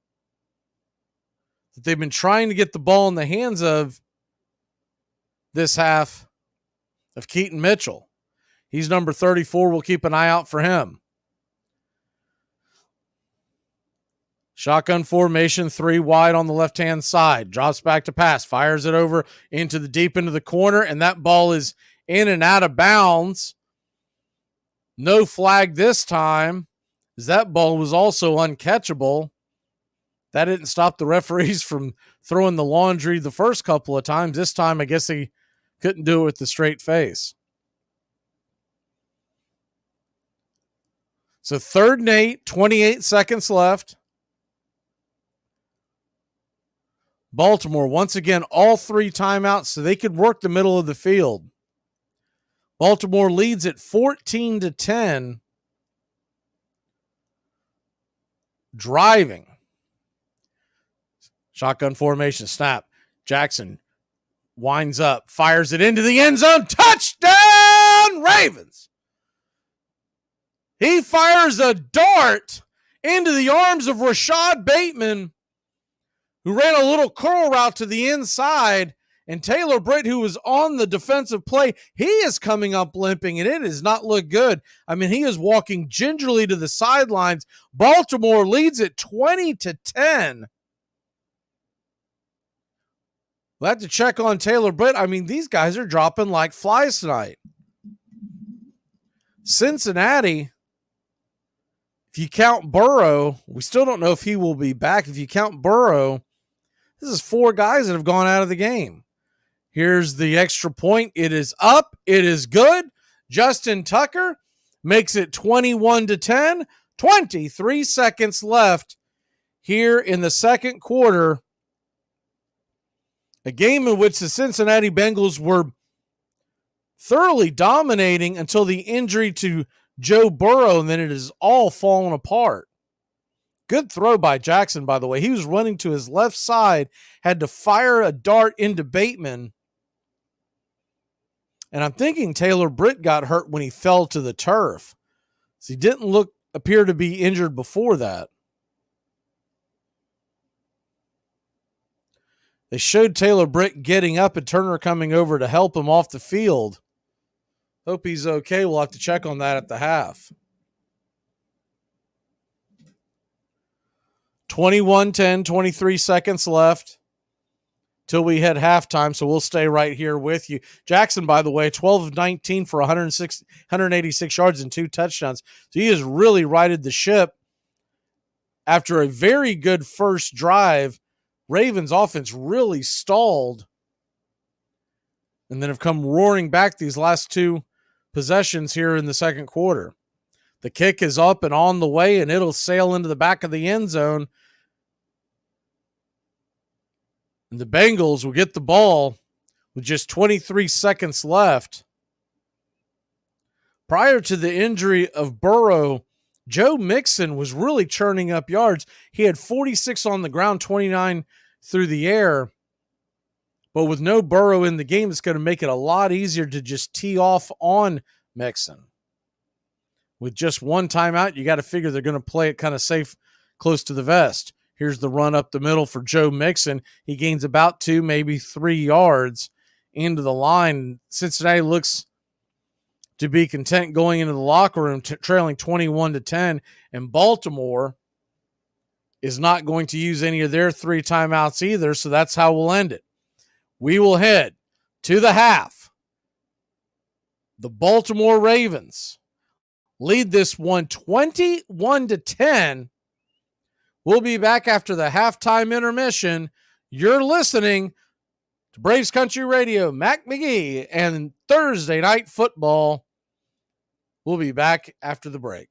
that they've been trying to get the ball in the hands of this half, of Keaton Mitchell. He's number 34. We'll keep an eye out for him. Shotgun formation, 3 wide on the left-hand side. Drops back to pass, fires it over into the deep into the corner, and that ball is in and out of bounds. No flag this time, as that ball was also uncatchable. That didn't stop the referees from throwing the laundry the first couple of times. This time, I guess they couldn't do it with the straight face. So 3rd and 8, 28 seconds left. Baltimore, once again, all 3 timeouts, so they could work the middle of the field. Baltimore leads at 14-10. Driving. Shotgun formation, snap. Jackson winds up, fires it into the end zone. Touchdown, Ravens! He fires a dart into the arms of Rashad Bateman, who ran a little curl route to the inside, and Taylor Britt, who was on the defensive play, he is coming up limping, and it does not look good. I mean, he is walking gingerly to the sidelines. Baltimore leads it 20-10. We'll have to check on Taylor Britt. I mean, these guys are dropping like flies tonight. Cincinnati, if you count Burrow, we still don't know if he will be back. If you count Burrow, this is 4 guys that have gone out of the game. Here's the extra point. It is up. It is good. Justin Tucker makes it 21-10. 23 seconds left here in the second quarter. A game in which the Cincinnati Bengals were thoroughly dominating until the injury to Joe Burrow, and then it is all fallen apart. Good throw by Jackson, by the way. He was running to his left side, had to fire a dart into Bateman, And I'm thinking Taylor Britt got hurt when he fell to the turf. So he didn't appear to be injured before that. They showed Taylor Britt getting up and Turner coming over to help him off the field. Hope he's okay. We'll have to check on that at the half. 21-10, 23 seconds left till we hit halftime, so we'll stay right here with you. Jackson, by the way, 12 of 19 for 186 yards and 2 touchdowns. So he has really righted the ship. After a very good first drive, Ravens offense really stalled and then have come roaring back these last 2 possessions here in the second quarter. The kick is up and on the way, and it'll sail into the back of the end zone. And the Bengals will get the ball with just 23 seconds left. Prior to the injury of Burrow, Joe Mixon was really churning up yards. He had 46 on the ground, 29 through the air. But with no Burrow in the game, it's going to make it a lot easier to just tee off on Mixon. With just one timeout, you got to figure they're going to play it kind of safe close to the vest. Here's the run up the middle for Joe Mixon. He gains about 2, maybe 3 yards into the line. Cincinnati looks to be content going into the locker room, trailing 21-10. And Baltimore is not going to use any of their 3 timeouts either, so that's how we'll end it. We will head to the half. The Baltimore Ravens lead this one 21-10. We'll be back after the halftime intermission. You're listening to Braves Country Radio, Mac McGee, and Thursday Night Football. We'll be back after the break.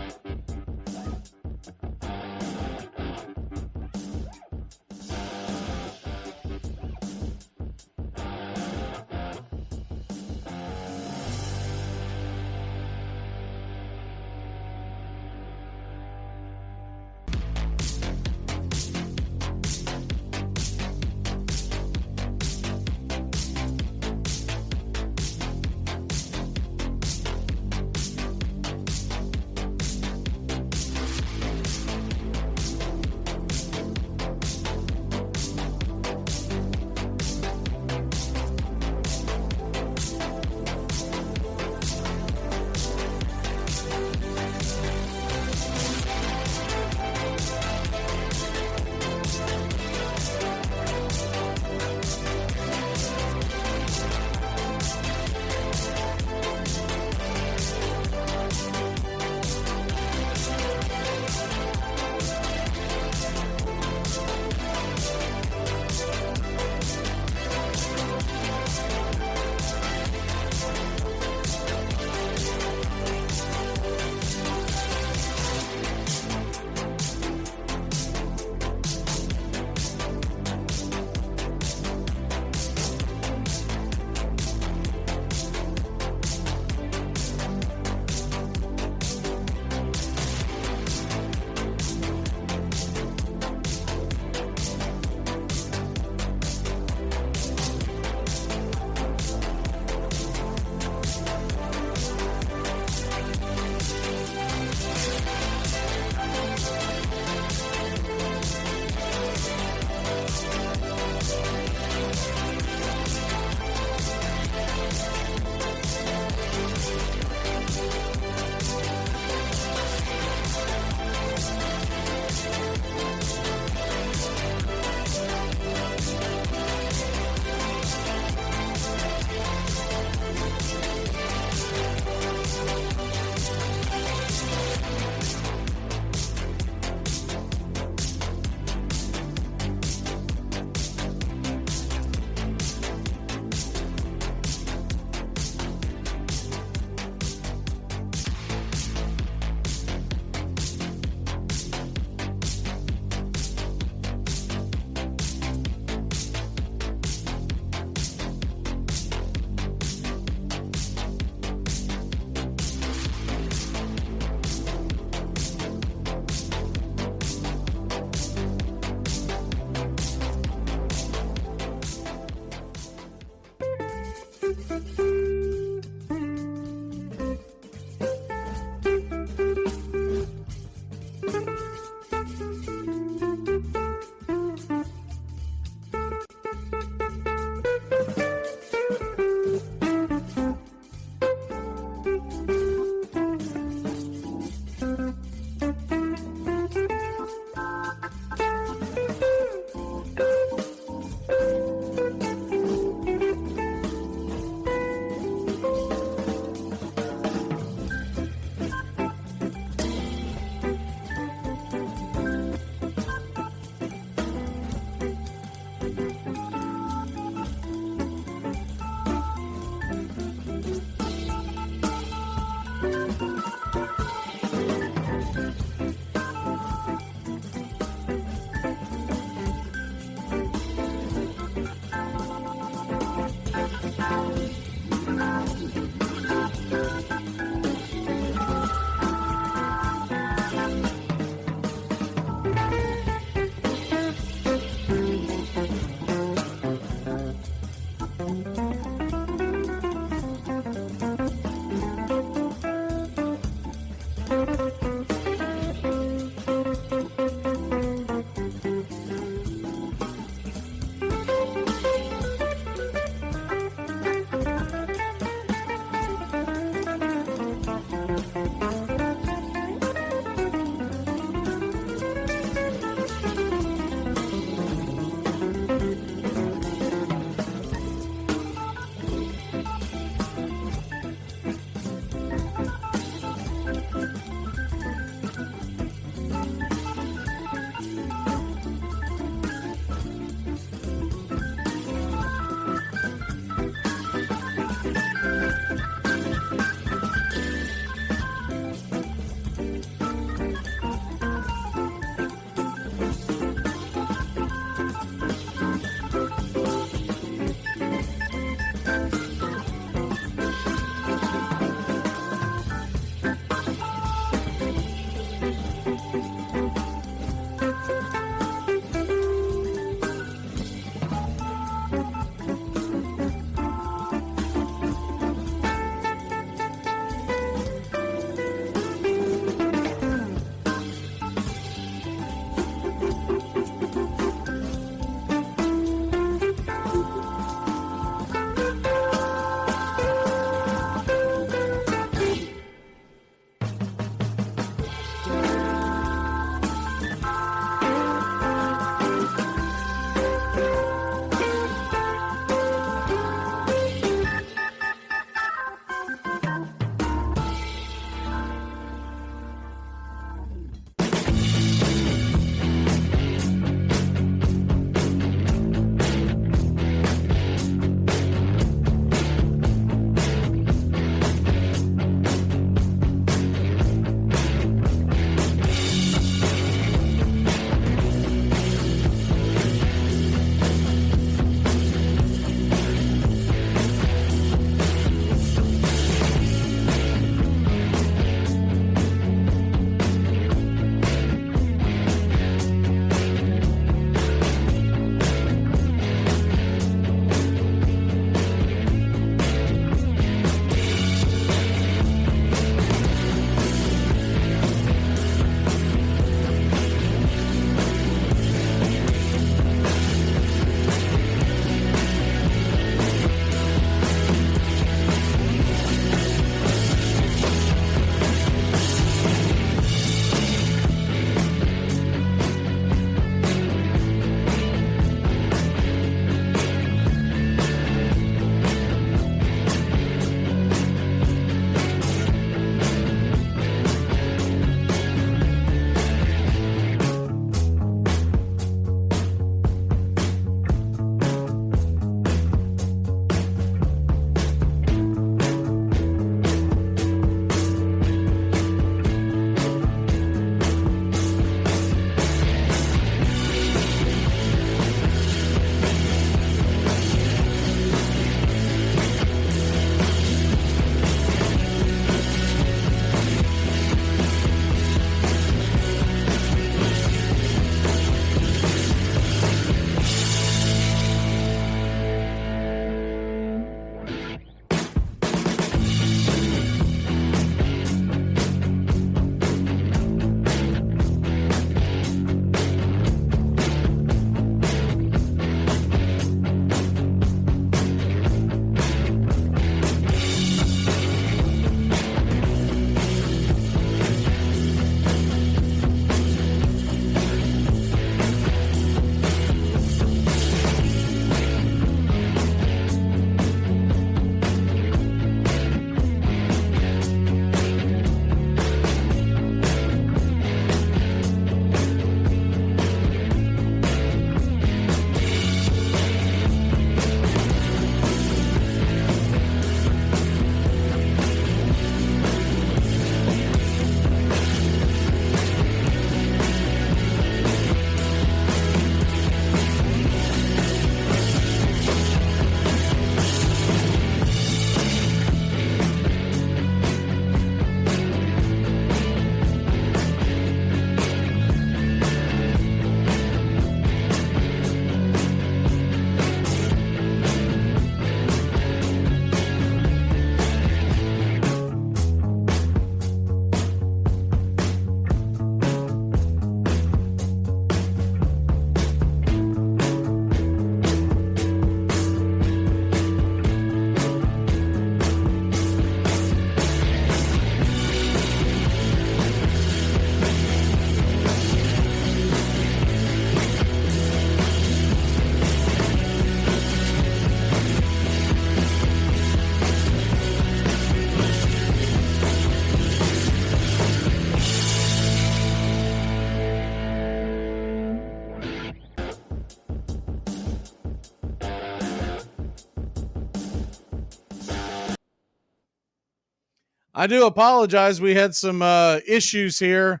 I do apologize. We had some issues here,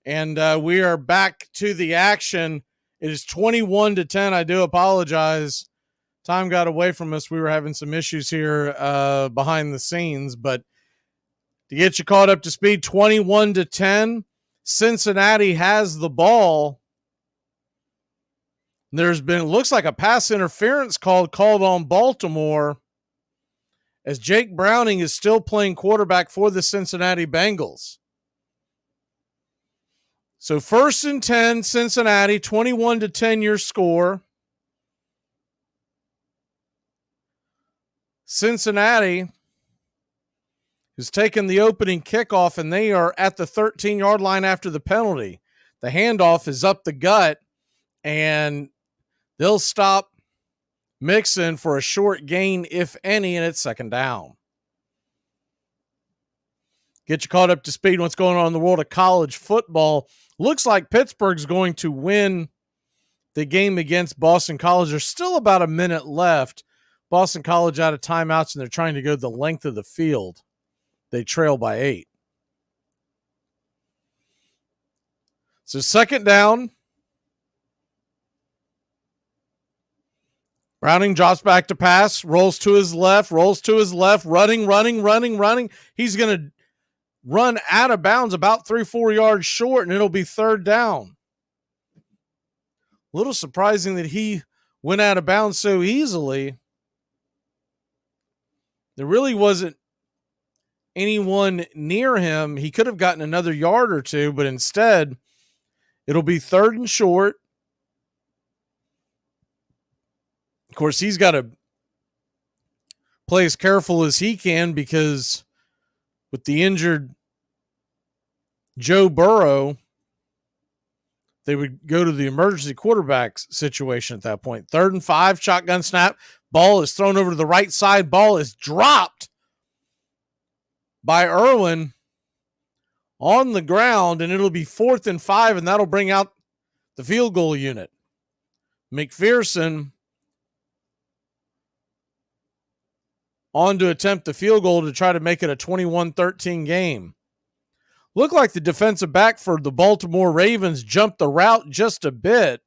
and we are back to the action. It is 21-10. I do apologize. Time got away from us. We were having some issues here behind the scenes, but to get you caught up to speed, 21-10. Cincinnati has the ball. There's been, looks like a pass interference called on Baltimore, as Jake Browning is still playing quarterback for the Cincinnati Bengals. So 1st and 10, Cincinnati, 21-10 your score. Cincinnati has taken the opening kickoff, and they are at the 13-yard line after the penalty. The handoff is up the gut, and they'll stop Mixon for a short gain, if any, and it's 2nd down. Get you caught up to speed what's going on in the world of college football. Looks like Pittsburgh's going to win the game against Boston College. There's still about a minute left. Boston College out of timeouts, and they're trying to go the length of the field. They trail by 8. So 2nd down. Browning drops back to pass, rolls to his left, running. He's going to run out of bounds about 3-4 yards short, and it'll be 3rd down. A little surprising that he went out of bounds so easily. There really wasn't anyone near him. He could have gotten another yard or two, but instead, it'll be 3rd and short. Of course, he's got to play as careful as he can, because with the injured Joe Burrow, they would go to the emergency quarterback situation at that point. 3rd and 5, shotgun snap. Ball is thrown over to the right side. Ball is dropped by Irwin on the ground, and it'll be 4th and 5, and that'll bring out the field goal unit. McPherson on to attempt the field goal to try to make it a 21-13 game. Looked like the defensive back for the Baltimore Ravens jumped the route just a bit.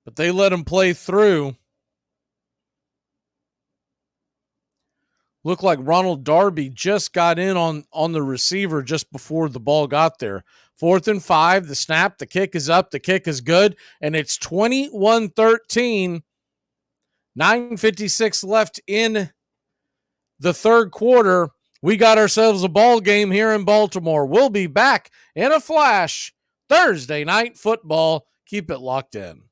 But they let him play through. Looked like Ronald Darby just got in on the receiver just before the ball got there. 4th and 5, the snap, the kick is up, the kick is good, and it's 21-13. 9:56 left in the 3rd quarter. We got ourselves a ball game here in Baltimore. We'll be back in a flash. Thursday Night Football. Keep it locked in.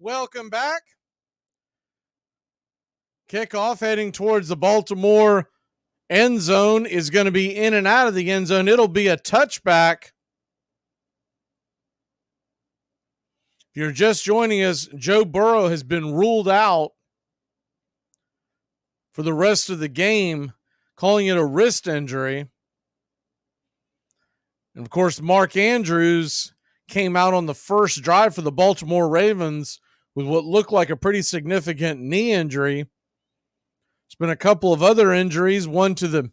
Welcome back. Kickoff heading towards the Baltimore end zone is going to be in and out of the end zone. It'll be a touchback. If you're just joining us, Joe Burrow has been ruled out for the rest of the game, calling it a wrist injury. And of course, Mark Andrews came out on the first drive for the Baltimore Ravens with what looked like a pretty significant knee injury. There's been a couple of other injuries, one to the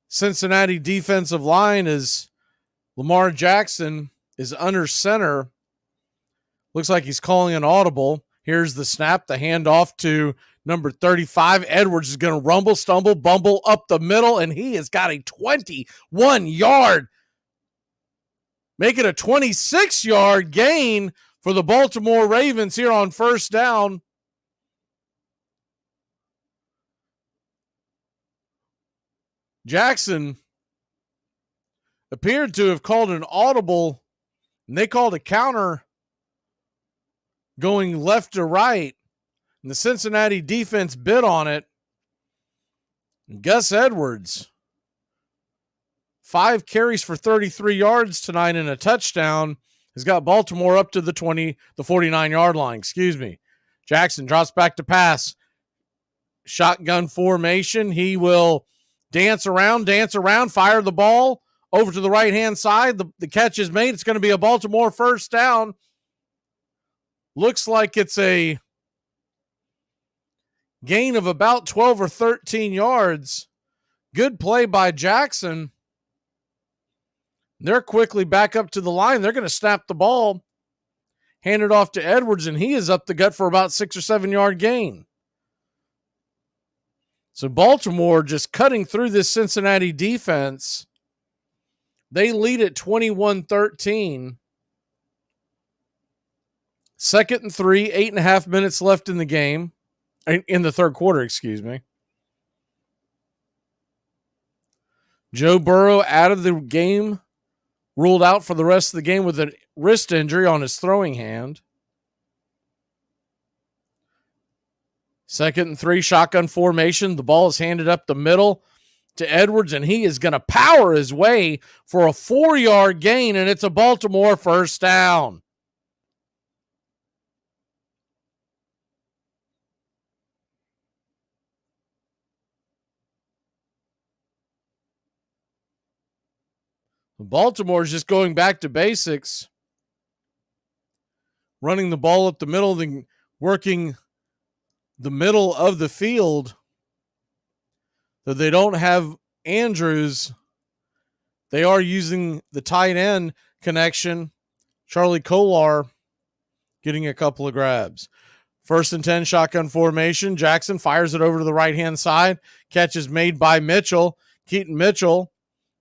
Cincinnati defensive line as Lamar Jackson is under center. Looks like he's calling an audible. Here's the snap, the handoff to number 35. Edwards is going to rumble, stumble, bumble up the middle, and he has got a 21-yard, make it a 26-yard gain for the Baltimore Ravens here on first down. Jackson appeared to have called an audible, and they called a counter going left to right, and the Cincinnati defense bid on it. And Gus Edwards, 5 carries for 33 yards tonight and a touchdown, has got Baltimore up to the 49-yard line. Jackson drops back to pass. Shotgun formation. He will dance around, fire the ball over to the right-hand side. The catch is made. It's going to be a Baltimore first down. Looks like it's a gain of about 12 or 13 yards. Good play by Jackson. They're quickly back up to the line. They're going to snap the ball, hand it off to Edwards, and he is up the gut for about 6 or 7 yard gain. So Baltimore just cutting through this Cincinnati defense. They lead at 21-13. 2nd and 3, 8.5 minutes left in the game. In the third quarter, Joe Burrow out of the game, ruled out for the rest of the game with a wrist injury on his throwing hand. 2nd and 3, shotgun formation. The ball is handed up the middle to Edwards, and he is going to power his way for a 4-yard gain, and it's a Baltimore first down. Baltimore is just going back to basics, running the ball up the middle, then working the middle of the field. Though they don't have Andrews, they are using the tight end connection. Charlie Kolar getting a couple of grabs. 1st and 10, shotgun formation. Jackson fires it over to the right-hand side. Catch is made by Mitchell. Keaton Mitchell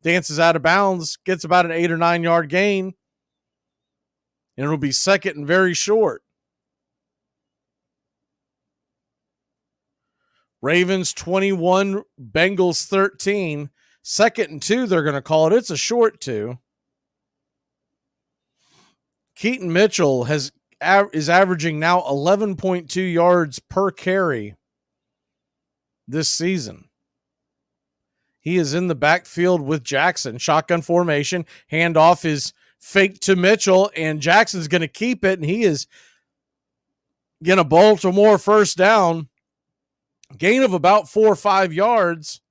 dances out of bounds, gets about an 8 or 9 yard gain, and it'll be 2nd and very short. Ravens 21, Bengals 13. 2nd and 2, they're going to call it. It's a short 2. Keaton Mitchell is averaging now 11.2 yards per carry this season. He is in the backfield with Jackson. Shotgun formation. Handoff is fake to Mitchell, and Jackson's going to keep it, and he is getting a Baltimore first down. Gain of about 4 or 5 yards.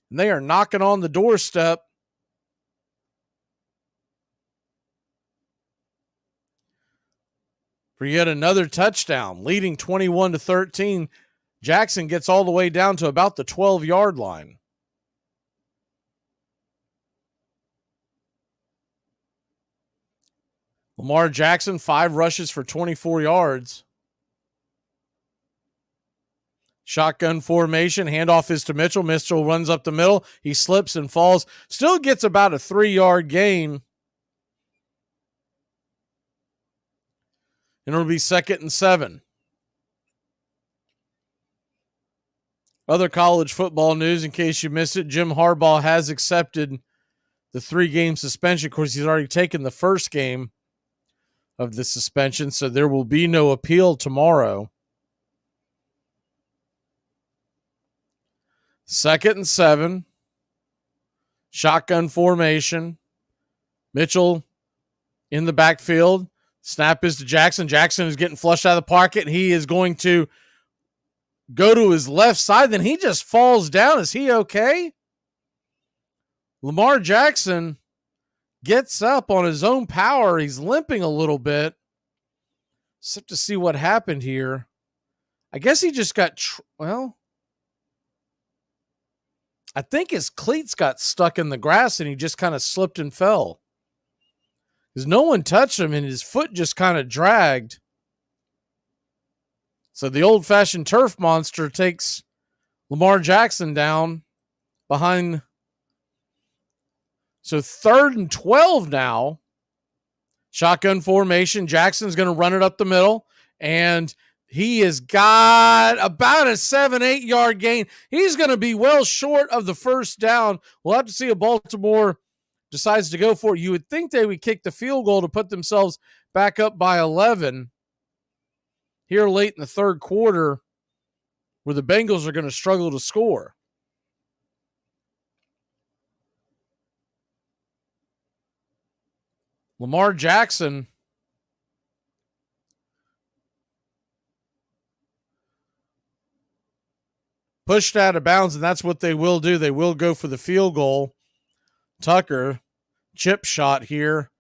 And they are knocking on the doorstep for yet another touchdown, leading 21-13. Jackson gets all the way down to about the 12-yard line. Lamar Jackson, 5 rushes for 24 yards. Shotgun formation. Handoff is to Mitchell. Mitchell runs up the middle. He slips and falls. Still gets about a 3-yard gain. And it'll be 2nd and 7. Other college football news, in case you missed it, Jim Harbaugh has accepted the 3-game suspension. Of course, he's already taken the first game of the suspension, so there will be no appeal tomorrow. 2nd and 7. Shotgun formation. Mitchell in the backfield. Snap is to Jackson. Jackson is getting flushed out of the pocket. He is going to go to his left side. Then he just falls down. Is he okay? Lamar Jackson gets up on his own power. He's limping a little bit. Just have to see what happened here. I guess he just got, I think his cleats got stuck in the grass and he just kind of slipped and fell. Because no one touched him and his foot just kind of dragged. So the old-fashioned turf monster takes Lamar Jackson down behind. So 3rd and 12 now. Shotgun formation. Jackson's going to run it up the middle. And he has got about a 7-8 yard gain. He's going to be well short of the first down. We'll have to see if Baltimore decides to go for it. You would think they would kick the field goal to put themselves back up by 11 here late in the third quarter, where the Bengals are going to struggle to score. Lamar Jackson pushed out of bounds, and that's what they will do. They will go for the field goal. Tucker, chip shot here,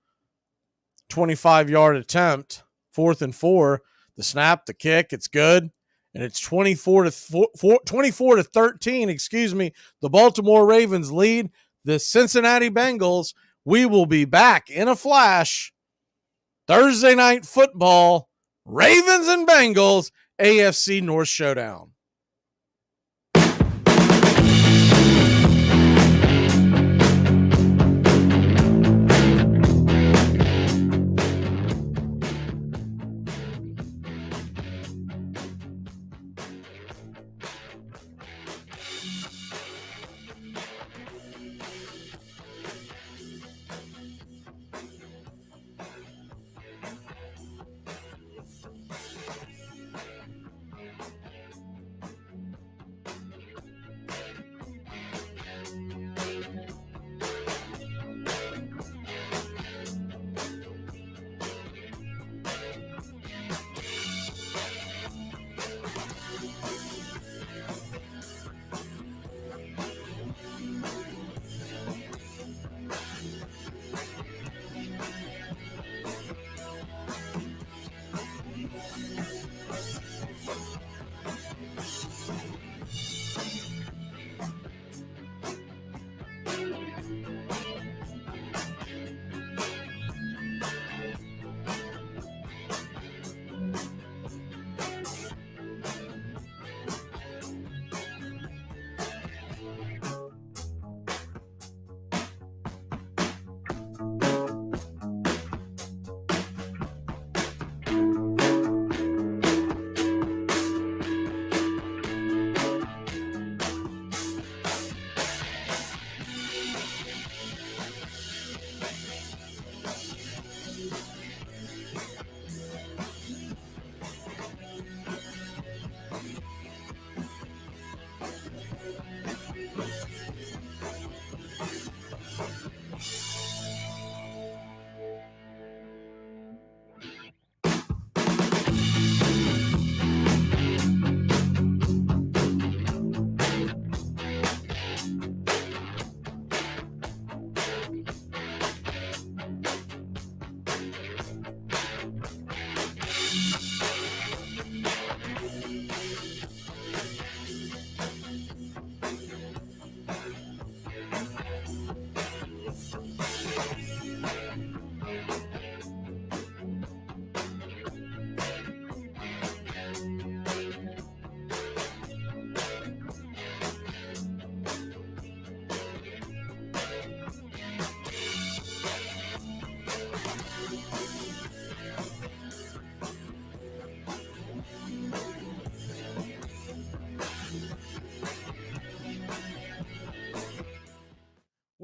25-yard attempt, 4th and 4. The snap, the kick, it's good, and it's 24 to 13. The Baltimore Ravens lead the Cincinnati Bengals. We will be back in a flash. Thursday Night Football, Ravens and Bengals, AFC North Showdown.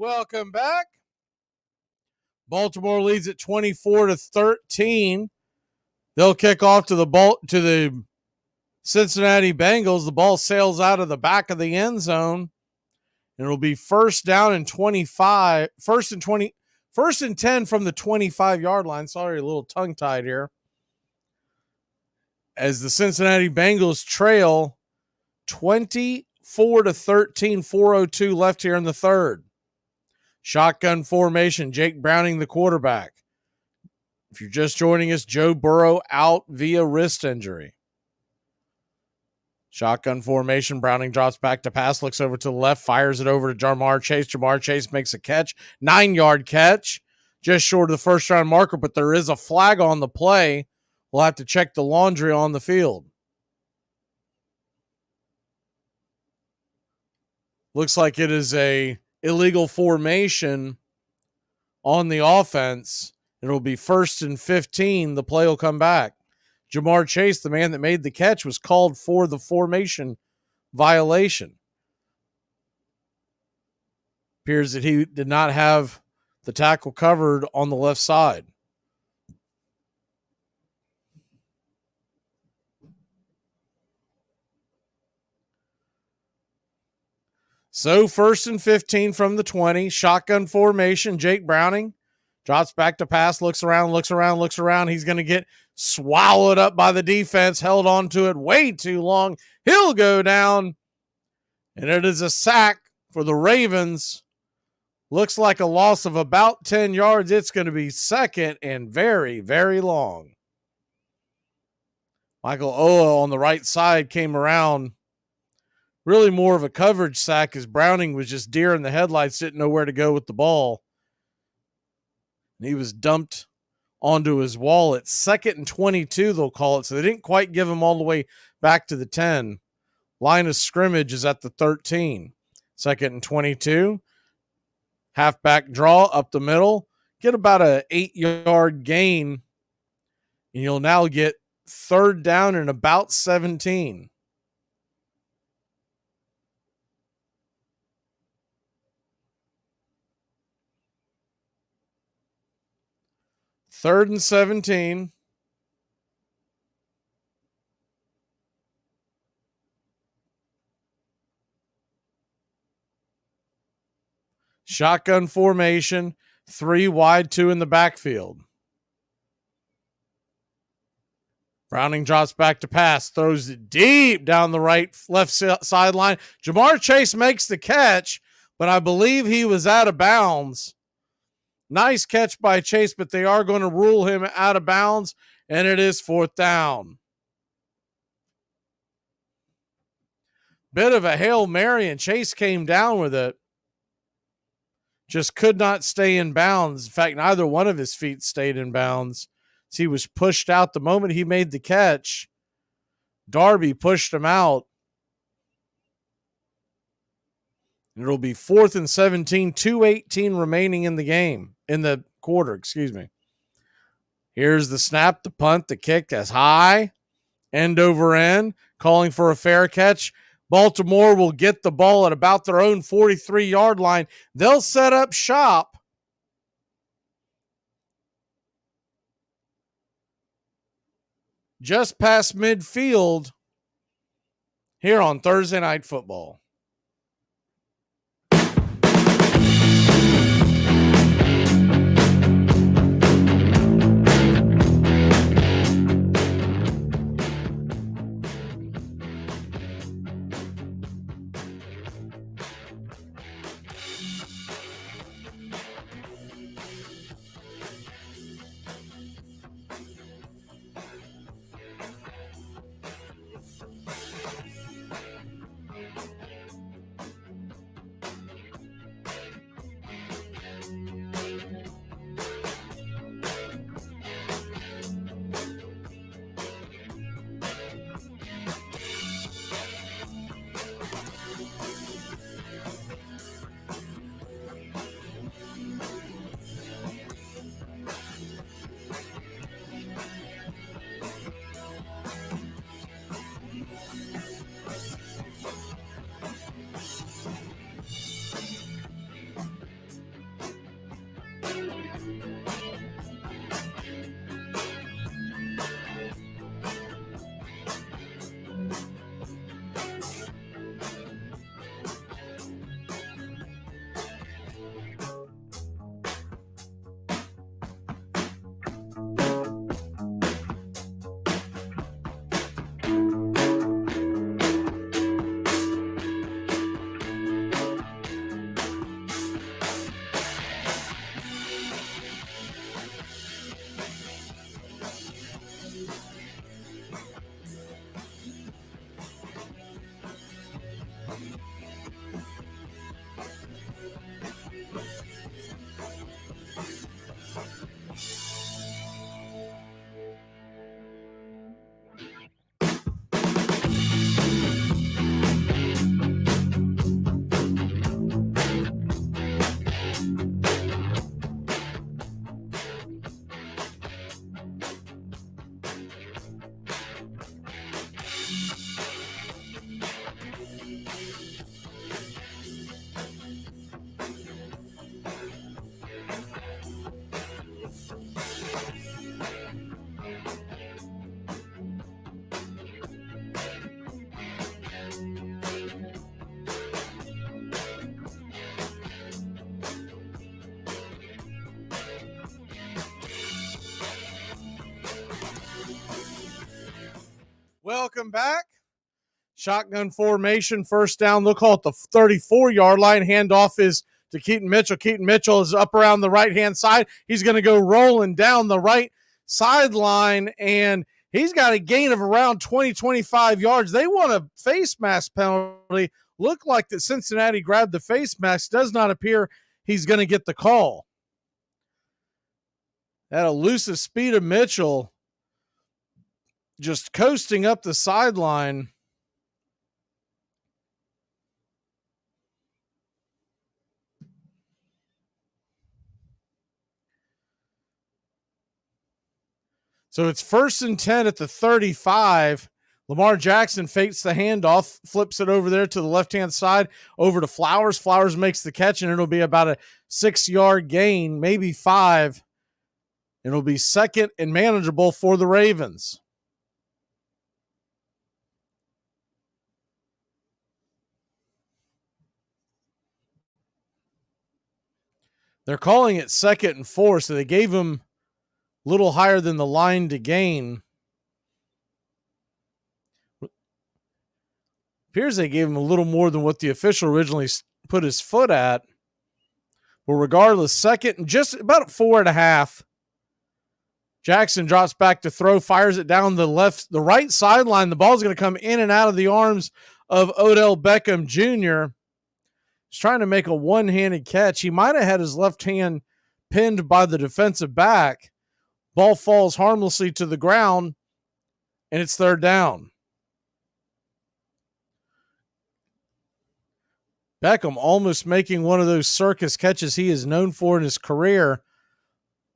Welcome back. Baltimore leads at 24-13. They'll kick off to the Cincinnati Bengals. The ball sails out of the back of the end zone. And it'll be first and 10 from the 25-yard line. Sorry, a little tongue-tied here. As the Cincinnati Bengals trail 24-13, 4:02 left here in the third. Shotgun formation, Jake Browning the quarterback. If you're just joining us, Joe Burrow out via wrist injury. Shotgun formation, Browning drops back to pass, looks over to the left, fires it over to Jamar Chase. Jamar Chase makes a catch, 9-yard catch, just short of the first-round marker, but there is a flag on the play. We'll have to check the laundry on the field. Looks like it is a illegal formation on the offense. It'll be 1st and 15. The play will come back. Jamar Chase, the man that made the catch, was called for the formation violation. Appears that he did not have the tackle covered on the left side. So 1st and 15 from the 20. Shotgun formation. Jake Browning drops back to pass, looks around. He's going to get swallowed up by the defense, held on to it way too long. He'll go down, and it is a sack for the Ravens. Looks like a loss of about 10 yards. It's going to be 2nd and very, very long. Michael Oa on the right side came around. Really more of a coverage sack as Browning was just deer in the headlights, didn't know where to go with the ball. And he was dumped onto his wall at 2nd and 22, they'll call it. So they didn't quite give him all the way back to the 10. Line of scrimmage is at the 13. 2nd and 22. Halfback draw up the middle. Get about a 8-yard gain. And you'll now get 3rd down and about 17. Third and 17. Shotgun formation, 3 wide, 2 in the backfield. Browning drops back to pass, throws it deep down the left sideline. Jamar Chase makes the catch, but I believe he was out of bounds. Nice catch by Chase, but they are going to rule him out of bounds, and it is 4th down. Bit of a Hail Mary, and Chase came down with it. Just could not stay in bounds. In fact, neither one of his feet stayed in bounds. He was pushed out the moment he made the catch. Darby pushed him out. It'll be 4th and 17, 2:18 remaining in the quarter, excuse me. Here's the snap, the punt, the kick as high, end over end, calling for a fair catch. Baltimore will get the ball at about their own 43-yard line. They'll set up shop. Just past midfield here on Thursday Night Football. Welcome back. Shotgun formation, first down. They'll call it the 34-yard line. Handoff is to Keaton Mitchell. Keaton Mitchell is up around the right-hand side. He's going to go rolling down the right sideline, and he's got a gain of around 20, 25 yards. They want a face mask penalty. Looked like that Cincinnati grabbed the face mask. Does not appear he's going to get the call. That elusive speed of Mitchell just coasting up the sideline. So it's 1st and 10 at the 35. Lamar Jackson fakes the handoff, flips it over there to the left-hand side, over to Flowers. Flowers makes the catch, and it'll be about a 6-yard gain, maybe 5. It'll be second and manageable for the Ravens. They're calling it 2nd and 4, so they gave him a little higher than the line to gain. Appears they gave him a little more than what the official originally put his foot at. But regardless, second and just about 4.5. Jackson drops back to throw, fires it down the right sideline. The ball's going to come in and out of the arms of Odell Beckham Jr. He's trying to make a one-handed catch. He might have had his left hand pinned by the defensive back. Ball falls harmlessly to the ground, and it's 3rd down. Beckham almost making one of those circus catches he is known for in his career,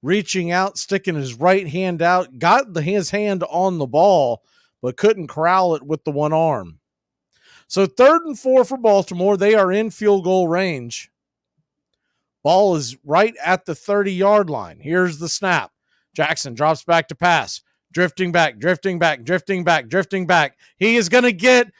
reaching out, sticking his right hand out, got his hand on the ball, but couldn't corral it with the one arm. So 3rd and 4 for Baltimore. They are in field goal range. Ball is right at the 30-yard line. Here's the snap. Jackson drops back to pass. Drifting back. He is going to get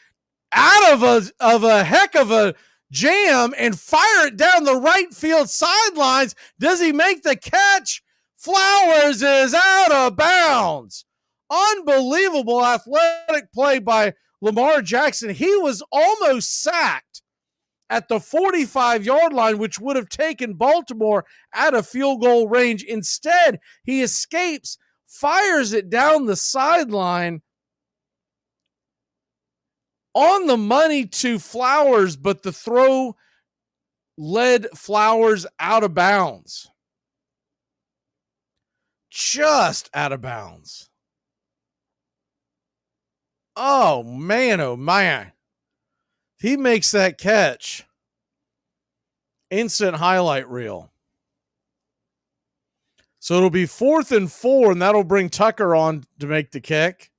out of a heck of a jam and fire it down the right field sidelines. Does he make the catch? Flowers is out of bounds. Unbelievable athletic play by Lamar Jackson. He was almost sacked at the 45-yard line, which would have taken Baltimore out of field goal range. Instead, he escapes, fires it down the sideline on the money to Flowers, but the throw led Flowers out of bounds. Just out of bounds. Oh, man. He makes that catch. Instant highlight reel. So it'll be 4th and 4, and that'll bring Tucker on to make the kick.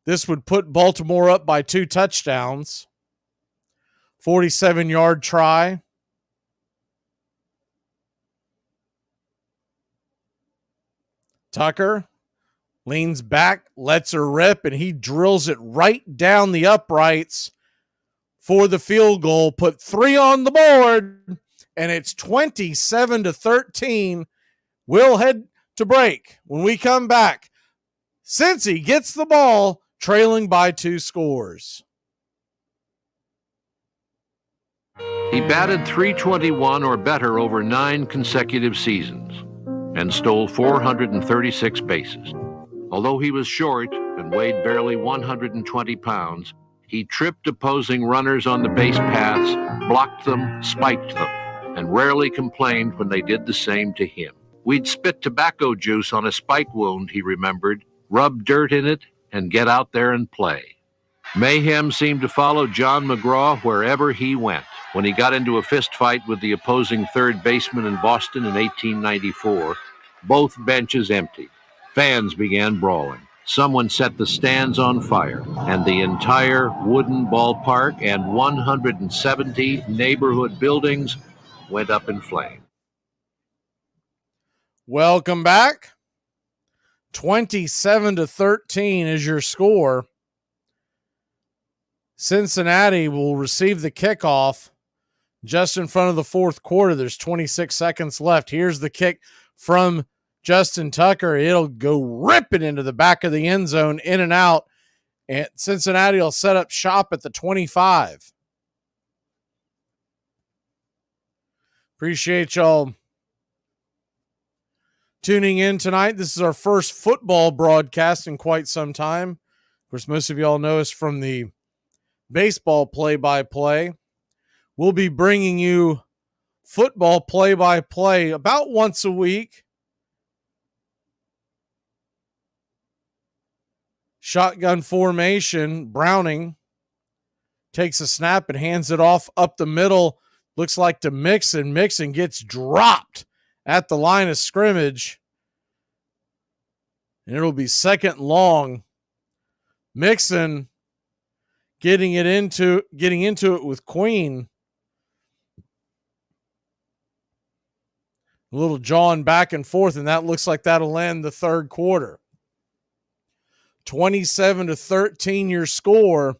This would put Baltimore up by 2 touchdowns. 47-yard try. Tucker leans back, lets her rip, and he drills it right down the uprights for the field goal. Put 3 on the board, and it's 27-13. We'll head to break. When we come back, Cincy gets the ball, trailing by 2 scores. He batted .321 or better over 9 consecutive seasons and stole 436 bases. Although he was short and weighed barely 120 pounds, he tripped opposing runners on the base paths, blocked them, spiked them, and rarely complained when they did the same to him. We'd spit tobacco juice on a spike wound, he remembered, rub dirt in it, and get out there and play. Mayhem seemed to follow John McGraw wherever he went. When he got into a fist fight with the opposing third baseman in Boston in 1894, both benches emptied. Fans began brawling. Someone set the stands on fire, and the entire wooden ballpark and 170 neighborhood buildings went up in flames. Welcome back. 27-13 is your score. Cincinnati will receive the kickoff just in front of the fourth quarter. There's 26 seconds left. Here's the kick from Justin Tucker. It'll go ripping into the back of the end zone, in and out. And Cincinnati will set up shop at the 25. Appreciate y'all tuning in tonight. This is our first football broadcast in quite some time. Of course, most of y'all know us from the baseball play-by-play. We'll be bringing you football play-by-play about once a week. Shotgun formation. Browning takes a snap and hands it off up the middle. Looks like to Mixon. Mixon gets dropped at the line of scrimmage. And it'll be second long. Mixon getting into it with Queen. A little jawing back and forth, and that looks like that'll end the third quarter. 27-13 your score.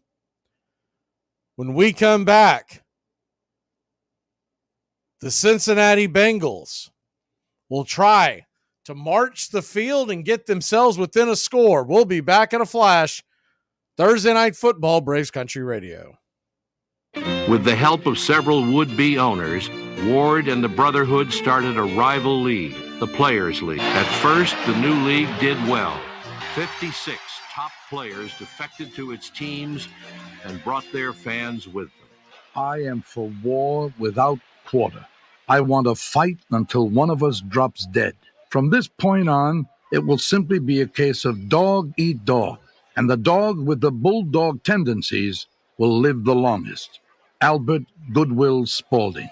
When we come back, the Cincinnati Bengals will try to march the field and get themselves within a score. We'll be back in a flash. Thursday Night Football, Braves Country Radio. With the help of several would-be owners, Ward and the Brotherhood started a rival league, the Players League. At first, the new league did well. 56 top players defected to its teams and brought their fans with them. I am for war without quarter. I want to fight until one of us drops dead. From this point on, it will simply be a case of dog eat dog, and the dog with the bulldog tendencies will live the longest. Albert Goodwill Spaulding.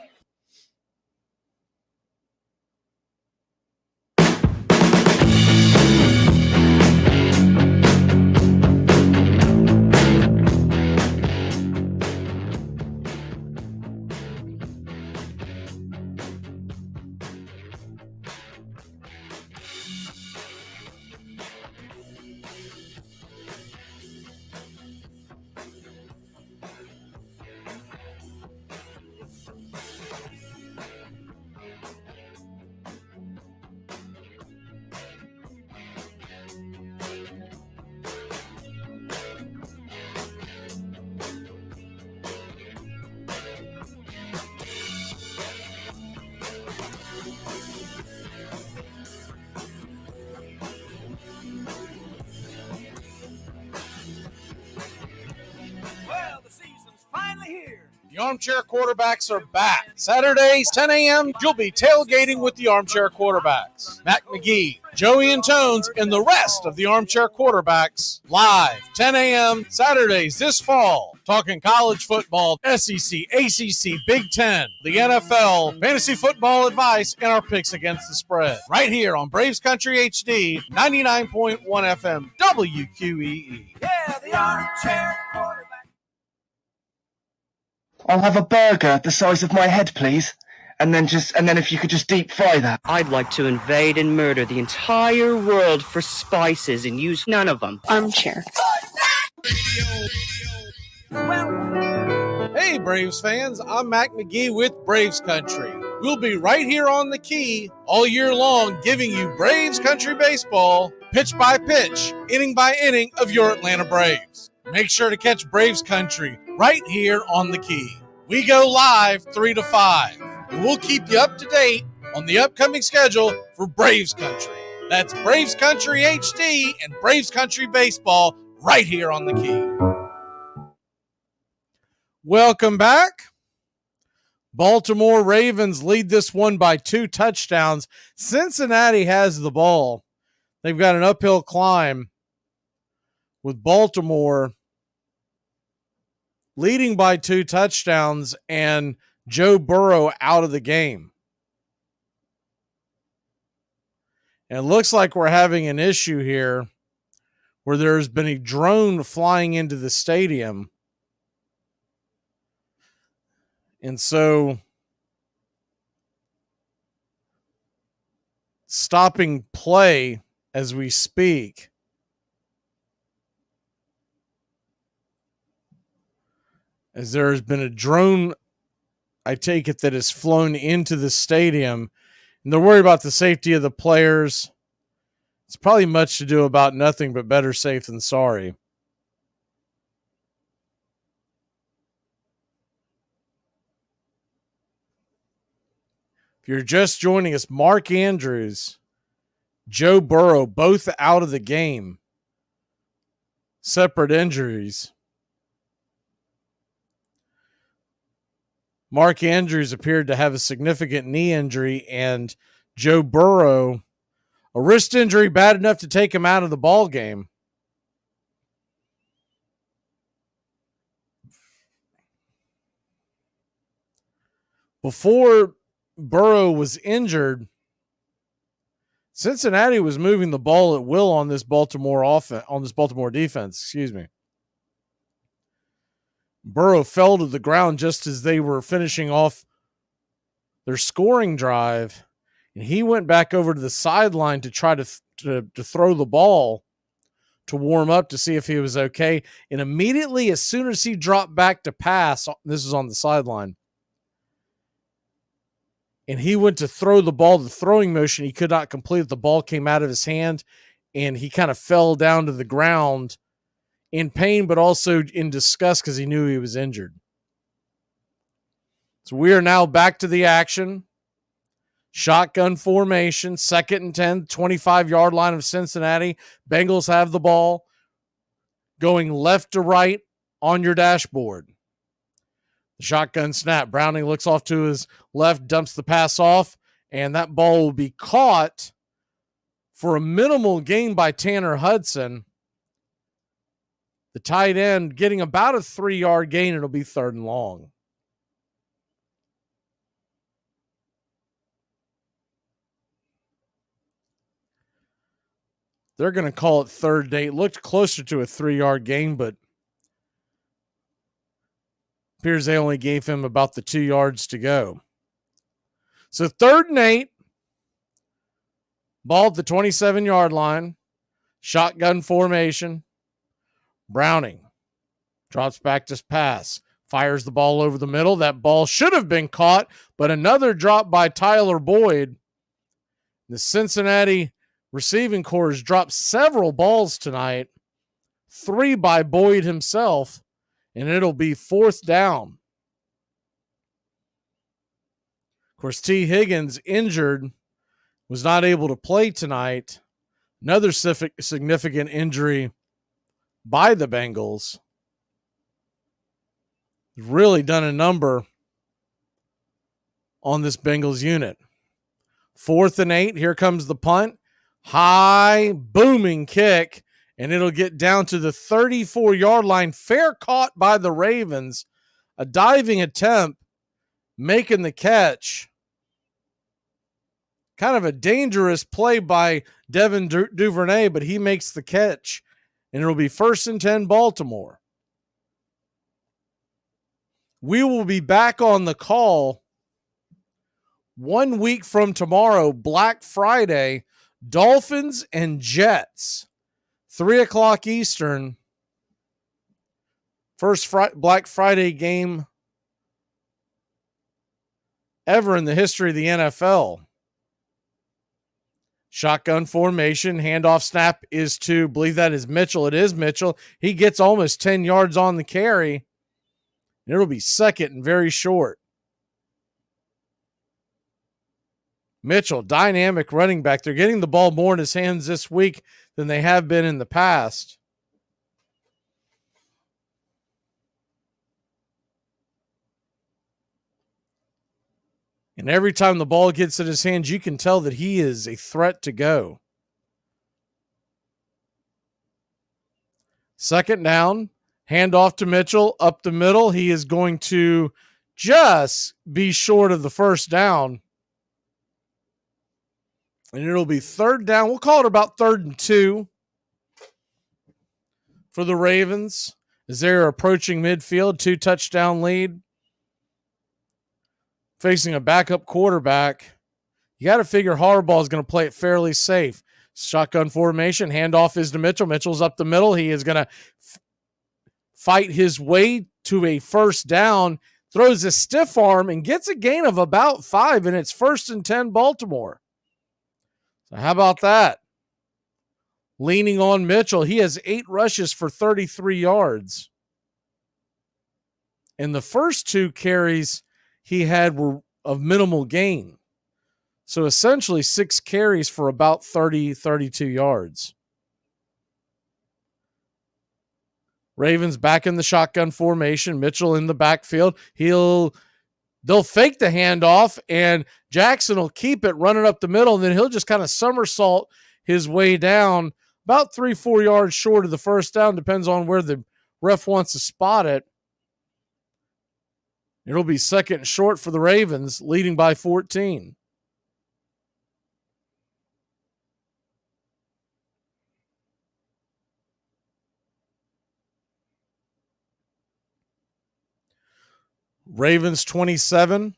The Armchair Quarterbacks are back. Saturdays, 10 a.m., you'll be tailgating with the Armchair Quarterbacks. Mac McGee, Joey and Tones, and the rest of the Armchair Quarterbacks live, 10 a.m., Saturdays this fall. Talking college football, SEC, ACC, Big Ten, the NFL, fantasy football advice, and our picks against the spread. Right here on Braves Country HD, 99.1 FM, WQEE. Yeah, the Armchair Quarterback. I'll have a burger the size of my head, please. And then if you could just deep fry that. I'd like to invade and murder the entire world for spices and use none of them. Armchair. Hey, Braves fans, I'm Mac McGee with Braves Country. We'll be right here on the key all year long giving you Braves Country baseball, pitch by pitch, inning by inning of your Atlanta Braves. Make sure to catch Braves Country right here on the key. We go live 3 to 5. And we'll keep you up to date on the upcoming schedule for Braves Country. That's Braves Country HD and Braves Country Baseball right here on the key. Welcome back. Baltimore Ravens lead this one by 2 touchdowns. Cincinnati has the ball. They've got an uphill climb with Baltimore leading by 2 touchdowns and Joe Burrow out of the game. And it looks like we're having an issue here where there's been a drone flying into the stadium. And so stopping play as we speak. As there has been a drone, I take it, that has flown into the stadium, and they're worried about the safety of the players. It's probably much to do about nothing, but better safe than sorry. If you're just joining us, Mark Andrews, Joe Burrow, both out of the game. Separate injuries. Mark Andrews appeared to have a significant knee injury, and Joe Burrow, a wrist injury bad enough to take him out of the ball game. Before Burrow was injured, Cincinnati was moving the ball at will on this Baltimore defense, excuse me. Burrow fell to the ground just as they were finishing off their scoring drive, and he went back over to the sideline to try to throw the ball to warm up to see if he was okay. And immediately, as soon as he dropped back to pass, this is on the sideline, and he went to throw the ball, the throwing motion, he could not complete it. The ball came out of his hand, and he kind of fell down to the ground in pain, but also in disgust because he knew he was injured. So we are now back to the action. Shotgun formation, 2nd and 10, 25-yard line of Cincinnati. Bengals have the ball going left to right on your dashboard. The shotgun snap. Browning looks off to his left, dumps the pass off, and that ball will be caught for a minimal gain by Tanner Hudson. The tight end getting about a 3-yard gain. It'll be 3rd and long. They're going to call it 3rd and 8. Looked closer to a 3-yard gain, but appears they only gave him about the 2 yards to go. So 3rd and 8. Ball at the 27-yard line. Shotgun formation. Browning drops back to pass. Fires the ball over the middle. That ball should have been caught, but another drop by Tyler Boyd. The Cincinnati receiving corps has dropped several balls tonight. 3 by Boyd himself, and it'll be 4th down. Of course, T. Higgins, injured, was not able to play tonight. Another significant injury by the Bengals. Really done a number on this Bengals unit. 4th and 8. Here comes the punt. High, booming kick, and it'll get down to the 34-yard line. Fair caught by the Ravens. A diving attempt, making the catch. Kind of a dangerous play by Devin Duvernay, but he makes the catch, and it'll be 1st and 10 Baltimore. We will be back on the call 1 week from tomorrow, Black Friday, Dolphins and Jets, 3 o'clock Eastern. First Black Friday game ever in the history of the NFL. Shotgun formation, handoff snap is to, believe that is Mitchell. It is Mitchell. He gets almost 10 yards on the carry. And it'll be 2nd and very short. Mitchell, dynamic running back. They're getting the ball more in his hands this week than they have been in the past. And every time the ball gets in his hands, you can tell that he is a threat to go. 2nd down, handoff to Mitchell, up the middle. He is going to just be short of the 1st down. And it'll be 3rd down. We'll call it about 3rd and 2 for the Ravens as they're approaching midfield, 2-touchdown lead. Facing a backup quarterback, you got to figure Harbaugh is going to play it fairly safe. Shotgun formation, handoff is to Mitchell. Mitchell's up the middle. He is going to fight his way to a 1st down, throws a stiff arm and gets a gain of about 5, and it's 1st and 10 Baltimore. So how about that? Leaning on Mitchell. He has 8 rushes for 33 yards. And the first 2 carries he had were of minimal gain. So essentially 6 carries for about 32 yards. Ravens back in the shotgun formation. Mitchell in the backfield. They'll fake the handoff, and Jackson will keep it running up the middle, and then he'll just kind of somersault his way down about 3-4 yards short of the first down. Depends on where the ref wants to spot it. It'll be second and short for the Ravens, leading by 14. Ravens 27,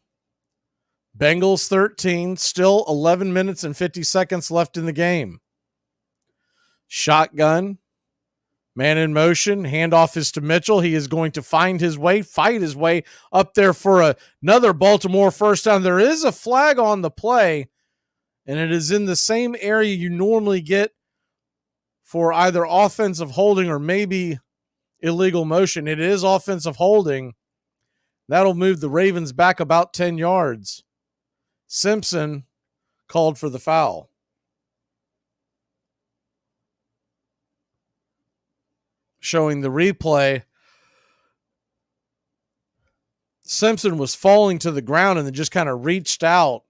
Bengals 13, still 11 minutes and 50 seconds left in the game. Shotgun, man in motion, handoff is to Mitchell. He is going to fight his way up there for another Baltimore first down. There is a flag on the play, and it is in the same area you normally get for either offensive holding or maybe illegal motion. It is offensive holding. That'll move the Ravens back about 10 yards. Simpson called for the foul. Showing the replay, Simpson was falling to the ground and then just kind of reached out.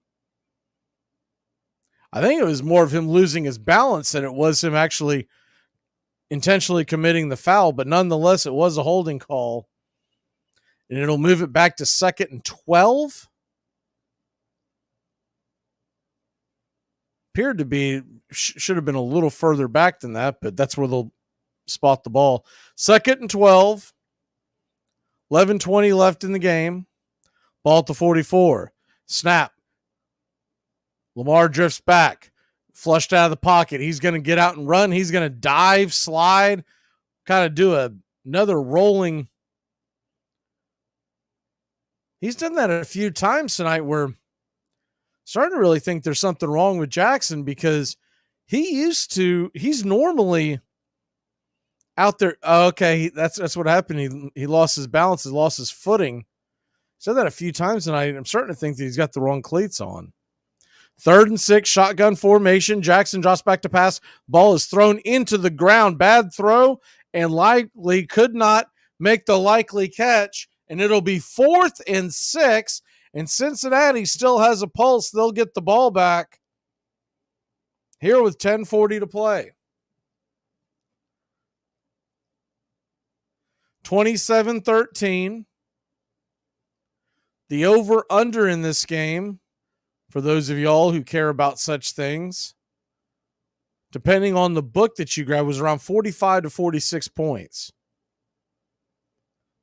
I think it was more of him losing his balance than it was him actually intentionally committing the foul, but nonetheless, it was a holding call. And it'll move it back to 2nd and 12. Appeared to be, should have been a little further back than that, but that's where they'll spot the ball. 2nd and 12. 11:20 left in the game. Ball at the 44. Snap. Lamar drifts back. Flushed out of the pocket. He's going to get out and run. He's going to dive, slide, kind of do another rolling. He's done that a few times tonight. We're starting to really think there's something wrong with Jackson because he's normally out there. Oh, okay, that's what happened. He lost his balance, he lost his footing. Said that a few times tonight. I'm starting to think that he's got the wrong cleats on. 3rd and 6, shotgun formation. Jackson drops back to pass. Ball is thrown into the ground. Bad throw, and likely could not make the likely catch. And it'll be 4th and 6, and Cincinnati still has a pulse. They'll get the ball back here with 10:40 to play. 27-13. The over-under in this game, for those of y'all who care about such things, depending on the book that you grab, was around 45 to 46 points.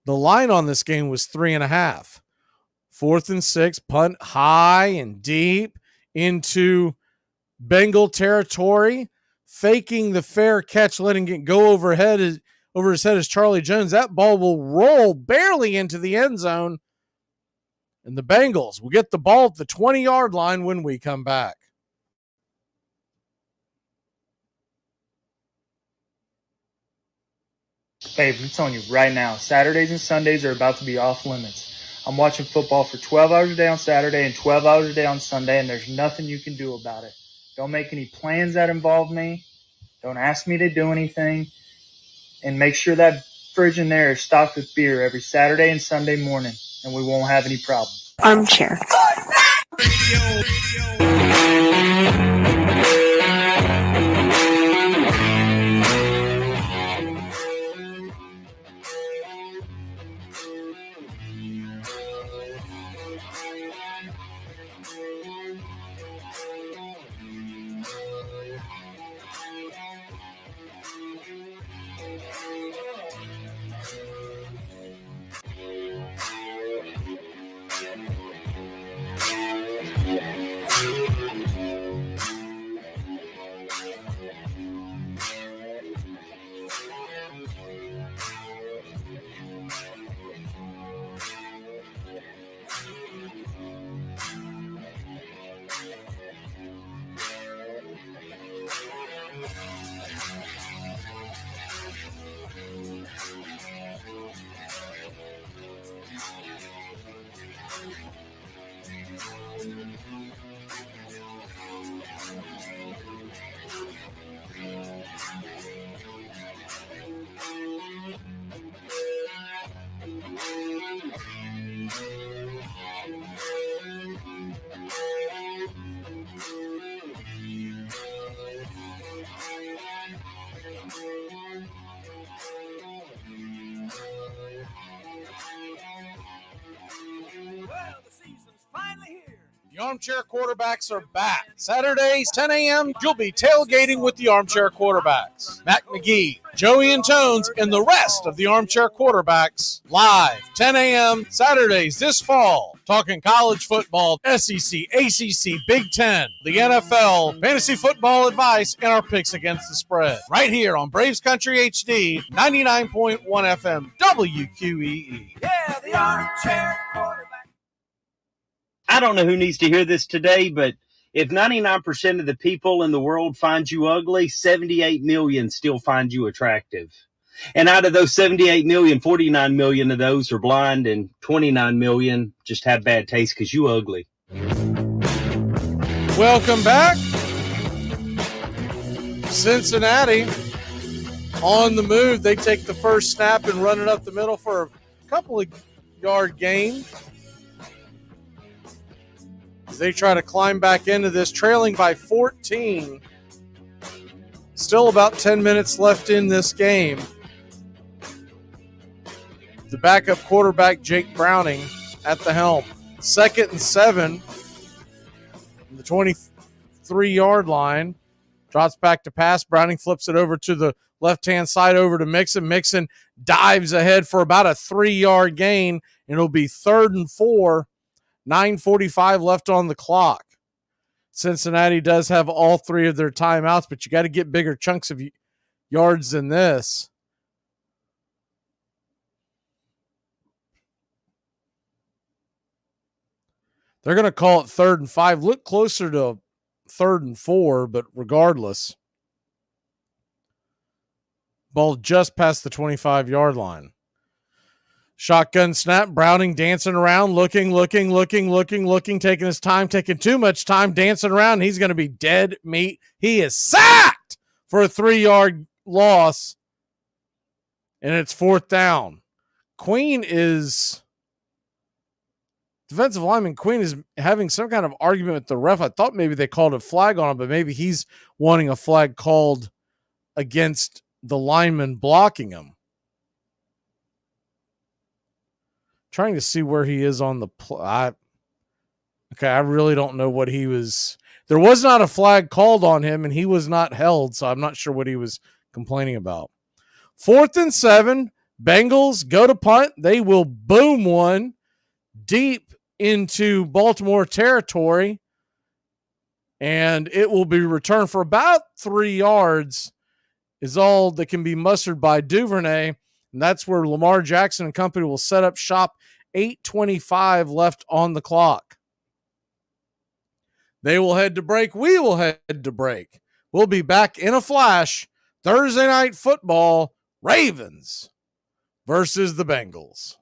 The line on this game was 3.5. 4th and 6, punt high and deep into Bengal territory, faking the fair catch, letting it go over his head as Charlie Jones. That ball will roll barely into the end zone, and the Bengals will get the ball at the 20-yard line when we come back. Babe, I'm telling you right now, Saturdays and Sundays are about to be off limits. I'm watching football for 12 hours a day on Saturday and 12 hours a day on Sunday, and there's nothing you can do about it. Don't make any plans that involve me. Don't ask me to do anything. And make sure that fridge in there is stocked with beer every Saturday and Sunday morning, and we won't have any problems. Armchair. Armchair Quarterbacks are back. Saturdays, 10 a.m., you'll be tailgating with the Armchair Quarterbacks. Matt McGee, Joey and Tones, and the rest of the Armchair Quarterbacks live, 10 a.m. Saturdays this fall. Talking college football, SEC, ACC, Big Ten, the NFL, fantasy football advice, and our picks against the spread. Right here on Braves Country HD, 99.1 FM, WQEE. Yeah, the Armchair Quarterback. I don't know who needs to hear this today, but if 99% of the people in the world find you ugly, 78 million still find you attractive. And out of those 78 million, 49 million of those are blind and 29 million just have bad taste because you ugly. Welcome back. Cincinnati on the move. They take the first snap and run it up the middle for a couple of yard gain. As they try to climb back into this, trailing by 14. Still about 10 minutes left in this game. The backup quarterback, Jake Browning, at the helm. 2nd and 7. The 23-yard line. Drops back to pass. Browning flips it over to the left-hand side over to Mixon. Mixon dives ahead for about a 3-yard gain, and it'll be 3rd and 4. 9:45 left on the clock. Cincinnati does have all 3 of their timeouts, but you got to get bigger chunks of yards than this. They're going to call it 3rd and 5. Look closer to 3rd and 4, but regardless. Ball just past the 25-yard line. Shotgun snap. Browning dancing around, looking, taking his time, taking too much time, dancing around. He's going to be dead meat. He is sacked for a 3-yard loss, and it's 4th down. Defensive lineman Queen is having some kind of argument with the ref. I thought maybe they called a flag on him, but maybe he's wanting a flag called against the lineman blocking him. Trying to see where he is on the play. I really don't know what he was. There was not a flag called on him, and he was not held, so I'm not sure what he was complaining about. 4th and 7. Bengals go to punt. They will boom one deep into Baltimore territory, and it will be returned for about 3 yards is all that can be mustered by Duvernay. And that's where Lamar Jackson and company will set up shop. 8:25 left on the clock. They will head to break. We will head to break. We'll be back in a flash. Thursday Night Football, Ravens versus the Bengals.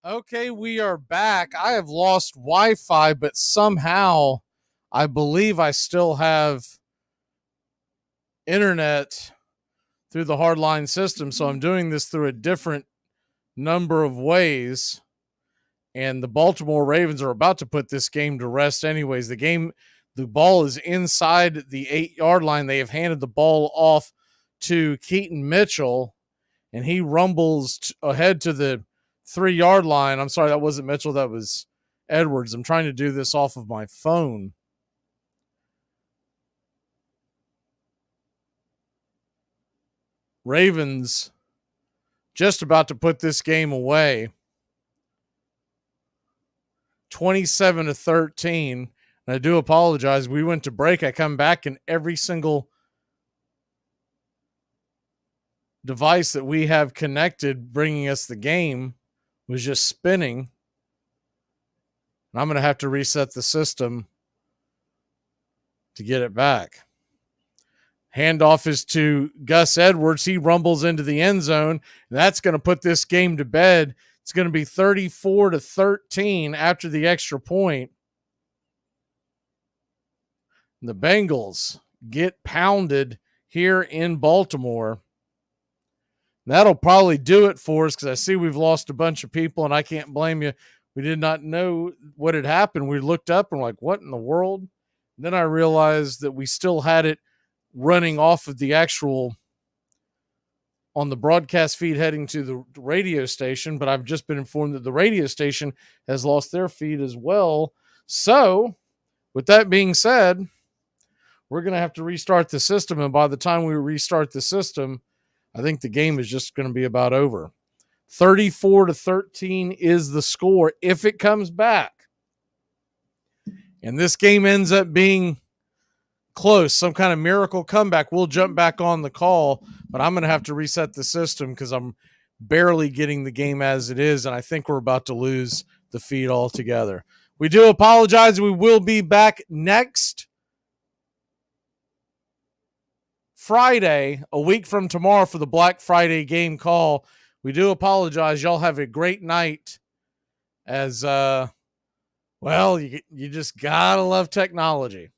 Okay, we are back. I have lost Wi-Fi, but somehow I believe I still have internet through the hardline system. So I'm doing this through a different number of ways. And the Baltimore Ravens are about to put this game to rest anyways. The ball is inside the 8-yard line. They have handed the ball off to Keaton Mitchell, and he rumbles ahead to the 3-yard line. I'm sorry, that wasn't Mitchell. That was Edwards. I'm trying to do this off of my phone. Ravens just about to put this game away. 27-13. And I do apologize. We went to break. I come back and every single device that we have connected bringing us the game was just spinning. And I'm going to have to reset the system to get it back. Handoff is to Gus Edwards. He rumbles into the end zone. And that's going to put this game to bed. It's going to be 34-13 after the extra point. And the Bengals get pounded here in Baltimore. And that'll probably do it for us because I see we've lost a bunch of people, and I can't blame you. We did not know what had happened. We looked up and we're like, what in the world? And then I realized that we still had it running off of the actual on the broadcast feed heading to the radio station, but I've just been informed that the radio station has lost their feed as well. So with that being said, we're going to have to restart the system. And by the time we restart the system, I think the game is just going to be about over. 34-13 is the score if it comes back. And this game ends up being close, some kind of miracle comeback. We'll jump back on the call, but I'm going to have to reset the system because I'm barely getting the game as it is, and I think we're about to lose the feed altogether. We do apologize. We will be back next Friday, a week from tomorrow, for the Black Friday game call. We do apologize. Y'all have a great night as, well, you just got to love technology.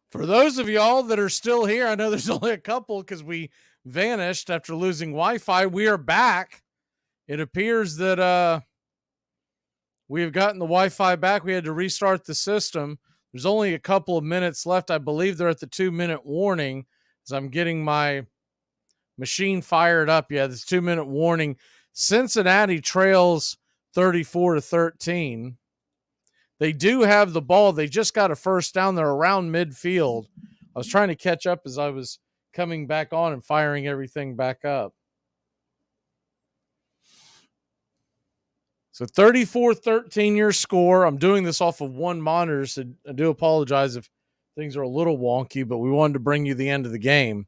For those of y'all that are still here, I know there's only a couple because we vanished after losing Wi-Fi. We are back. It appears that we have gotten the Wi-Fi back. We had to restart the system. There's only a couple of minutes left. I believe they're at the 2-minute warning as I'm getting my machine fired up. Yeah, this 2-minute warning. Cincinnati trails 34-13. They do have the ball. They just got a first down. They're around midfield. I was trying to catch up as I was coming back on and firing everything back up. So 34-13 your score. I'm doing this off of one monitor, so I do apologize if things are a little wonky, but we wanted to bring you the end of the game.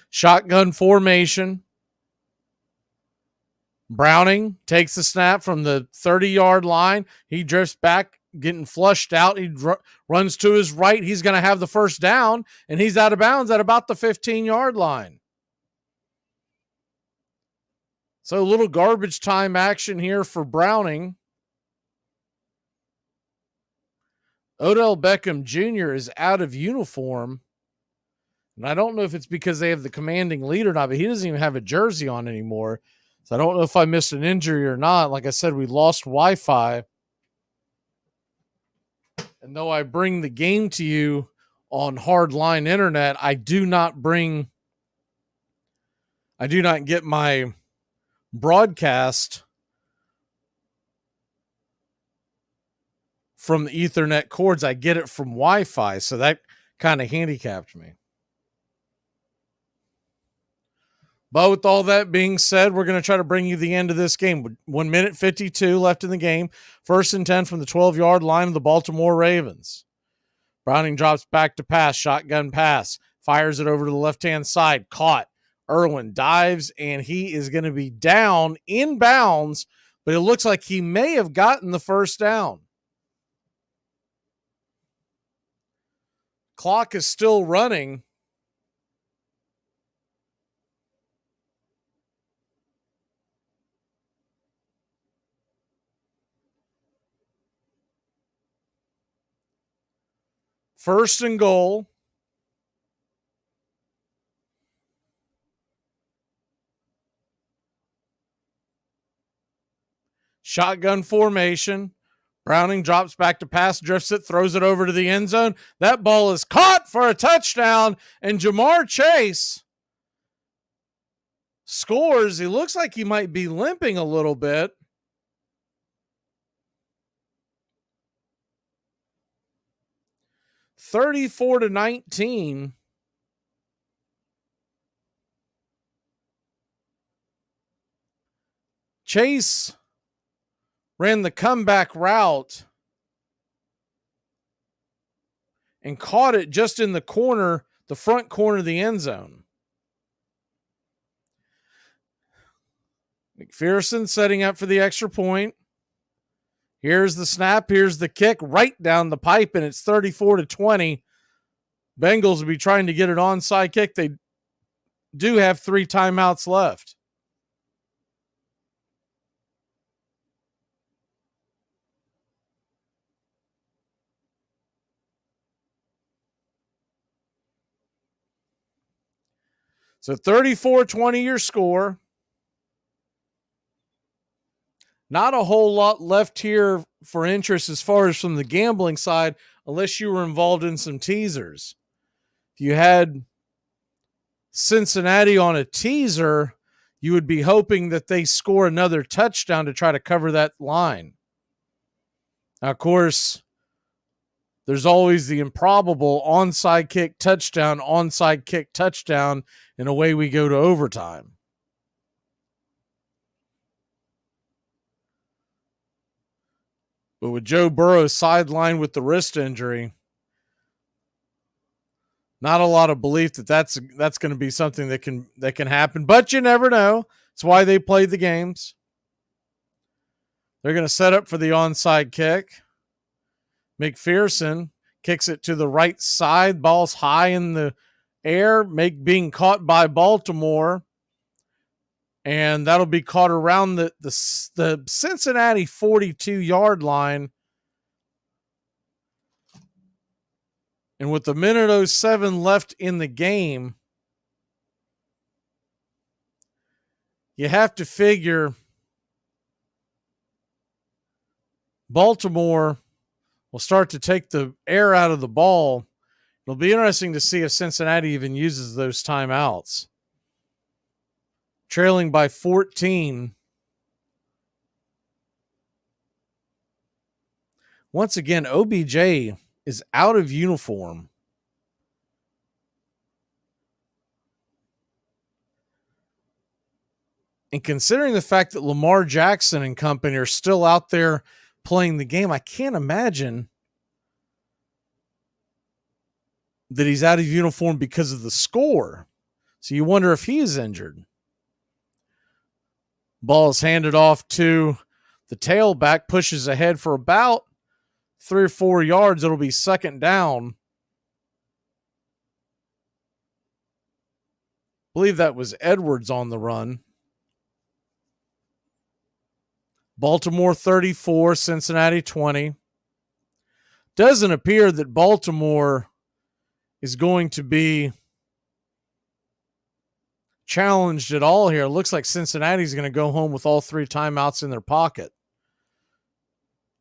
Shotgun formation. Browning takes the snap from the 30-yard line. He drifts back, getting flushed out. He runs to his right. He's going to have the first down, and he's out of bounds at about the 15-yard line. So a little garbage time action here for Browning. Odell Beckham Jr. is out of uniform. And I don't know if it's because they have the commanding lead or not, but he doesn't even have a jersey on anymore. So I don't know if I missed an injury or not. Like I said, we lost Wi-Fi. And though I bring the game to you on hardline internet, I do not get my broadcast from the Ethernet cords. I get it from Wi-Fi. So that kind of handicapped me. But with all that being said, we're going to try to bring you the end of this game. 1 minute 52 left in the game. 1st and 10 from the 12-yard line of the Baltimore Ravens. Browning drops back to pass. Shotgun pass. Fires it over to the left-hand side. Caught. Irwin dives, and he is going to be down in bounds, but it looks like he may have gotten the first down. Clock is still running. First and goal. Shotgun formation. Browning drops back to pass, drifts it, throws it over to the end zone. That ball is caught for a touchdown, and Jamar Chase scores. He looks like he might be limping a little bit. $34-19. Chase ran the comeback route and caught it just in the corner, the front corner of the end zone. McPherson setting up for the extra point. Here's the snap. Here's the kick right down the pipe, and it's 34-20. Bengals will be trying to get an onside kick. They do have 3 timeouts left. So 34-20 your score. Not a whole lot left here for interest as far as from the gambling side, unless you were involved in some teasers. If you had Cincinnati on a teaser, you would be hoping that they score another touchdown to try to cover that line. Now, of course, there's always the improbable onside kick touchdown, and away we go to overtime. But with Joe Burrow sidelined with the wrist injury, not a lot of belief that that's going to be something that can happen. But you never know. It's why they play the games. They're going to set up for the onside kick. McPherson kicks it to the right side. Ball's high in the air, being caught by Baltimore. And that'll be caught around the Cincinnati 42-yard line. And with the minute 07 left in the game, you have to figure Baltimore will start to take the air out of the ball. It'll be interesting to see if Cincinnati even uses those timeouts. Trailing by 14. Once again, OBJ is out of uniform. And considering the fact that Lamar Jackson and company are still out there playing the game, I can't imagine that he's out of uniform because of the score. So you wonder if he is injured. Ball is handed off to the tailback, pushes ahead for about 3 or 4 yards. It'll be second down. I believe that was Edwards on the run. Baltimore 34, Cincinnati 20. Doesn't appear that Baltimore is going to be challenged at all here. It looks like Cincinnati's going to go home with all 3 timeouts in their pocket.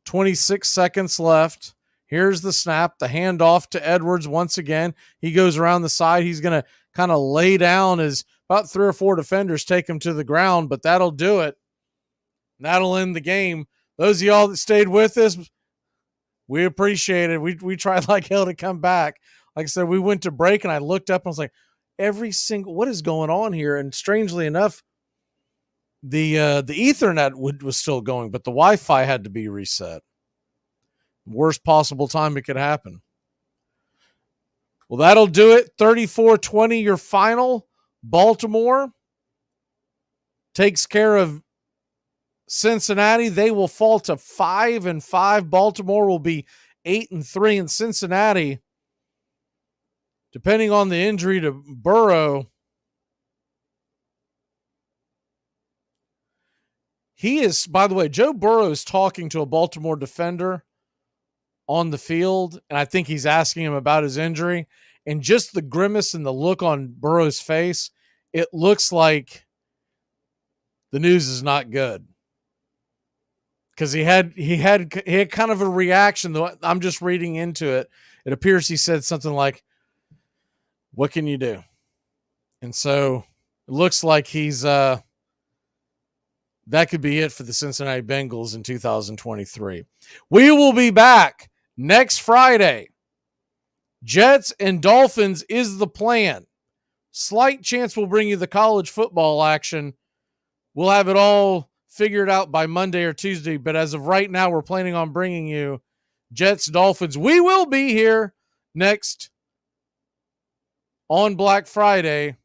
26 seconds left. Here's the snap, the handoff to Edwards once again. He goes around the side. He's going to kind of lay down as about 3 or 4 defenders take him to the ground, but that'll do it. That'll end the game. Those of y'all that stayed with us, we appreciate it. We tried like hell to come back. Like I said, we went to break and I looked up and I was like, what is going on here? And strangely enough, the Ethernet was still going, but the Wi-Fi had to be reset. Worst possible time it could happen. Well, that'll do it. 34-20, your final. Baltimore takes care of Cincinnati. They will fall to 5-5. Baltimore will be 8-3, and Cincinnati, depending on the injury to Burrow, he is, by the way, Joe Burrow is talking to a Baltimore defender on the field, and I think he's asking him about his injury, and just the grimace and the look on Burrow's face, it looks like the news is not good. Because he had kind of a reaction, though I'm just reading into it. It appears he said something like, "What can you do?" And so it looks like he's that could be it for the Cincinnati Bengals in 2023. We will be back next Friday. Jets and Dolphins is the plan. Slight chance we'll bring you the college football action. We'll have it all figured out by Monday or Tuesday, but as of right now, we're planning on bringing you Jets, Dolphins. We will be here next on Black Friday.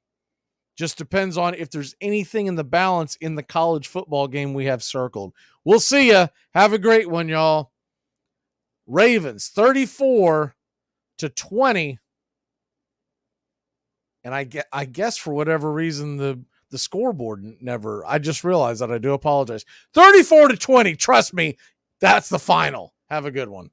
Just depends on if there's anything in the balance in the college football game we have circled. We'll see ya. Have a great one, y'all. Ravens 34-20. And I guess for whatever reason, the scoreboard never, I just realized that. I do apologize. 34-20. Trust me, that's the final. Have a good one.